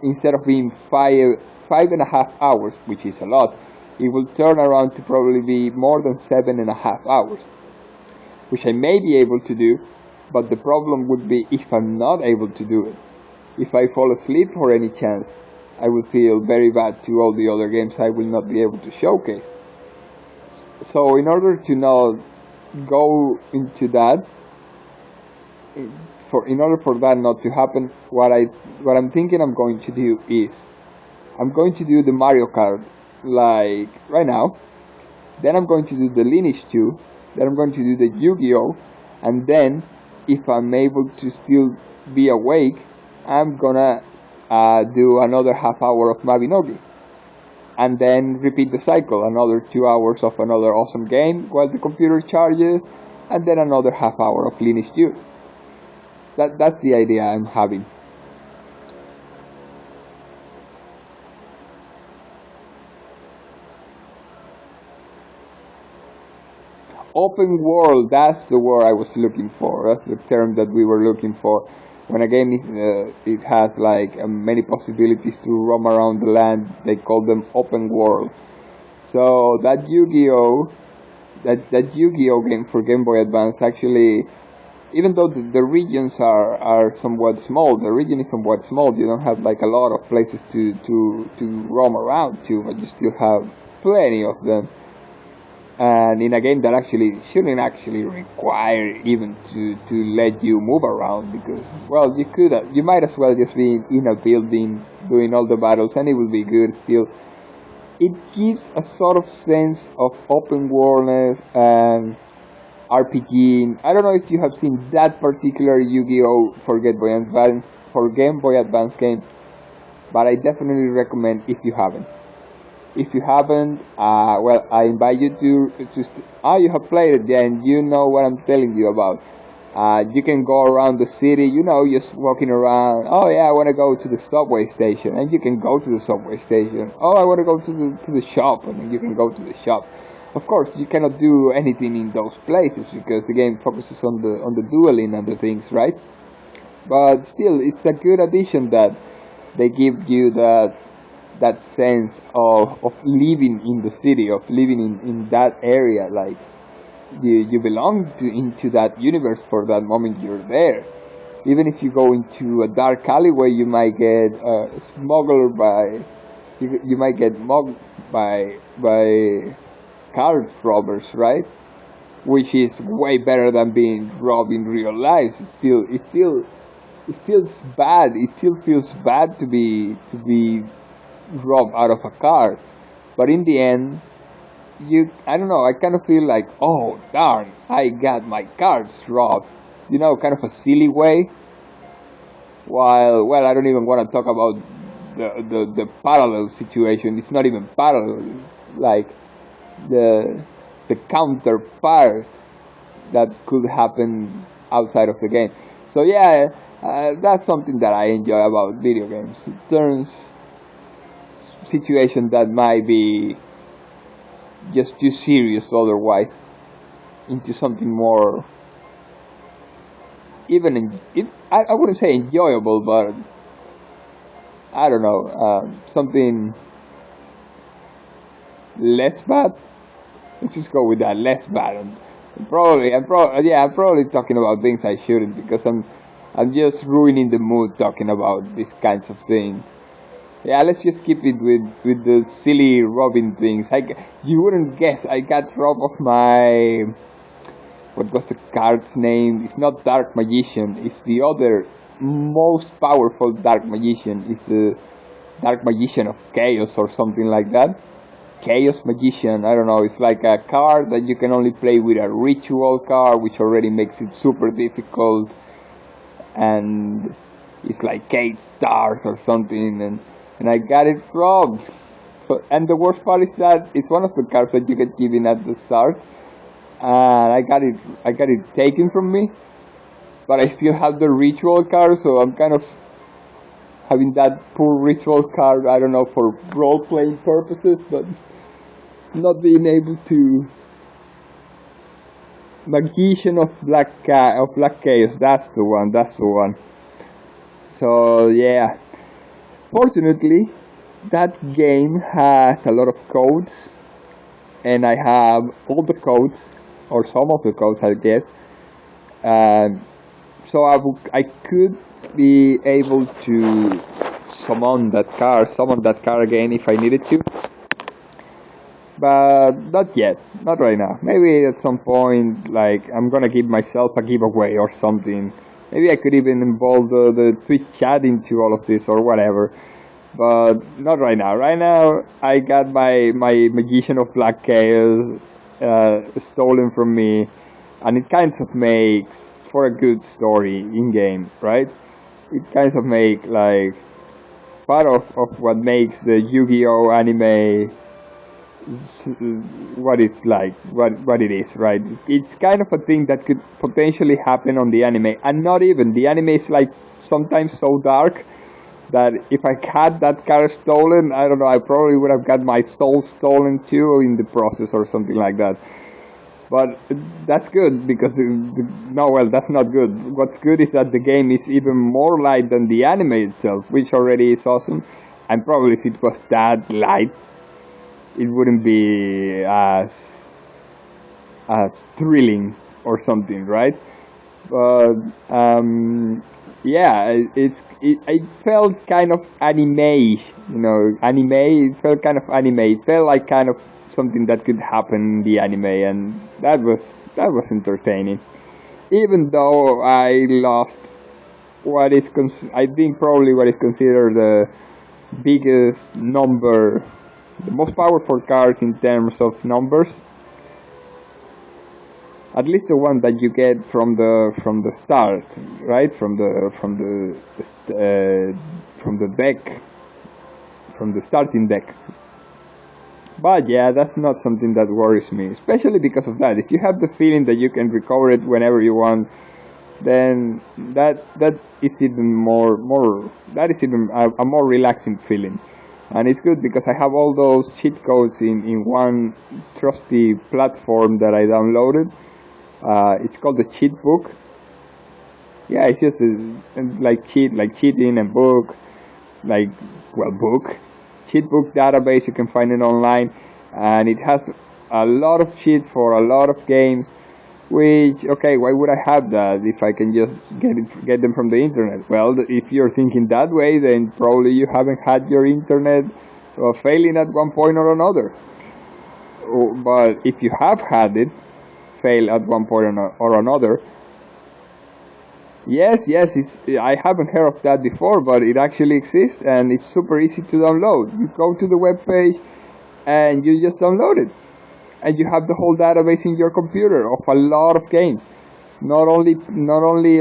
Speaker 1: instead of being 5.5 hours, which is a lot, it will turn around to probably be more than 7.5 hours, which I may be able to do. But the problem would be if I'm not able to do it. If I fall asleep for any chance, I will feel very bad to all the other games I will not be able to showcase. So in order to not go into that, in order for that not to happen, what I'm thinking I'm going to do is I'm going to do the Mario Kart like right now. Then I'm going to do the Lineage 2. Then I'm going to do the Yu-Gi-Oh! And then, if I'm able to still be awake, I'm gonna do another half hour of Mabinogi. And then repeat the cycle, another 2 hours of another awesome game while the computer charges, and then another half hour of Lineage 2. That's the idea I'm having. Open world, that's the word I was looking for. That's the term that we were looking for. when a game is it has like many possibilities to roam around the land. They call them open world. So that Yu-Gi-Oh, that Yu-Gi-Oh game for Game Boy Advance actually, even though the regions are somewhat small, the region is somewhat small. You don't have like a lot of places to roam around to, but you still have plenty of them. And in a game that actually shouldn't actually require even to let you move around, because well, you might as well just be in a building doing all the battles and it will be good still. It gives a sort of sense of open worldness and RPG. I don't know if you have seen that particular Yu-Gi-Oh for Game Boy Advance game, but I definitely recommend if you haven't. If you haven't, well, I invite you you have played it, then you know what I'm telling you about. You can go around the city, just walking around. Oh yeah, I want to go to the subway station, and you can go to the subway station. Oh, I want to go to the shop, and you can go to the shop. Of course, you cannot do anything in those places because the game focuses on the dueling and the things, right? But still, it's a good addition that they give you that sense of living in the city, of living in that area, like you belong into that universe for that moment you're there. Even if you go into a dark alleyway, you might get smuggled you might get mugged by card robbers, right? Which is way better than being robbed in real life. It feels bad. It still feels bad to be robbed out of a car, but in the end, I don't know. I kind of feel like, oh darn, I got my cards robbed. Kind of a silly way. While, well, I don't even want to talk about the parallel situation. It's not even parallel. It's like the counterpart that could happen outside of the game. So yeah, that's something that I enjoy about video games. It turns situation that might be just too serious otherwise into something more, I wouldn't say enjoyable, but I don't know, something less bad. Let's just go with that, less bad. I'm probably talking about things I shouldn't, because I'm just ruining the mood talking about these kinds of things. Yeah, let's just keep it with the silly robbing things. You wouldn't guess I got robbed of my, what was the card's name? It's not Dark Magician. It's the other most powerful Dark Magician. It's the Dark Magician of Chaos or something like that. Chaos Magician, I don't know. It's like a card that you can only play with a ritual card, which already makes it super difficult. And it's like 8 stars or something, and I got it robbed. So, and the worst part is that it's one of the cards that you get given at the start, and I got it taken from me, but I still have the ritual card, so I'm kind of having that poor ritual card, I don't know, for role-playing purposes, but not being able to. Magician of Black Chaos, that's the one. So yeah, fortunately, that game has a lot of codes, and I have all the codes, or some of the codes, I guess. So I could be able to summon that card again if I needed to. But not yet, not right now. Maybe at some point, like, I'm gonna give myself a giveaway or something. Maybe I could even involve the Twitch chat into all of this or whatever. But not right now. Right now, I got my Magician of Black Chaos stolen from me. And it kind of makes for a good story in-game, right? It kind of makes, like, part of what makes the Yu-Gi-Oh anime what it's like, what it is, right? It's kind of a thing that could potentially happen on the anime, and not even. The anime is like sometimes so dark that if I had that card stolen, I don't know, I probably would have got my soul stolen too in the process or something like that. But that's good because no, well, that's not good. What's good is that the game is even more light than the anime itself, which already is awesome. And probably if it was that light, it wouldn't be as thrilling or something, right? But yeah, it felt kind of anime, anime. It felt kind of anime. It felt like kind of something that could happen in the anime, and that was entertaining. Even though I lost I think probably what is considered the biggest number, the most powerful cards in terms of numbers. At least the one that you get from the start, right? From the deck, from the starting deck. But yeah, that's not something that worries me, especially because of that. If you have the feeling that you can recover it whenever you want, then that is even that is even a more relaxing feeling. And it's good because I have all those cheat codes in one trusty platform that I downloaded. It's called the cheat book. Yeah, it's just like cheating and book, book. Cheat book database, you can find it online, and it has a lot of cheats for a lot of games. Which, okay, why would I have that if I can just get them from the internet? Well, if you're thinking that way, then probably you haven't had your internet failing at one point or another. But if you have had it fail at one point or another, yes, I haven't heard of that before, but it actually exists and it's super easy to download. You go to the web page and you just download it, and you have the whole database in your computer of a lot of games, not only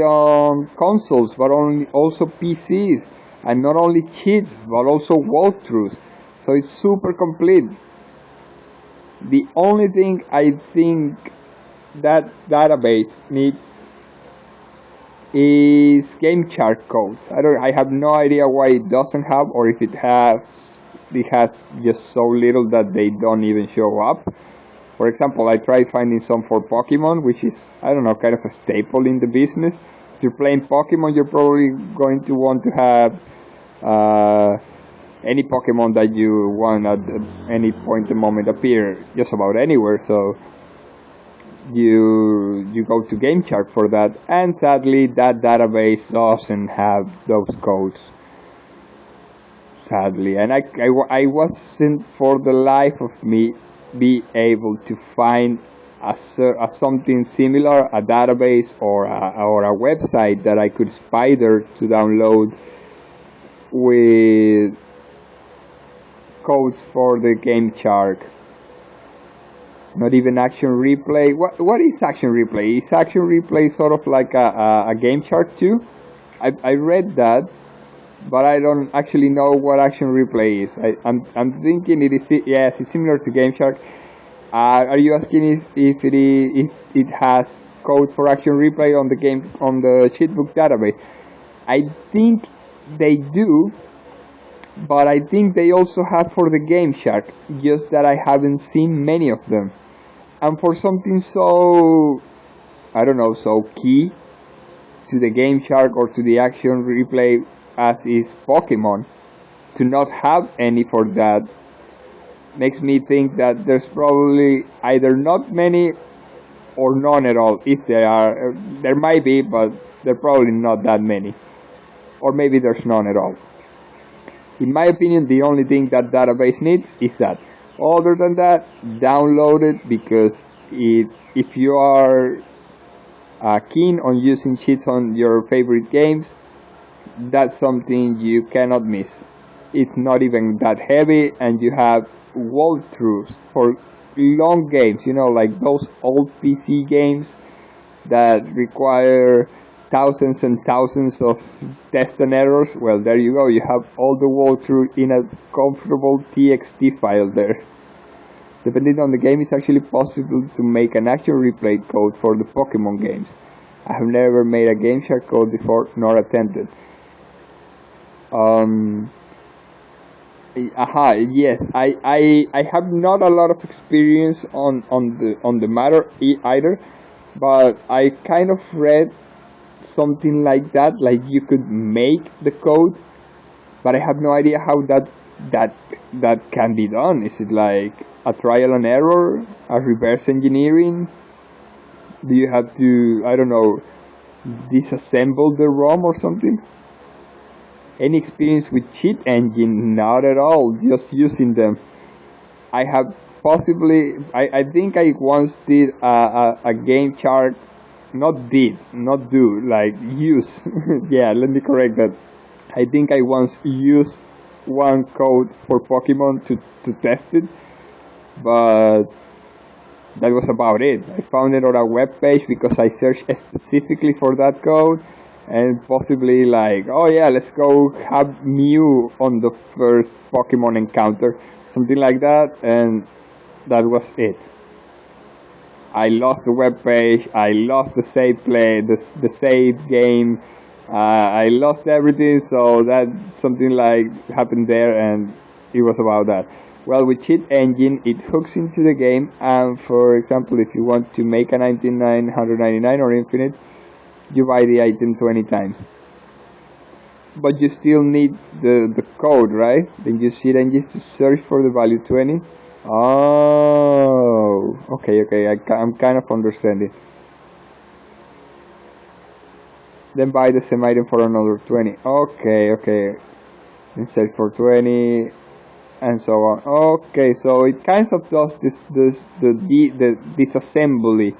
Speaker 1: on consoles, but also PCs, and not only cheats, but also walkthroughs. So it's super complete. The only thing I think that database needs is game chart codes. I have no idea why it doesn't have, or if it has just so little that they don't even show up. For example, I tried finding some for Pokemon, which is, I don't know, kind of a staple in the business. If you're playing Pokemon, you're probably going to want to have any Pokemon that you want at any point in the moment appear just about anywhere. So you go to GameChark for that, and sadly that database doesn't have those codes. Sadly, and I wasn't for the life of me be able to find a something similar, a database or a website that I could spider to download with codes for the GameChark. Not even Action Replay. What is Action Replay? Is Action Replay sort of like a GameChark too? I read that, but I don't actually know what Action Replay is. I'm thinking it is, yes, it's similar to GameShark. Are you asking if it has code for Action Replay on the cheatbook database? I think they do, but I think they also have for the GameShark. Just that I haven't seen many of them. And for something so, I don't know, so key to the GameShark or to the Action Replay as is Pokemon, to not have any for that makes me think that there's probably either not many or none at all. If there might be, but there are probably not that many, or maybe there's none at all. In my opinion, the only thing that database needs is that. Other than that, download it, because if you are keen on using cheats on your favorite games, that's something you cannot miss. It's not even that heavy, and you have walkthroughs for long games, like those old PC games that require thousands and thousands of tests and errors. Well, there you go, you have all the walkthrough in a comfortable TXT file there. Depending on the game, it's actually possible to make an Action Replay code for the Pokemon games. I have never made a GameShark code before, nor attempted. Yes, I have not a lot of experience on the matter either, but I kind of read something like that, like you could make the code, but I have no idea how that that can be done. Is it like a trial and error, a reverse engineering? Do you have to, I don't know, disassemble the ROM or something? Any experience with cheat engine? Not at all, just using them. I have possibly, I think I once did a game chart, not did, not do, like use. Yeah, let me correct that. I think I once used one code for Pokemon to test it, but that was about it. I found it on a web page because I searched specifically for that code, and possibly like, oh yeah, let's go have Mew on the first Pokemon encounter, something like that, and that was it. I lost the web page, I lost the save play, the save game, I lost everything, so that something like happened there, and it was about that. Well, with Cheat Engine, it hooks into the game, and for example, if you want to make a 199 or infinite, you buy the item 20 times. But you still need the code, right? Then you Cheat Engines to search for the value 20. Oh, okay, I'm kind of understanding. Then buy the same item for another 20. Okay. Then sell for 20, and so on. Okay, so it kind of does the disassembly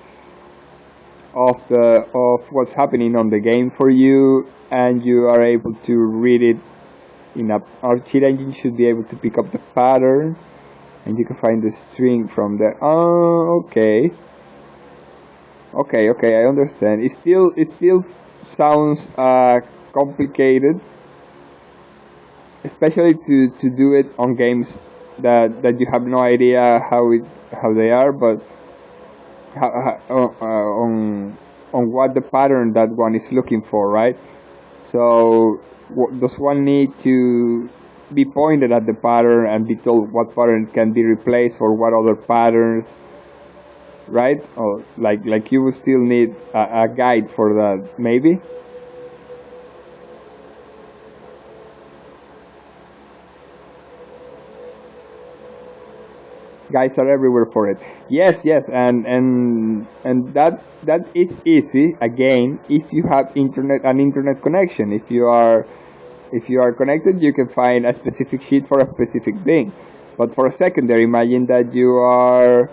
Speaker 1: of what's happening on the game for you, and you are able to read it in our cheat engine should be able to pick up the pattern, and you can find the string from there. Oh, okay, I understand. It still sounds complicated, especially to do it on games that you have no idea how they are, but on what the pattern that one is looking for, right? So does one need to be pointed at the pattern and be told what pattern can be replaced for what other patterns, right? Or like you will still need a guide for that, maybe. Guys are everywhere for it. Yes, and that is easy again if you have an internet connection. If you are connected, you can find a specific sheet for a specific thing. But for a secondary, imagine that you are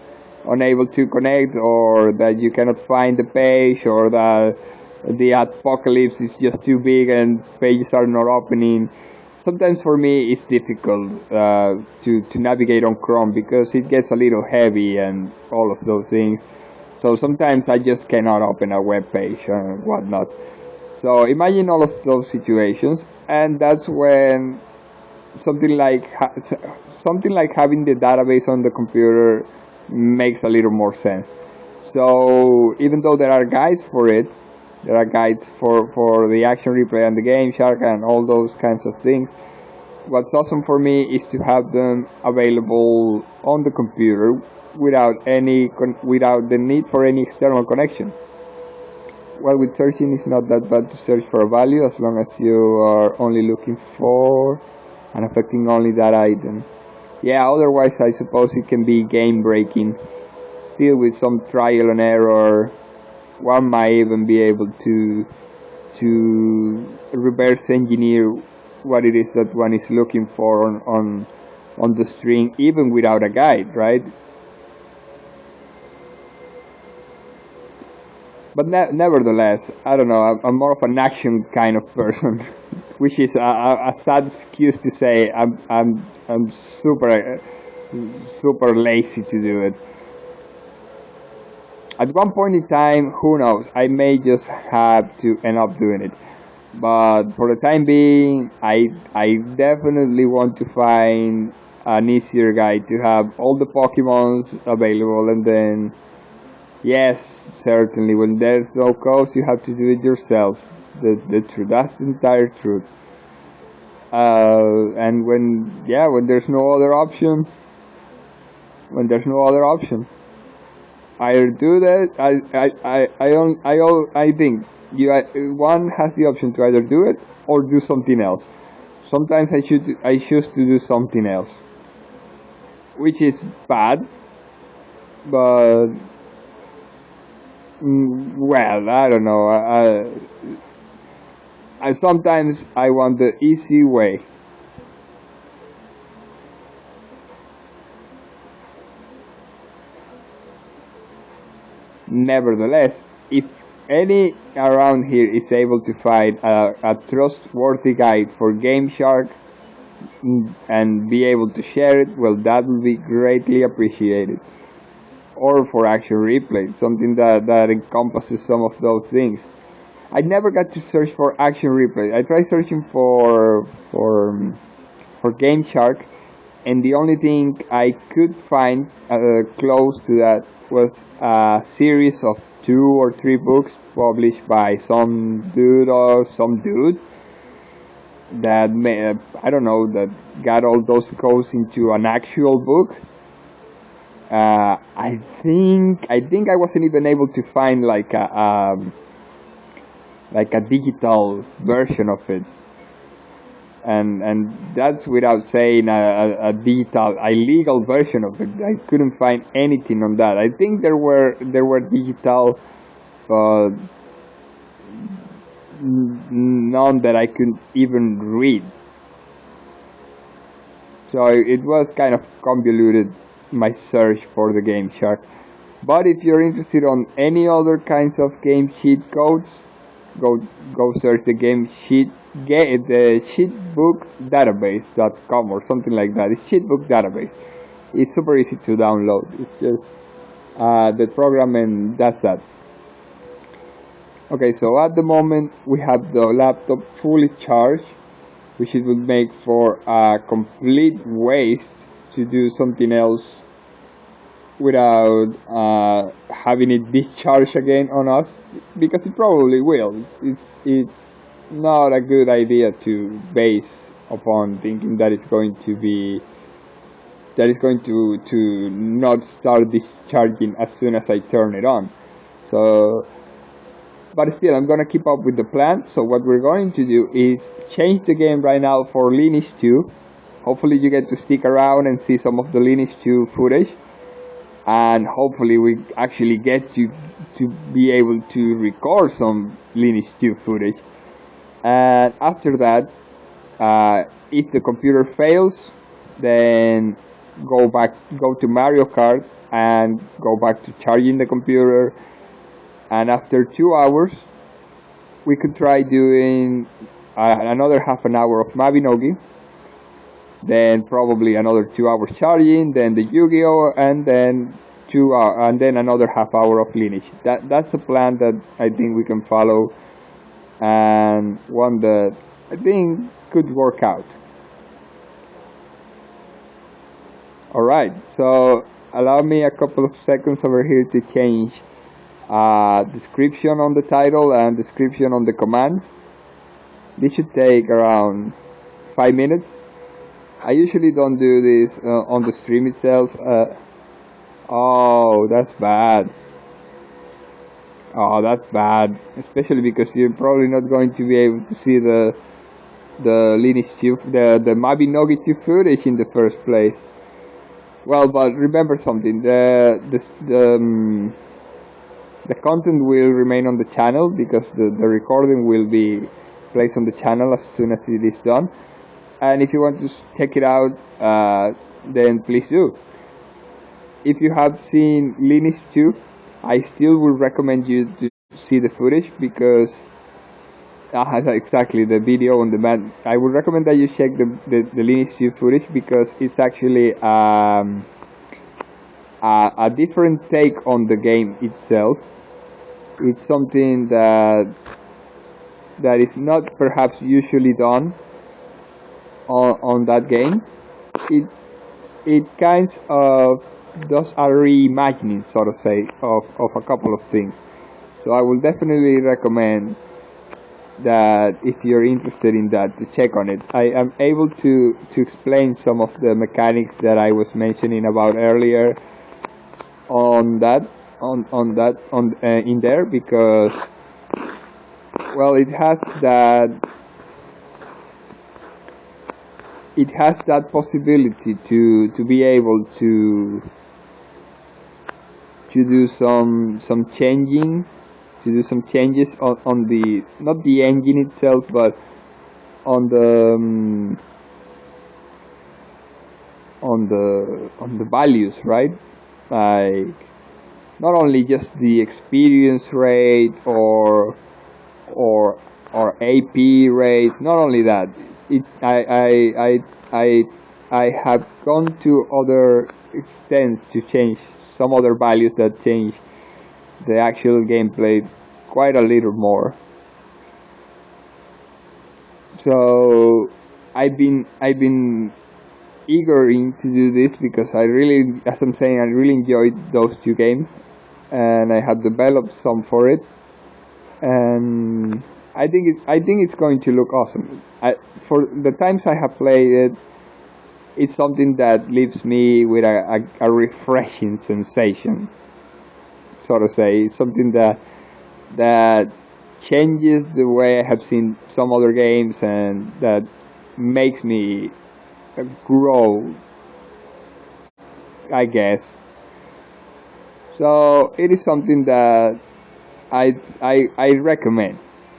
Speaker 1: unable to connect, or that you cannot find the page, or that the apocalypse is just too big and pages are not opening. Sometimes for me it's difficult to navigate on Chrome because it gets a little heavy and all of those things. So sometimes I just cannot open a web page and whatnot. So imagine all of those situations, and that's when something like something like having the database on the computer makes a little more sense. So even though there are guides for it, there are guides for the action replay and the game shark and all those kinds of things. What's awesome for me is to have them available on the computer without the need for any external connection. Well, with searching, it's not that bad to search for a value as long as you are only looking for and affecting only that item. Yeah, otherwise I suppose it can be game breaking. Still, with some trial and error, one might even be able to reverse engineer what it is that one is looking for on the string, even without a guide, right? But nevertheless, I don't know. I'm more of an action kind of person, which is a sad excuse to say I'm super lazy to do it. At one point in time, who knows? I may just have to end up doing it. But for the time being, I definitely want to find an easier guide to have all the Pokemons available, and then yes, certainly when there's no cost, you have to do it yourself. The truth, that's the entire truth. And when there's no other option, either do that. I think one has the option to either do it or do something else. Sometimes I choose to do something else, which is bad, but well, I don't know. I sometimes I want the easy way. Nevertheless, if any around here is able to find a trustworthy guide for GameShark and be able to share it, well, that will be greatly appreciated. Or for Action Replay, something that encompasses some of those things. I never got to search for Action Replay. I tried searching for GameShark, and the only thing I could find close to that was a series of 2 or 3 books published by some dude that I don't know, that got all those codes into an actual book. I think I wasn't even able to find like a digital version of it, and that's without saying a digital illegal version of it. I couldn't find anything on that. I think there were digital, but none that I could even read. So it was kind of convoluted, my search for the Game Shark. But if you're interested on any other kinds of game cheat codes, go search the the cheatbookdatabase.com or something like that. It's cheatbook database. It's super easy to download. It's just the program, and that's that. Okay, so at the moment we have the laptop fully charged, which it would make for a complete waste to do something else without having it discharge again on us, because it probably will. It's not a good idea to base upon thinking that it's going to not start discharging as soon as I turn it on. So, but still, I'm gonna keep up with the plan. So what we're going to do is change the game right now for Lineage 2. Hopefully you get to stick around and see some of the Lineage 2 footage. And hopefully we actually get to be able to record some Lineage 2 footage. And after that, if the computer fails, then go to Mario Kart and go back to charging the computer. And after 2 hours, we could try doing another half an hour of Mabinogi. Then probably another 2 hours charging, then the Yu-Gi-Oh, and then another half hour of Lineage. That's a plan that I think we can follow, and one that I think could work out. Alright, so allow me a couple of seconds over here to change description on the title and description on the commands. This should take around 5 minutes. I usually don't do this on the stream itself. Oh, that's bad. Oh, that's bad. Especially because you're probably not going to be able to see the Lineage 2, the Mabinogi 2 footage in the first place. Well, but remember something. The content will remain on the channel, because the recording will be placed on the channel as soon as it is done. And if you want to check it out, then please do. If you have seen Lineage 2, I still would recommend you to see the footage, because exactly, the video on demand. I would recommend that you check the Lineage 2 footage, because it's actually a different take on the game itself. It's something that is not perhaps usually done on that game. It kinds of does a reimagining, so to say, of a couple of things. So I will definitely recommend that if you're interested in that, to check on it. I am able to explain some of the mechanics that I was mentioning about earlier on that in there, because well, it has that possibility to be able to do some changes on the, not the engine itself, but on the on the values, right? Like not only just the experience rate or AP rates. Not only that, I have gone to other extents to change some other values that change the actual gameplay quite a little more. So I've been eagering to do this because I really, as I'm saying, I really enjoyed those two games, and I have developed some for it, and I think it's going to look awesome. For the times I have played it, it's something that leaves me with a refreshing sensation, so to say. It's something that changes the way I have seen some other games, and that makes me grow, I guess. So it is something that I recommend.